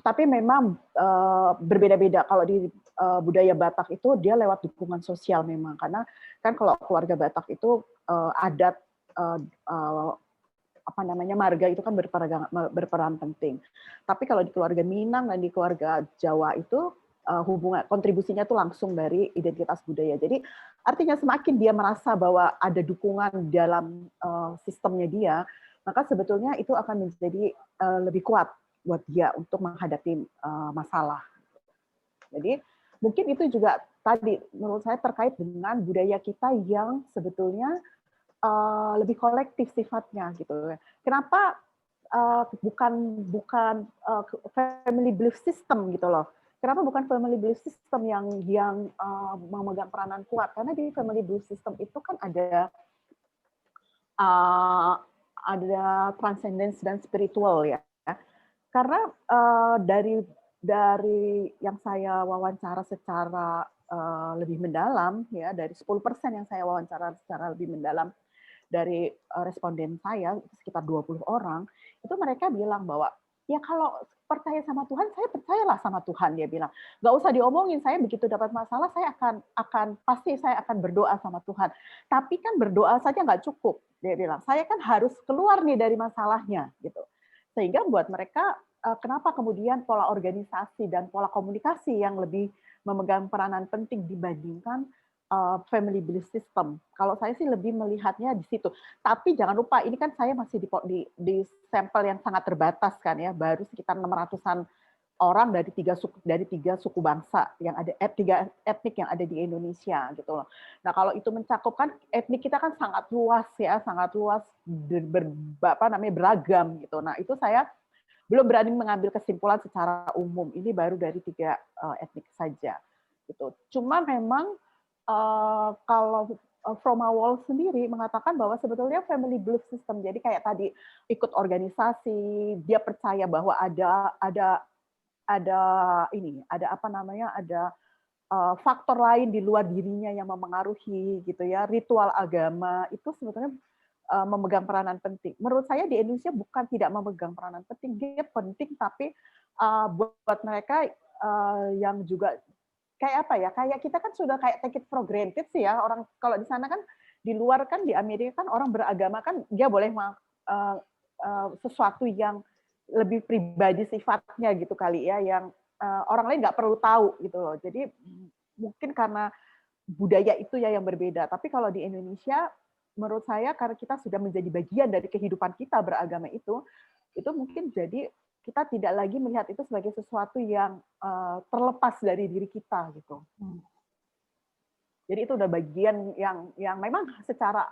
Speaker 3: Tapi memang berbeda-beda. Kalau di budaya Batak itu dia lewat dukungan sosial memang, karena kan kalau keluarga Batak itu adat marga itu kan berperan penting. Tapi kalau di keluarga Minang dan di keluarga Jawa itu hubungan kontribusinya itu langsung dari identitas budaya. Jadi artinya semakin dia merasa bahwa ada dukungan dalam sistemnya dia, maka sebetulnya itu akan menjadi lebih kuat buat dia untuk menghadapi masalah. Jadi mungkin itu juga tadi menurut saya terkait dengan budaya kita yang sebetulnya lebih kolektif sifatnya gitu. Kenapa bukan family belief system gitu loh? Kenapa bukan family belief system yang memegang peranan kuat? Karena di family belief system itu kan ada transcendence dan spiritual ya. Karena dari yang saya wawancara secara lebih mendalam ya, dari 10% yang saya wawancara secara lebih mendalam responden saya sekitar 20 orang, itu mereka bilang bahwa ya kalau percaya sama Tuhan, saya percayalah sama Tuhan, dia bilang. Nggak usah diomongin, saya begitu dapat masalah, saya pasti saya akan berdoa sama Tuhan. Tapi kan berdoa saja nggak cukup, dia bilang. Saya kan harus keluar nih dari masalahnya, gitu. Sehingga buat mereka, kenapa kemudian pola organisasi dan pola komunikasi yang lebih memegang peranan penting dibandingkan family belief system. Kalau saya sih lebih melihatnya di situ. Tapi jangan lupa, ini kan saya masih di sampel yang sangat terbatas kan ya, baru sekitar 600-an orang dari tiga suku bangsa yang ada, tiga etnik yang ada di Indonesia gitu loh. Nah kalau itu mencakup kan etnik kita kan sangat luas ya, sangat luas, beragam gitu. Nah itu saya belum berani mengambil kesimpulan secara umum. Ini baru dari 3 etnik saja gitu. Cuma memang kalau Froma Wall sendiri mengatakan bahwa sebetulnya family belief system, jadi kayak tadi ikut organisasi, dia percaya bahwa ada faktor lain di luar dirinya yang memengaruhi gitu ya, ritual agama itu sebetulnya memegang peranan penting. Menurut saya di Indonesia bukan tidak memegang peranan penting, dia penting, tapi buat mereka yang juga kayak apa ya? Kayak kita kan sudah kayak take it for granted sih ya. Orang kalau di sana kan, di luar kan, di Amerika kan orang beragama kan dia boleh sesuatu yang lebih pribadi sifatnya gitu kali ya, yang orang lain nggak perlu tahu gitu loh. Jadi mungkin karena budaya itu ya yang berbeda. Tapi kalau di Indonesia, menurut saya karena kita sudah menjadi bagian dari kehidupan kita beragama itu mungkin jadi kita tidak lagi melihat itu sebagai sesuatu yang terlepas dari diri kita gitu. Jadi itu udah bagian yang memang secara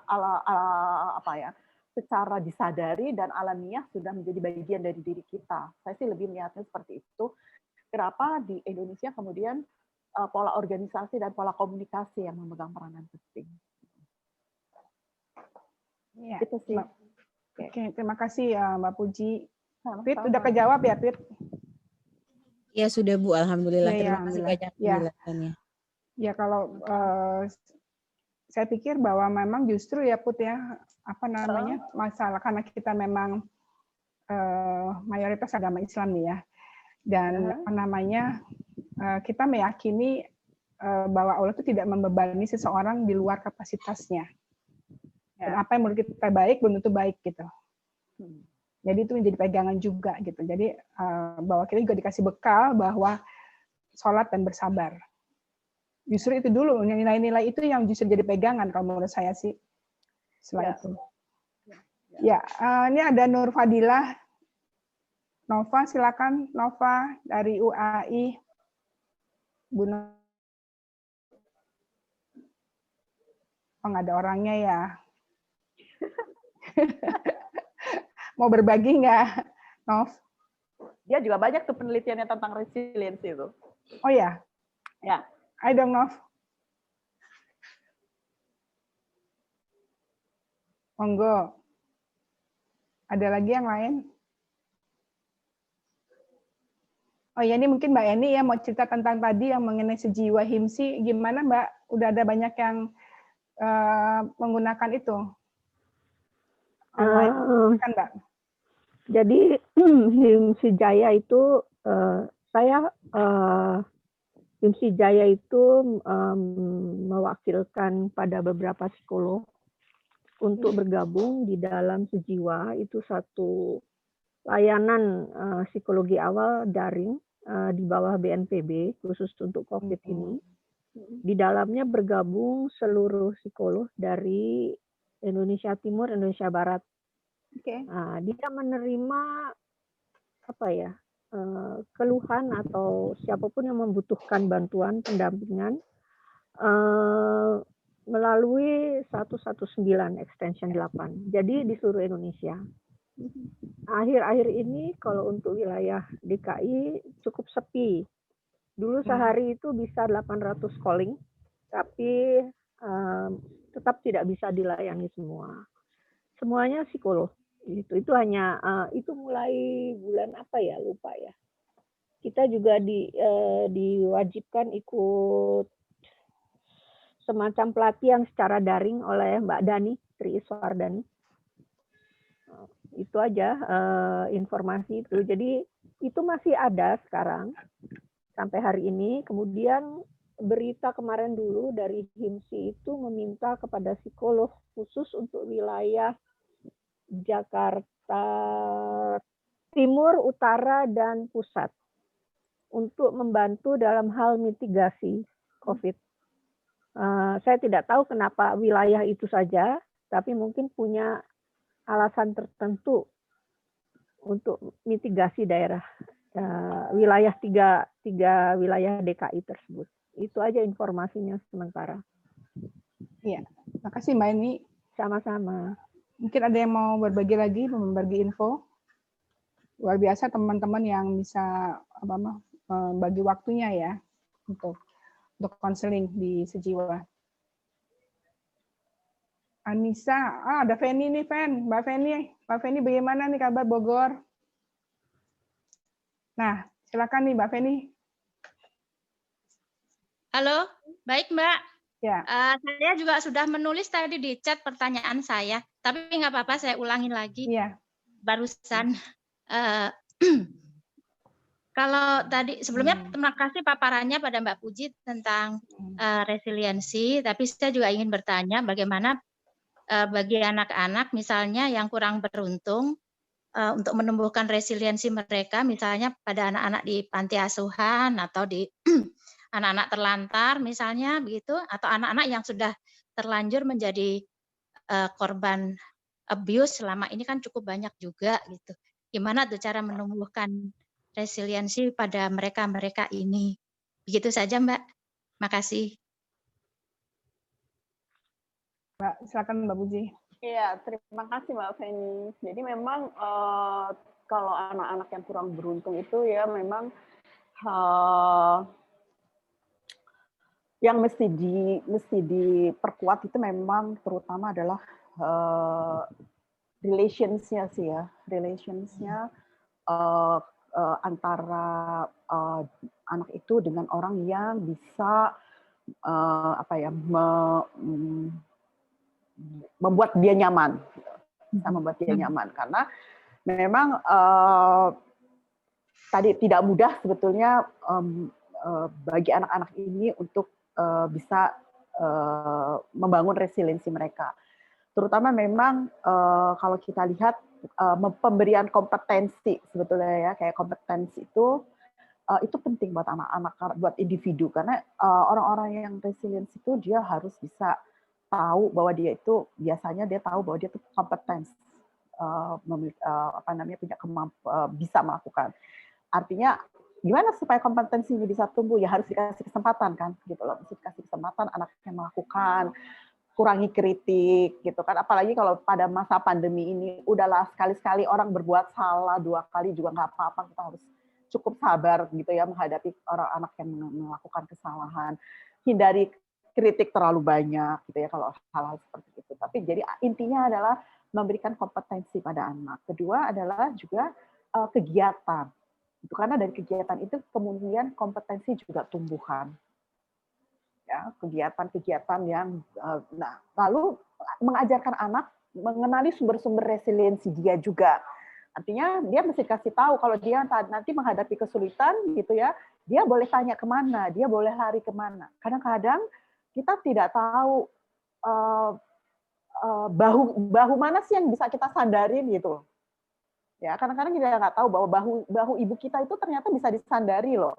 Speaker 3: secara disadari dan alamiah sudah menjadi bagian dari diri kita. Saya sih lebih melihatnya seperti itu. Kenapa di Indonesia kemudian pola organisasi dan pola komunikasi yang memegang peranan penting.
Speaker 1: Ya,
Speaker 3: itu sih.
Speaker 1: Oke, terima kasih ya Mbak Puji. Pit, udah kejawab ya, Pit?
Speaker 10: Ya sudah Bu, alhamdulillah.
Speaker 1: Ya,
Speaker 10: terima kasih banyak penjelasannya.
Speaker 1: Ya kalau saya pikir bahwa memang justru ya Put ya, masalah karena kita memang mayoritas agama Islam nih ya, dan kita meyakini bahwa Allah itu tidak membebani seseorang di luar kapasitasnya. Dan apa yang menurut kita baik belum tentu baik gitu. Jadi itu menjadi pegangan juga gitu. Jadi bahwa kita juga dikasih bekal bahwa sholat dan bersabar. Justru itu dulu, nilai-nilai itu yang justru jadi pegangan kalau menurut saya sih. Setelah itu. Ya, ini ada Nur Fadilah. Nova, silakan Nova dari UAI. Bu nggak ada orangnya ya. Mau berbagi nggak, Nov?
Speaker 3: Dia juga banyak tuh penelitiannya tentang resiliensi itu.
Speaker 1: Oh ya?
Speaker 3: Ya.
Speaker 1: Ayo dong, Nov. Monggo. Ada lagi yang lain? Oh ya, ini mungkin Mbak Eni ya mau cerita tentang tadi yang mengenai sejiwa himsi. Gimana Mbak? Udah ada banyak yang menggunakan itu? Kan, Mbak?
Speaker 4: Jadi Himsi Jaya itu Himsi Jaya itu mewakilkan pada beberapa psikolog untuk bergabung di dalam Sejiwa. Itu satu layanan psikologi awal daring di bawah BNPB khusus untuk COVID ini. Di dalamnya bergabung seluruh psikolog dari Indonesia Timur, Indonesia Barat. Nah, dia menerima keluhan atau siapapun yang membutuhkan bantuan pendampingan melalui 119 extension 8. Jadi di seluruh Indonesia. Akhir-akhir ini kalau untuk wilayah DKI cukup sepi. Dulu sehari itu bisa 800 calling, tapi tetap tidak bisa dilayani semua. Semuanya psikolog. Itu hanya itu mulai bulan apa ya, lupa ya. Kita juga diwajibkan ikut semacam pelatihan secara daring oleh Mbak Dani Tri Iswardani. Itu aja informasi itu. Jadi itu masih ada sekarang sampai hari ini. Kemudian berita kemarin dulu dari HIMSI itu meminta kepada psikolog khusus untuk wilayah Jakarta Timur, Utara, dan Pusat untuk membantu dalam hal mitigasi COVID. Saya tidak tahu kenapa wilayah itu saja, tapi mungkin punya alasan tertentu untuk mitigasi daerah wilayah tiga wilayah DKI tersebut. Itu aja informasinya sementara.
Speaker 1: Iya, makasih Mbak Eni.
Speaker 4: Sama-sama.
Speaker 1: Mungkin ada yang mau berbagi lagi, membagi info. Luar biasa teman-teman yang bisa bagi waktunya ya untuk konseling di Sejiwa. Anissa, ada Feni nih, Mbak Feni bagaimana nih kabar Bogor? Nah, silakan nih Mbak Feni.
Speaker 12: Halo, baik Mbak.
Speaker 1: Ya.
Speaker 12: Saya juga sudah menulis tadi di chat pertanyaan saya, tapi nggak apa-apa, saya ulangin lagi.
Speaker 1: Iya.
Speaker 12: Barusan. Kalau tadi sebelumnya terima kasih paparannya pada Mbak Puji tentang resiliensi, tapi saya juga ingin bertanya bagaimana bagi anak-anak misalnya yang kurang beruntung untuk menumbuhkan resiliensi mereka, misalnya pada anak-anak di panti asuhan atau di anak-anak terlantar misalnya begitu, atau anak-anak yang sudah terlanjur menjadi korban abuse selama ini kan cukup banyak juga gitu. Gimana tuh cara menumbuhkan resiliensi pada mereka-mereka ini? Begitu saja Mbak. Makasih.
Speaker 1: Mbak, silakan Mbak Puji.
Speaker 3: Iya, terima kasih Mbak Feni. Jadi memang kalau anak-anak yang kurang beruntung itu ya memang yang mesti diperkuat itu memang terutama adalah relationsnya sih ya, relationsnya antara anak itu dengan orang yang bisa membuat dia nyaman, bisa membuat dia nyaman karena memang tadi tidak mudah sebetulnya bagi anak-anak ini untuk bisa membangun resiliensi mereka. Terutama memang kalau kita lihat pemberian kompetensi sebetulnya ya, kayak kompetensi itu penting buat anak-anak, buat individu karena orang-orang yang resilient itu dia harus bisa tahu bahwa dia itu biasanya dia tahu bahwa dia itu kompeten, punya kemampuan bisa melakukan. Artinya gimana supaya kompetensinya bisa tumbuh ya harus dikasih kesempatan kan gitu loh, mesti dikasih kesempatan anaknya melakukan, kurangi kritik gitu kan, apalagi kalau pada masa pandemi ini udahlah sekali-sekali orang berbuat salah 2 kali juga nggak apa-apa, kita harus cukup sabar gitu ya menghadapi orang anak yang melakukan kesalahan, hindari kritik terlalu banyak gitu ya kalau hal-hal seperti itu. Tapi jadi intinya adalah memberikan kompetensi pada anak. Kedua adalah juga kegiatan. Itu karena dari kegiatan itu kemudian kompetensi juga tumbuhan. Ya, kegiatan-kegiatan yang lalu mengajarkan anak mengenali sumber-sumber resiliensi dia juga. Artinya dia mesti kasih tahu kalau dia nanti menghadapi kesulitan gitu ya, dia boleh tanya kemana, dia boleh lari kemana. Kadang-kadang kita tidak tahu bahu mana sih yang bisa kita sandarin gitu. Ya, kadang-kadang kita nggak tahu bahwa bahu ibu kita itu ternyata bisa disandari loh.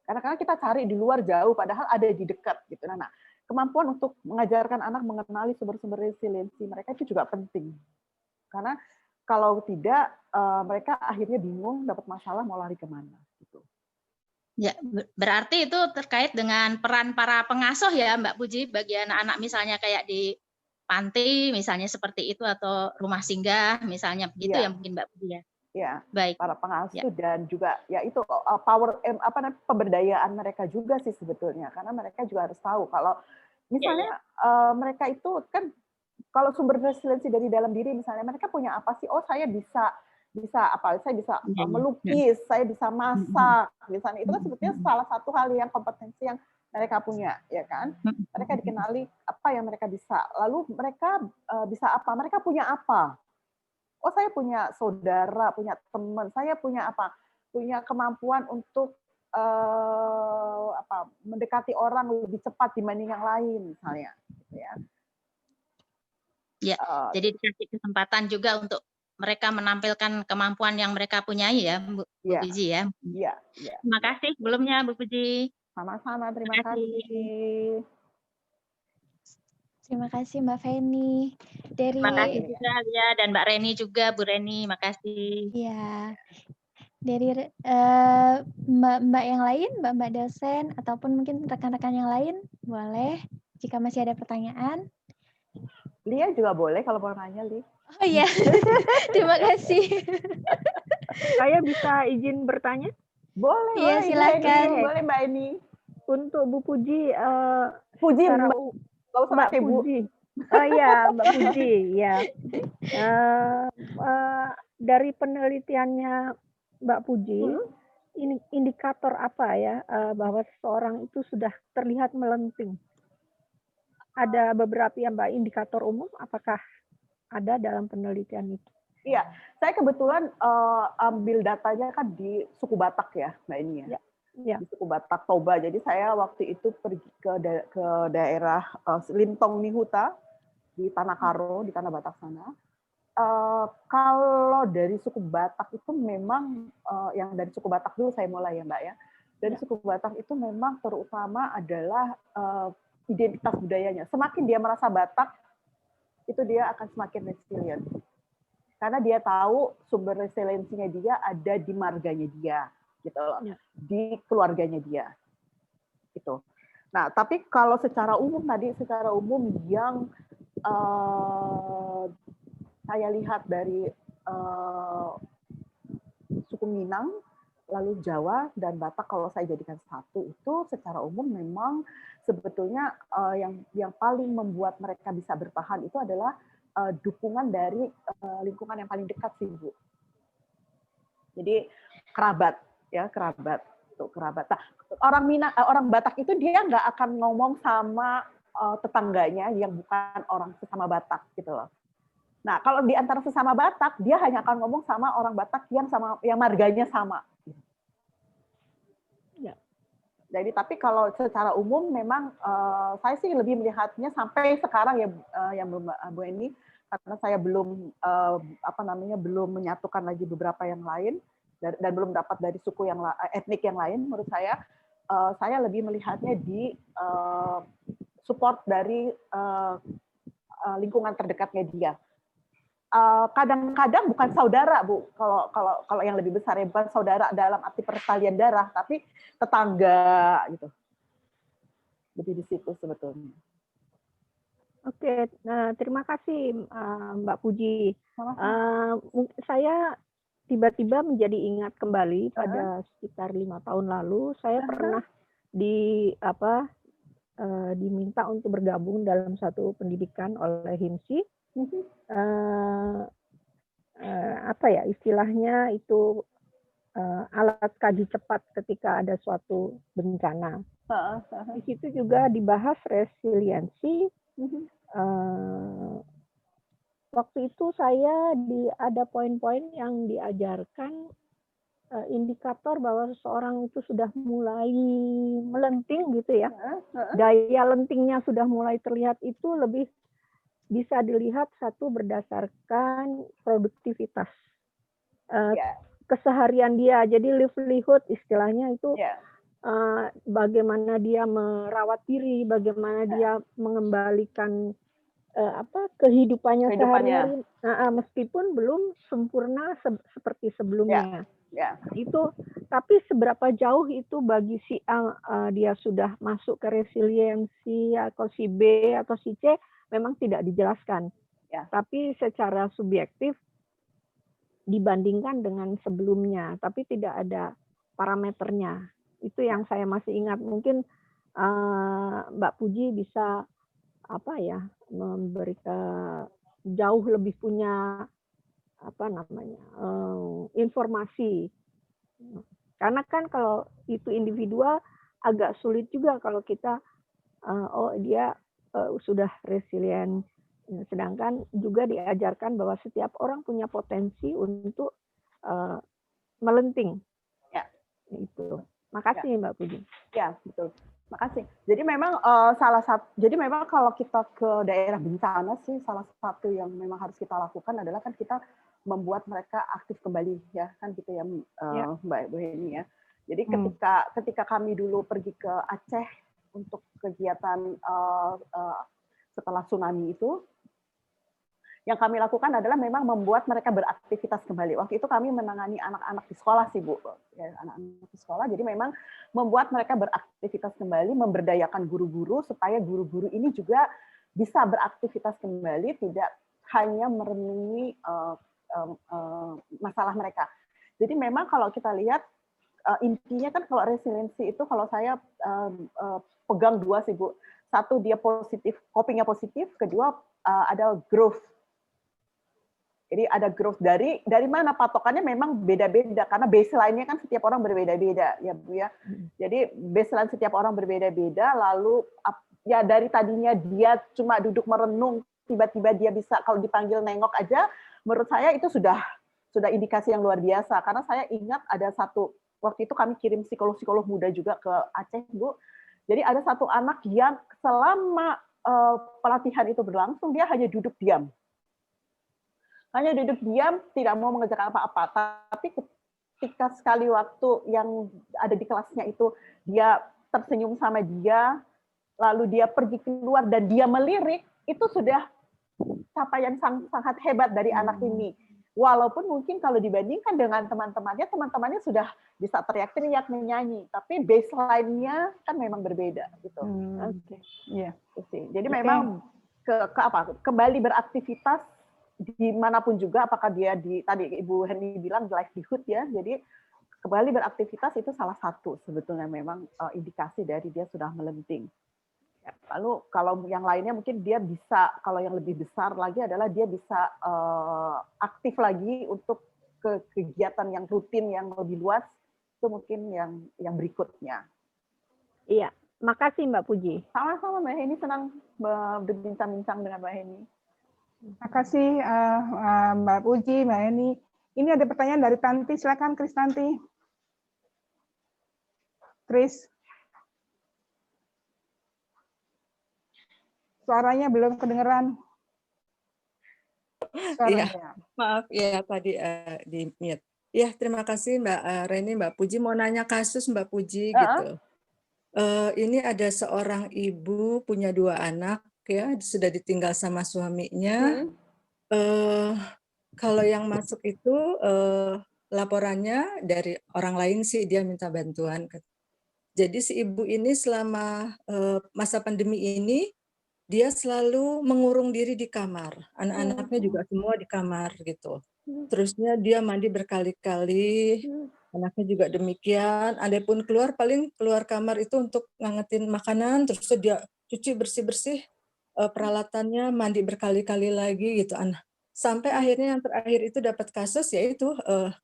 Speaker 3: Kadang-kadang kita cari di luar jauh, padahal ada di dekat gitu. Nah, kemampuan untuk mengajarkan anak mengenali sumber-sumber resiliensi mereka itu juga penting. Karena kalau tidak, mereka akhirnya bingung, dapat masalah mau lari kemana. Gitu.
Speaker 12: Ya, berarti itu terkait dengan peran para pengasuh ya, Mbak Puji, bagi anak-anak misalnya kayak di panti, misalnya seperti itu, atau rumah singgah, misalnya begitu ya mungkin Mbak Puji ya.
Speaker 3: Ya,
Speaker 12: baik.
Speaker 3: Para pengasuh dan juga ya itu power pemberdayaan mereka juga sih sebetulnya, karena mereka juga harus tahu kalau misalnya mereka itu kan kalau sumber resiliensi dari dalam diri misalnya mereka punya apa sih? Oh saya bisa apa? Saya bisa melukis, saya bisa masak, misalnya itu kan sebetulnya salah satu hal yang kompetensi yang mereka punya, ya kan? Mereka dikenali apa yang mereka bisa. Lalu mereka bisa apa? Mereka punya apa? Oh, saya punya saudara, punya teman, saya punya apa? Punya kemampuan untuk mendekati orang lebih cepat dibanding yang lain, misalnya. Gitu ya.
Speaker 12: Ya, jadi dikasih kesempatan juga untuk mereka menampilkan kemampuan yang mereka punyai ya, Bu Puji ya.
Speaker 3: Iya.
Speaker 12: Terima kasih sebelumnya, Bu Puji.
Speaker 3: Sama-sama, terima kasih.
Speaker 2: Terima kasih Mbak Feni.
Speaker 12: Terima kasih juga ya, dan Mbak Reni juga, Bu Reni, makasih.
Speaker 2: Iya. Dari Mbak yang lain, Mbak dosen, ataupun mungkin rekan-rekan yang lain, boleh jika masih ada pertanyaan.
Speaker 3: Lia juga boleh kalau mau nanya, Li.
Speaker 2: Oh iya, terima kasih.
Speaker 4: Saya bisa izin bertanya?
Speaker 3: Boleh,
Speaker 2: iya, silakan.
Speaker 3: Boleh Mbak Eni.
Speaker 4: Untuk Bu Puji,
Speaker 3: Puji
Speaker 4: Mbak Puji. Oh iya, Mbak Puji, ya. Dari penelitiannya Mbak Puji, ini indikator apa ya bahwa seseorang itu sudah terlihat melenting? Ada beberapa ya Mbak indikator umum, apakah ada dalam penelitian itu?
Speaker 3: Iya, saya kebetulan ambil datanya kan di suku Batak ya, Mbak Eni ya. Di suku Batak Toba. Jadi saya waktu itu pergi ke daerah Lintong Nihuta di Tanah Karo, di Tanah Batak sana. Kalau dari suku Batak itu memang yang dari suku Batak dulu saya mulai ya Mbak ya. Dari suku Batak itu memang terutama adalah identitas budayanya. Semakin dia merasa Batak, itu dia akan semakin resilient. Karena dia tahu sumber resiliensinya dia ada di marganya dia, gitu loh, di keluarganya dia, gitu. Nah, tapi kalau secara umum yang saya lihat dari suku Minang, lalu Jawa dan Batak kalau saya jadikan satu itu secara umum memang sebetulnya yang paling membuat mereka bisa bertahan itu adalah dukungan dari lingkungan yang paling dekat sih Bu. Jadi kerabat. Nah, orang Batak itu dia nggak akan ngomong sama tetangganya yang bukan orang sesama Batak gitu loh. Nah, kalau di antara sesama Batak, dia hanya akan ngomong sama orang Batak yang marganya sama. Ya. Jadi, tapi kalau secara umum memang saya sih lebih melihatnya sampai sekarang ya, yang Bu Eni, karena saya belum belum menyatukan lagi beberapa yang lain dan belum dapat dari suku yang etnik yang lain. Menurut saya lebih melihatnya di support dari lingkungan terdekatnya dia. Kadang-kadang bukan saudara Bu, kalau yang lebih besar ya, bukan saudara dalam arti pertalian darah, tapi tetangga gitu. Lebih di situ sebetulnya.
Speaker 4: Oke, nah, terima kasih Mbak Puji. Saya tiba-tiba menjadi ingat kembali pada sekitar 5 tahun lalu saya pernah diminta untuk bergabung dalam satu pendidikan oleh HIMSI. Istilahnya itu alat kaji cepat ketika ada suatu bencana. Di situ juga dibahas resiliensi. Waktu itu saya ada poin-poin yang diajarkan indikator bahwa seseorang itu sudah mulai melenting gitu ya. Daya lentingnya sudah mulai terlihat itu lebih bisa dilihat satu berdasarkan produktivitas keseharian dia. Jadi livelihood istilahnya itu bagaimana dia merawat diri, bagaimana dia mengembalikan kehidupannya sehari-hari, meskipun belum sempurna seperti sebelumnya. Itu, tapi seberapa jauh itu bagi si A dia sudah masuk ke resiliensi, atau si B atau si C memang tidak dijelaskan. Tapi secara subjektif dibandingkan dengan sebelumnya, tapi tidak ada parameternya. Itu yang saya masih ingat. Mungkin Mbak Puji bisa memberikan jauh lebih punya informasi. Karena kan kalau itu individual agak sulit juga kalau kita oh dia sudah resilient, sedangkan juga diajarkan bahwa setiap orang punya potensi untuk melenting.
Speaker 3: Ya,
Speaker 4: itu. Makasih Mbak Puji.
Speaker 3: Ya, betul. Makasih. Jadi memang memang kalau kita ke daerah bencana sih salah satu yang memang harus kita lakukan adalah kan kita membuat mereka aktif kembali ya kan gitu ya, Mbak Heni ya. Jadi ketika kami dulu pergi ke Aceh untuk kegiatan setelah tsunami itu, yang kami lakukan adalah memang membuat mereka beraktivitas kembali. Waktu itu kami menangani anak-anak di sekolah sih Bu, ya, anak-anak di sekolah. Jadi memang membuat mereka beraktivitas kembali, memberdayakan guru-guru supaya guru-guru ini juga bisa beraktivitas kembali, tidak hanya merenungi masalah mereka. Jadi memang kalau kita lihat intinya kan kalau resiliensi itu kalau saya pegang dua sih Bu. Satu dia positif, copingnya positif. Kedua ada growth. Jadi ada growth dari mana patokannya memang beda-beda karena baseline-nya kan setiap orang berbeda-beda ya Bu ya. Jadi baseline setiap orang berbeda-beda. Lalu ya dari tadinya dia cuma duduk merenung, tiba-tiba dia bisa kalau dipanggil nengok aja. Menurut saya itu sudah indikasi yang luar biasa karena saya ingat ada satu waktu itu kami kirim psikolog-psikolog muda juga ke Aceh Bu. Jadi ada satu anak yang selama pelatihan itu berlangsung dia hanya duduk diam. Hanya duduk diam, tidak mau mengerjakan apa-apa. Tapi ketika sekali waktu yang ada di kelasnya itu dia tersenyum sama dia, lalu dia pergi keluar dan dia melirik, itu sudah capaian sangat hebat dari anak ini. Walaupun mungkin kalau dibandingkan dengan teman-temannya sudah bisa teriak-teriak, menyanyi, tapi baseline-nya kan memang berbeda gitu. Oke. Iya, jadi memang kembali beraktivitas dimanapun juga, apakah dia tadi Ibu Heni bilang livelihood ya, jadi kembali beraktivitas itu salah satu sebetulnya memang indikasi dari dia sudah melenting. Lalu kalau yang lainnya mungkin dia bisa, kalau yang lebih besar lagi adalah dia bisa aktif lagi untuk kegiatan yang rutin yang lebih luas, itu mungkin yang berikutnya.
Speaker 4: Iya, makasih Mbak Puji.
Speaker 3: Sama-sama Mbak Heni, senang berbincang-bincang dengan Mbak Heni.
Speaker 1: Terima kasih Mbak Puji, Mbak Heni. Ini ada pertanyaan dari Tanti, silakan Kristanti. Kris. Suaranya belum kedengeran.
Speaker 13: Iya, maaf ya tadi di mute. Ya, terima kasih Mbak Reni, Mbak Puji. Mau nanya kasus Mbak Puji gitu. Ini ada seorang ibu punya 2 anak ya, sudah ditinggal sama suaminya. Kalau yang masuk itu laporannya dari orang lain sih, dia minta bantuan. Jadi si ibu ini selama masa pandemi ini dia selalu mengurung diri di kamar. Anak-anaknya juga semua di kamar gitu. Terusnya dia mandi berkali-kali, anaknya juga demikian. Adapun keluar, paling keluar kamar itu untuk ngangetin makanan, terus dia cuci bersih-bersih peralatannya, mandi berkali-kali lagi gitu. Sampai akhirnya yang terakhir itu dapat kasus, yaitu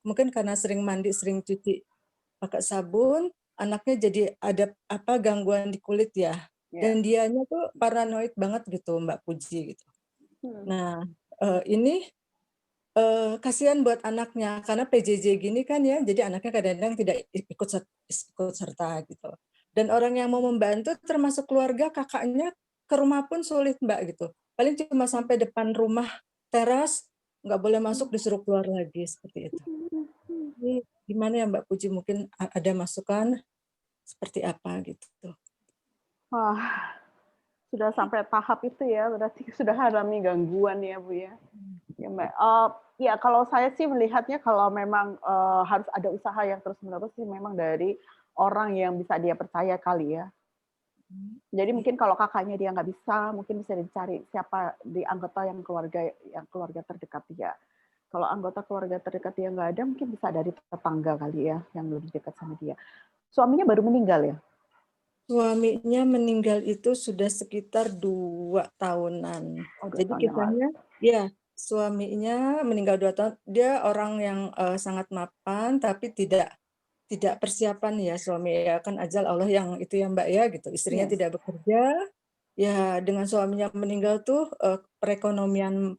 Speaker 13: mungkin karena sering mandi, sering cuci pakai sabun, anaknya jadi ada gangguan di kulit ya. Dan dianya tuh paranoid banget gitu Mbak Puji gitu. Nah ini kasihan buat anaknya karena PJJ gini kan ya, jadi anaknya kadang-kadang tidak ikut serta gitu. Dan orang yang mau membantu termasuk keluarga, kakaknya ke rumah pun sulit Mbak gitu. Paling cuma sampai depan rumah teras, nggak boleh masuk, disuruh keluar lagi seperti itu. Ini gimana ya Mbak Puji, mungkin ada masukan seperti apa gitu.
Speaker 3: Wah, sudah sampai tahap itu ya, berarti sudah alami gangguan ya Bu ya. Ya Mbak. Ya kalau saya sih melihatnya kalau memang harus ada usaha yang terus-menerus sih memang dari orang yang bisa dia percaya kali ya. Jadi mungkin kalau kakaknya dia nggak bisa, mungkin bisa dicari siapa di anggota yang keluarga terdekat dia. Kalau anggota keluarga terdekat dia nggak ada, mungkin bisa dari tetangga kali ya yang lebih dekat sama dia. Suaminya baru meninggal ya?
Speaker 13: Suaminya meninggal itu sudah sekitar 2 tahunan. Jadi kisahnya, ya suaminya meninggal 2 tahun. Dia orang yang sangat mapan, tapi tidak tidak persiapan ya suami ya, kan ajal Allah yang itu ya Mbak ya gitu. Istrinya tidak bekerja, ya dengan suaminya meninggal tuh perekonomian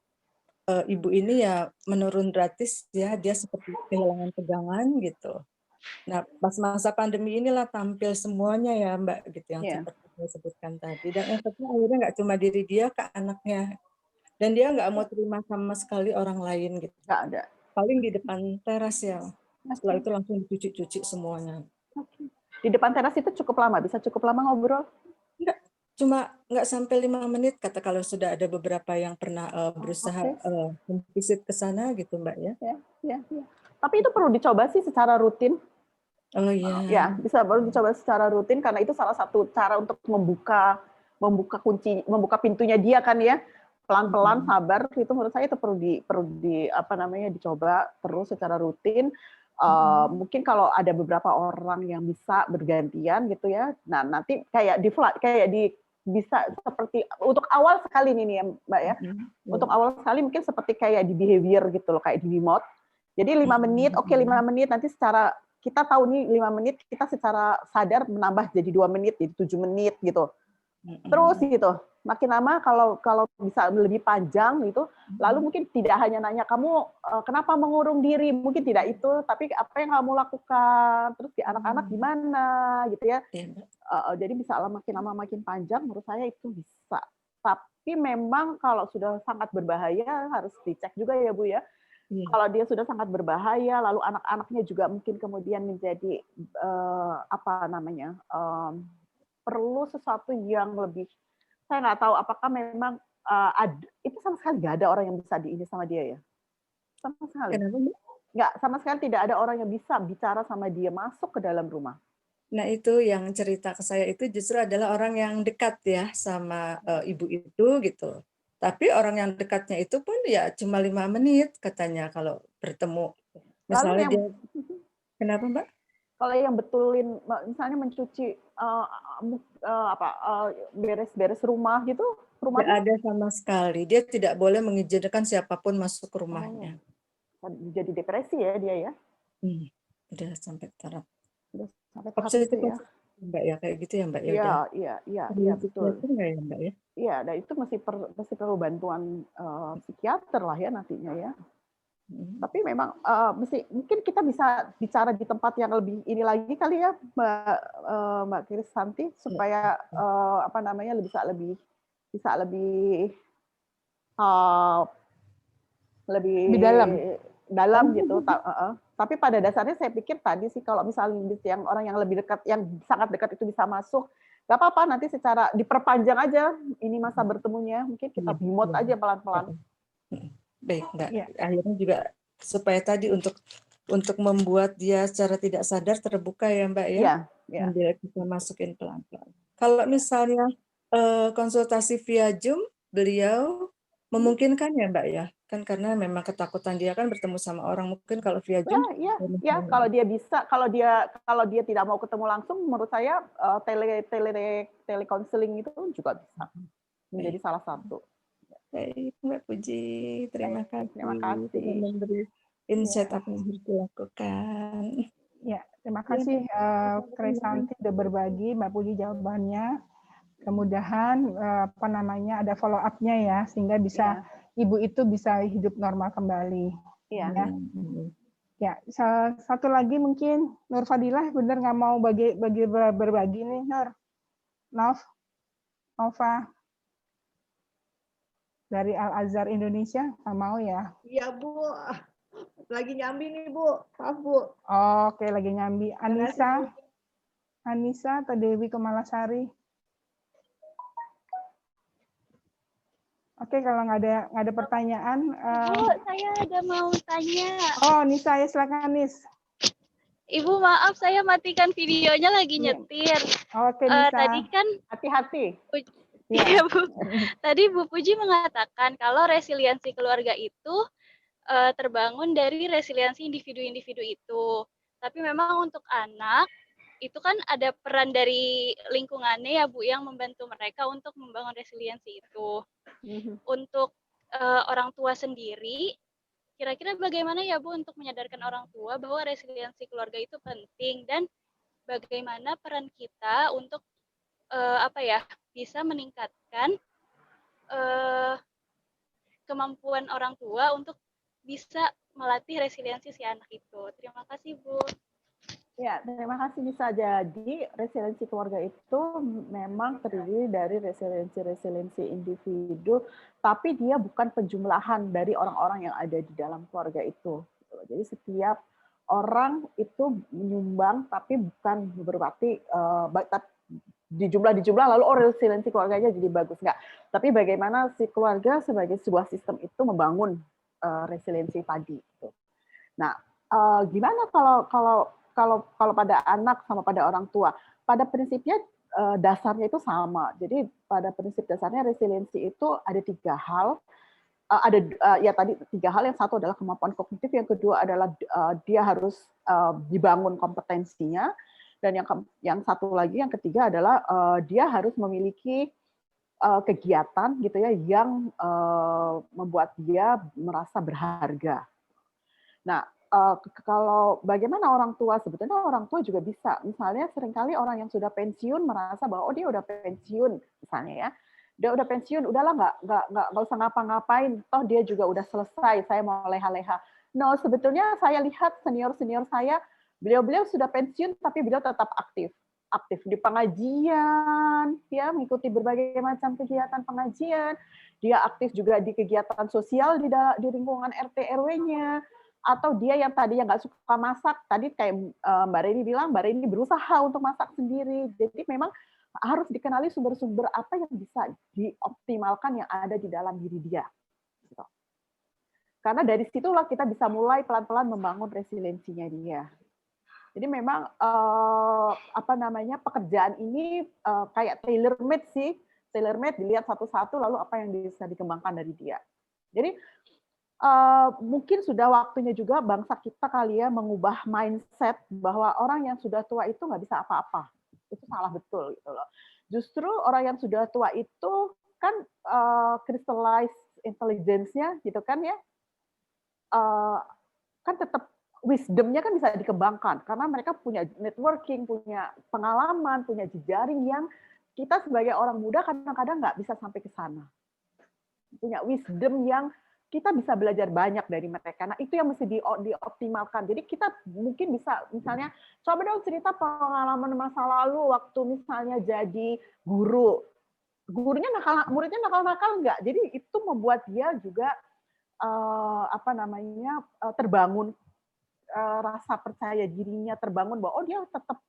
Speaker 13: ibu ini ya menurun gratis ya, dia seperti kehilangan pegangan gitu. Nah, pas masa pandemi inilah tampil semuanya ya Mbak gitu yang seperti saya sebutkan tadi. Dan efeknya akhirnya nggak cuma diri dia ke anaknya. Dan dia nggak mau terima sama sekali orang lain gitu.
Speaker 3: Nggak ada.
Speaker 13: Paling di depan teras ya. Setelah itu langsung dicuci-cuci semuanya.
Speaker 3: Di depan teras itu cukup lama? Bisa cukup lama ngobrol?
Speaker 13: Enggak, cuma nggak sampai 5 menit kata kalau sudah ada beberapa yang pernah berusaha visit ke sana gitu Mbak ya.
Speaker 3: Ya. Tapi itu perlu dicoba sih secara rutin.
Speaker 13: Oh iya.
Speaker 3: Ya, bisa baru dicoba secara rutin karena itu salah satu cara untuk membuka pintunya dia kan ya. Pelan-pelan sabar itu menurut saya itu perlu dicoba terus secara rutin. Mungkin kalau ada beberapa orang yang bisa bergantian gitu ya. Nah, nanti bisa seperti untuk awal sekali nih ya Mbak ya. Untuk awal sekali mungkin seperti kayak di behavior gitu loh, kayak di remote. Jadi 5 menit, 5 menit nanti secara kita tahu nih 5 menit kita secara sadar menambah jadi 2 menit, jadi 7 menit gitu. Terus gitu. Makin lama kalau bisa lebih panjang gitu, lalu mungkin tidak hanya nanya kamu kenapa mengurung diri, mungkin tidak itu, tapi apa yang kamu lakukan, terus di anak-anak gimana gitu ya. Jadi bisa makin lama makin panjang, menurut saya itu bisa. Tapi memang kalau sudah sangat berbahaya harus dicek juga ya Bu ya. Kalau dia sudah sangat berbahaya, lalu anak-anaknya juga mungkin kemudian menjadi perlu sesuatu yang lebih. Saya nggak tahu apakah memang itu sama sekali nggak ada orang yang bisa ini sama dia ya. Sama sekali. Nggak, sama sekali tidak ada orang yang bisa bicara sama dia masuk ke dalam rumah.
Speaker 13: Nah itu yang cerita ke saya itu justru adalah orang yang dekat ya sama ibu itu gitu. Tapi orang yang dekatnya itu pun ya cuma 5 menit katanya kalau bertemu. Misalnya dia, kenapa Mbak?
Speaker 3: Kalau yang betulin, misalnya mencuci beres-beres rumah gitu,
Speaker 13: Tidak ada sama sekali. Dia tidak boleh mengizinkan siapapun masuk ke rumahnya.
Speaker 3: Jadi depresi ya dia ya?
Speaker 13: Udah sampai taraf.
Speaker 3: Udah sampai taraf itu ya.
Speaker 13: Mbak ya kayak gitu ya Mbak ya.
Speaker 3: Iya betul.
Speaker 13: Ya, Mbak ya.
Speaker 3: Iya, dan itu masih perlu bantuan psikiater lah ya nantinya ya. Tapi memang mungkin kita bisa bicara di tempat yang lebih ini lagi kali ya Mbak Krisanti supaya bisa lebih dalam gitu. Tapi pada dasarnya saya pikir tadi sih kalau misalnya yang orang yang lebih dekat, yang sangat dekat itu bisa masuk, nggak apa-apa nanti secara diperpanjang aja ini masa bertemunya, mungkin kita remote aja pelan-pelan.
Speaker 13: Baik, Mbak. Akhirnya juga supaya tadi untuk membuat dia secara tidak sadar terbuka ya Mbak ya. Dia bisa masukin pelan-pelan. Kalau misalnya konsultasi via Zoom, beliau memungkinkan ya Mbak ya? Kan karena memang ketakutan dia kan bertemu sama orang, mungkin kalau via Zoom.
Speaker 3: Ya, kalau dia bisa, kalau dia tidak mau ketemu langsung, menurut saya telekonseling itu juga bisa menjadi salah satu.
Speaker 13: Baik, Mbak Puji, terima kasih.
Speaker 3: Terima kasih.
Speaker 13: Sudah memberi insight apa yang harus dilakukan.
Speaker 1: Ya, terima kasih Krisanti sudah berbagi, Mbak Puji jawabannya. Kemudahan ada follow up-nya ya, sehingga bisa ibu itu bisa hidup normal kembali.
Speaker 3: Iya.
Speaker 1: Ya, satu lagi mungkin Nur Fadilah benar nggak mau berbagi nih Nur. Nova. Dari Al-Azhar Indonesia, nggak mau ya?
Speaker 14: Iya, Bu. Lagi nyambi nih, Bu. Maaf, Bu.
Speaker 1: Oke, lagi nyambi. Anissa atau Dewi Kemalasari? Oke, kalau nggak ada pertanyaan.
Speaker 2: Bu, saya ada mau tanya.
Speaker 1: Oh, Nisa, ya silakan, Nis.
Speaker 2: Ibu, maaf, saya matikan videonya lagi nyetir.
Speaker 1: Oke, Nisa.
Speaker 2: Tadi kan
Speaker 3: hati-hati.
Speaker 2: Iya, Bu. Tadi Bu Puji mengatakan kalau resiliensi keluarga itu terbangun dari resiliensi individu-individu itu. Tapi memang untuk anak, itu kan ada peran dari lingkungannya ya Bu, yang membantu mereka untuk membangun resiliensi itu. Untuk orang tua sendiri,
Speaker 15: kira-kira bagaimana ya Bu untuk menyadarkan orang tua bahwa resiliensi keluarga itu penting, dan bagaimana peran kita untuk bisa meningkatkan kemampuan orang tua untuk bisa melatih resiliensi si anak itu. Terima kasih Bu.
Speaker 3: Ya, terima kasih. Bisa jadi resiliensi keluarga itu memang terdiri dari resiliensi individu, tapi dia bukan penjumlahan dari orang-orang yang ada di dalam keluarga itu. Jadi setiap orang itu menyumbang, tapi bukan berarti dijumlah lalu resiliensi keluarganya jadi bagus, enggak. Tapi bagaimana si keluarga sebagai sebuah sistem itu membangun resiliensi tadi. Nah, gimana kalau pada anak sama pada orang tua, pada prinsipnya dasarnya itu sama. Jadi pada prinsip dasarnya resiliensi itu ada 3 hal. Tadi 3 hal. Yang satu adalah kemampuan kognitif, yang kedua adalah dia harus dibangun kompetensinya, dan yang satu lagi, yang ketiga adalah dia harus memiliki kegiatan gitu ya yang membuat dia merasa berharga. Nah, kalau bagaimana orang tua, sebetulnya orang tua juga bisa. Misalnya seringkali orang yang sudah pensiun merasa bahwa dia udah pensiun, misalnya ya, dia udah pensiun, udahlah nggak usah ngapa-ngapain, toh dia juga udah selesai, saya mau leha-leha. No, sebetulnya saya lihat senior saya, beliau sudah pensiun tapi beliau tetap aktif di pengajian, ya, mengikuti berbagai macam kegiatan pengajian. Dia aktif juga di kegiatan sosial di lingkungan RT RW-nya. Atau dia yang tadinya nggak suka masak, tadi kayak Mbak Reni bilang, Mbak Reni berusaha untuk masak sendiri. Jadi memang harus dikenali sumber-sumber apa yang bisa dioptimalkan yang ada di dalam diri dia. Karena dari situlah kita bisa mulai pelan-pelan membangun resiliensinya dia. Jadi memang pekerjaan ini kayak tailor-made sih, tailor-made, dilihat satu-satu lalu apa yang bisa dikembangkan dari dia. Jadi mungkin sudah waktunya juga bangsa kita kali ya mengubah mindset bahwa orang yang sudah tua itu nggak bisa apa-apa. Itu salah betul gitu loh. Justru orang yang sudah tua itu kan crystallized intelligence-nya gitu kan ya, kan tetap wisdom-nya kan bisa dikembangkan karena mereka punya networking, punya pengalaman, punya jejaring yang kita sebagai orang muda kadang-kadang nggak bisa sampai ke sana. Punya wisdom yang kita bisa belajar banyak dari mereka. Nah, itu yang mesti dioptimalkan. Jadi kita mungkin bisa, misalnya, coba dong cerita pengalaman masa lalu waktu misalnya jadi guru. Muridnya nakal-nakal enggak? Jadi itu membuat dia juga terbangun rasa percaya dirinya, terbangun bahwa dia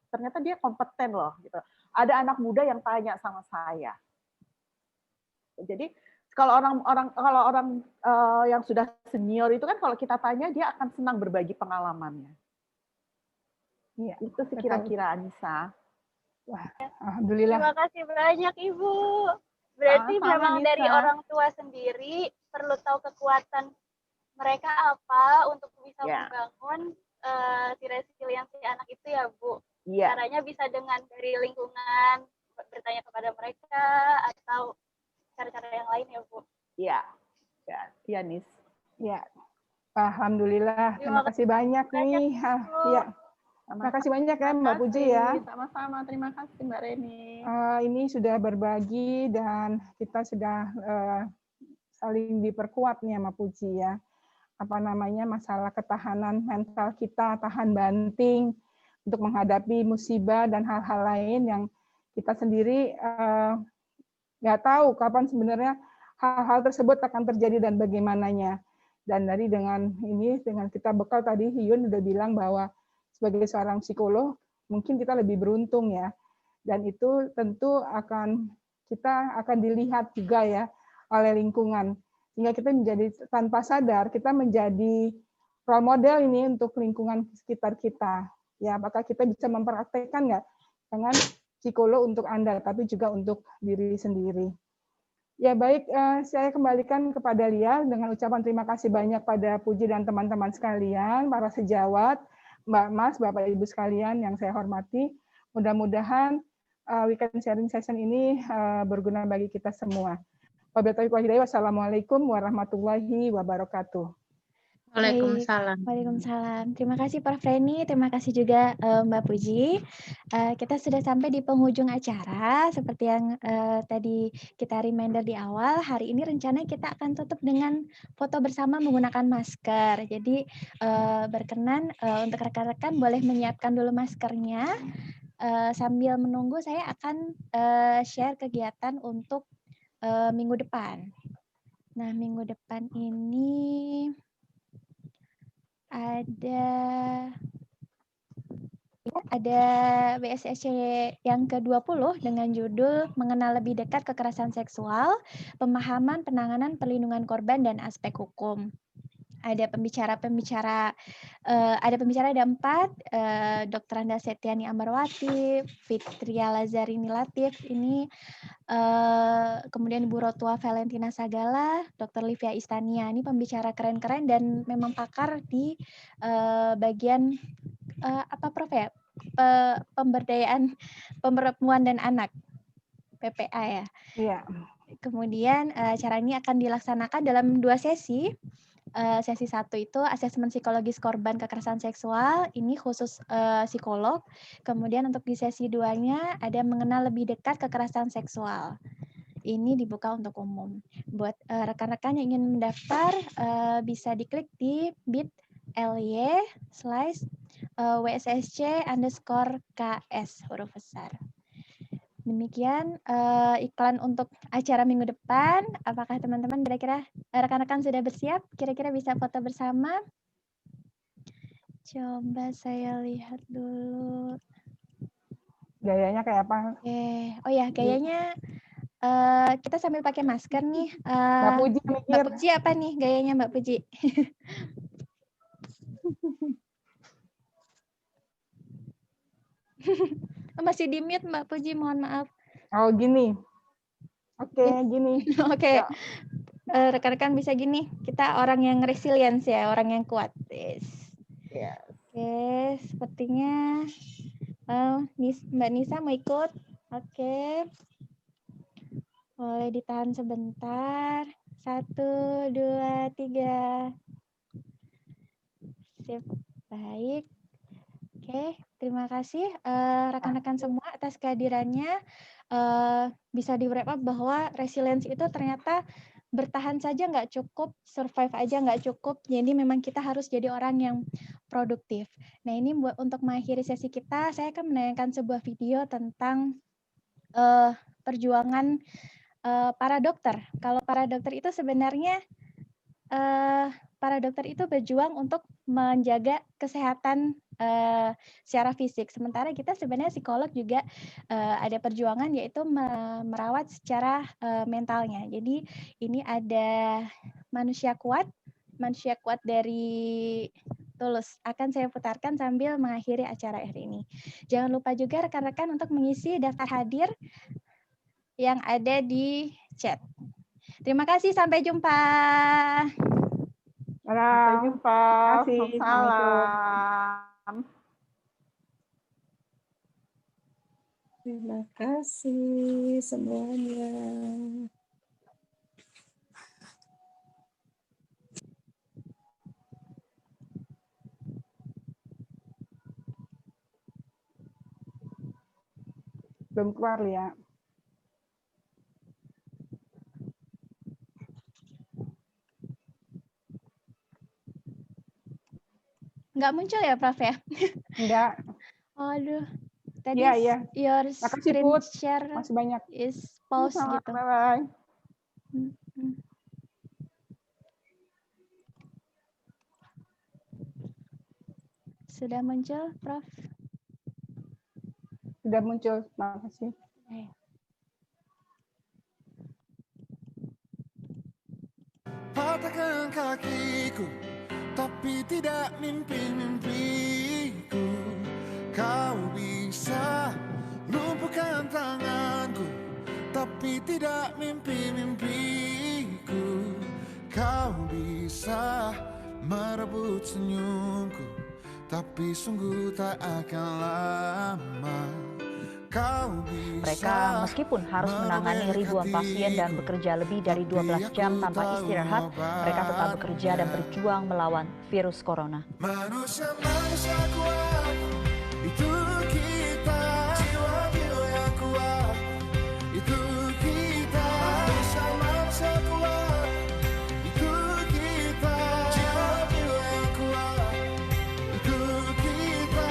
Speaker 3: ternyata dia kompeten loh. Gitu. Ada anak muda yang tanya sama saya. Jadi kalau orang yang sudah senior itu kan kalau kita tanya dia akan senang berbagi pengalamannya. Iya, itu sih kira-kira Anissa.
Speaker 1: Wah, alhamdulillah.
Speaker 15: Terima kasih banyak Ibu. Berarti memang
Speaker 3: Nisa.
Speaker 15: dari orang tua sendiri perlu tahu kekuatan mereka apa untuk bisa membangun si resiliensi anak itu ya Bu.
Speaker 3: Yeah.
Speaker 15: Caranya bisa dengan dari lingkungan, bertanya kepada mereka atau cara-cara yang lain ya Bu.
Speaker 3: Iya, ya, Nis.
Speaker 1: Ya, alhamdulillah. Terima kasih banyak nih. Ya, terima kasih banyak ya Mbak Puji ya.
Speaker 3: Sama-sama, terima kasih Mbak Reni.
Speaker 1: Ini sudah berbagi dan kita sudah saling diperkuat nih Mbak Puji ya. Masalah ketahanan mental kita, tahan banting untuk menghadapi musibah dan hal-hal lain yang kita sendiri nggak tahu kapan sebenarnya hal-hal tersebut akan terjadi dan bagaimananya. Dan dengan kita bekal tadi, Hyun udah bilang bahwa sebagai seorang psikolog, mungkin kita lebih beruntung ya. Dan itu tentu kita akan dilihat juga ya oleh lingkungan. Sehingga kita menjadi tanpa sadar, kita menjadi role model ini untuk lingkungan sekitar kita. Ya, apakah kita bisa mempraktekkan nggak dengan psikolog untuk Anda, tapi juga untuk diri sendiri. Ya baik, saya kembalikan kepada Lia dengan ucapan terima kasih banyak pada Puji dan teman-teman sekalian, para sejawat, Mbak Mas, Bapak Ibu sekalian yang saya hormati. Mudah-mudahan weekend sharing session ini berguna bagi kita semua. Wassalamualaikum warahmatullahi wabarakatuh.
Speaker 12: Waalaikumsalam. Waalaikumsalam. Terima kasih Prof. Reni, terima kasih juga Mbak Puji. Kita sudah sampai di penghujung acara. Seperti yang tadi kita reminder di awal, hari ini rencana kita akan tutup dengan foto bersama menggunakan masker. Jadi berkenan untuk rekan-rekan boleh menyiapkan dulu maskernya. Sambil menunggu saya akan share kegiatan untuk minggu depan. Nah, minggu depan ini ada WSSC yang ke-20 dengan judul Mengenal Lebih Dekat Kekerasan Seksual, Pemahaman, Penanganan, Perlindungan Korban, dan Aspek Hukum. Ada pembicara ada 4, Dr. Anda Setiani Amarwati, Fitria Lazarini Latif, ini kemudian Ibu Rotua Valentina Sagala, Dr. Livia Istania, ini pembicara keren-keren dan memang pakar di bagian apa Prof ya? Pemberdayaan perempuan dan anak, PPA ya.
Speaker 1: Iya.
Speaker 12: Kemudian acara ini akan dilaksanakan dalam 2 sesi. Sesi 1 itu asesmen psikologis korban kekerasan seksual, ini khusus psikolog. Kemudian untuk di sesi 2-nya ada mengenal lebih dekat kekerasan seksual. Ini dibuka untuk umum. Buat rekan-rekan yang ingin mendaftar, bisa diklik di bit.ly/WSSC_KS huruf besar. Demikian iklan untuk acara minggu depan. Apakah teman-teman kira-kira rekan-rekan sudah bersiap? Kira-kira bisa foto bersama? Coba saya lihat dulu.
Speaker 1: Gayanya kayak apa?
Speaker 12: Oke. Oh ya, gayanya kita sambil pakai masker nih.
Speaker 1: Mbak Puji mikir.
Speaker 12: Mbak Puji apa nih gayanya Mbak Puji? Masih di mute Mbak Puji, mohon maaf.
Speaker 1: Oh gini. Oke, gini.
Speaker 12: Oke. Rekan-rekan bisa gini. Kita orang yang resilience ya, orang yang kuat. Yes.
Speaker 1: Yes.
Speaker 12: Oke, sepertinya Mbak Nisa mau ikut. Oke. Boleh ditahan sebentar. 1, 2, 3. Sip. Baik. Oke, terima kasih rekan-rekan semua atas kehadirannya. Bisa di wrap up bahwa resilience itu ternyata bertahan saja nggak cukup, survive aja nggak cukup. Jadi memang kita harus jadi orang yang produktif. Nah ini untuk mengakhiri sesi kita, saya akan menayangkan sebuah video tentang perjuangan para dokter. Kalau para dokter itu sebenarnya para dokter itu berjuang untuk menjaga kesehatan secara fisik. Sementara kita sebenarnya psikolog juga ada perjuangan yaitu merawat secara mentalnya. Jadi ini ada manusia kuat dari Tulus. Akan saya putarkan sambil mengakhiri acara hari ini. Jangan lupa juga rekan-rekan untuk mengisi daftar hadir yang ada di chat. Terima kasih, sampai jumpa.
Speaker 3: Sampai jumpa.
Speaker 1: Terima kasih.
Speaker 3: Salam.
Speaker 13: Terima kasih semuanya.
Speaker 1: Belum keluar ya.
Speaker 12: Nggak muncul ya, Prof ya?
Speaker 1: Enggak.
Speaker 12: Aduh. Tadi
Speaker 1: Iya.
Speaker 12: your
Speaker 1: Makasih,
Speaker 12: screen
Speaker 1: Put.
Speaker 12: share
Speaker 1: Masih banyak.
Speaker 12: is pause gitu.
Speaker 1: Bye-bye.
Speaker 12: Sudah muncul, Prof?
Speaker 1: Sudah muncul. Makasih.
Speaker 16: Patahkan kakiku, tapi tidak mimpi-mimpiku. Kau bisa lumpuhkan tanganku, tapi tidak mimpi-mimpiku. Kau bisa merebut senyumku, tapi sungguh tak akan lama. Kau bisa
Speaker 17: Mereka meskipun harus menangani ribuan pasien dan bekerja lebih dari 12 jam tanpa istirahat, mereka tetap bekerja dan berjuang melawan virus corona.
Speaker 16: Manusia kuat, itu kita. Jiwa-jiwa yang kuat, itu kita. Manusia kuat, itu kita. Jiwa-jiwa yang kuat, itu kita.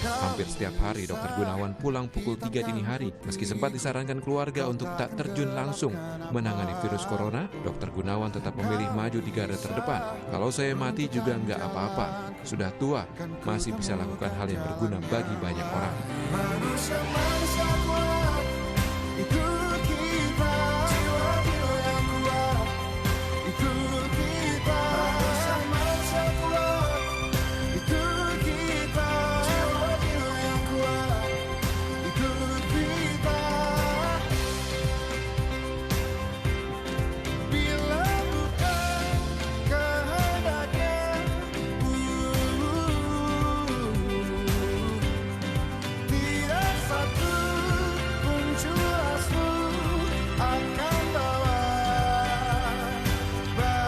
Speaker 18: Hampir setiap hari Dr. Gunawan pulang pukul 3 dini hari. Meski sempat disarankan keluarga untuk tak terjun langsung menangani virus corona, Dr. Gunawan tetap memilih maju di garda terdepan. Kalau saya mati juga nggak apa-apa. Sudah tua, masih bisa lakukan hal yang berguna bagi banyak orang.
Speaker 16: Manusia kuat, itu kita. Jiwa-jiwa yang kuat, itu kita. Manusia kuat, itu kita. Jiwa-jiwa yang kuat, itu kita. Bila bukan kehendaknya, tidak satu pun jelasmu akan bawa bahaya.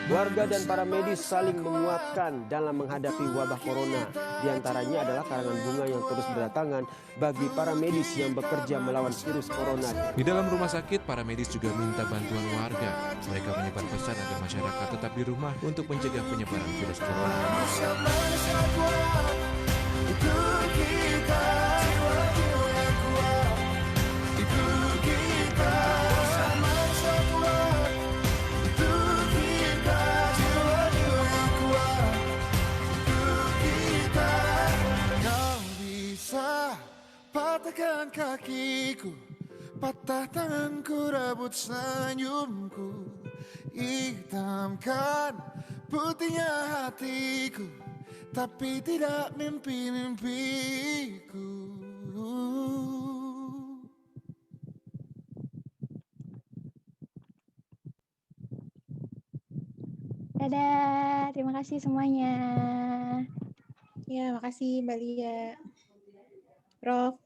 Speaker 19: Warga dan para medis saling menguatkan dalam menghadapi wabah corona. Di antaranya adalah karangan bunga yang terus berdatangan bagi para medis yang bekerja melawan virus corona.
Speaker 18: Di dalam rumah sakit, para medis juga minta bantuan warga. Mereka menyebar pesan agar masyarakat tetap di rumah untuk mencegah penyebaran virus corona.
Speaker 16: Manusia kuat, itu kita. Jiwa-jiwa yang kuat, itu kita. Manusia kuat, itu kita. Jiwa-jiwa yang kuat, itu kita. Kau bisa patahkan kakiku, patah tanganku, rebut senyumku, hitamkan putihnya hatiku, tapi tidak mimpi-mimpiku.
Speaker 2: Dadah, terima kasih semuanya.
Speaker 10: Ya, makasih Mbak Lia. Prof.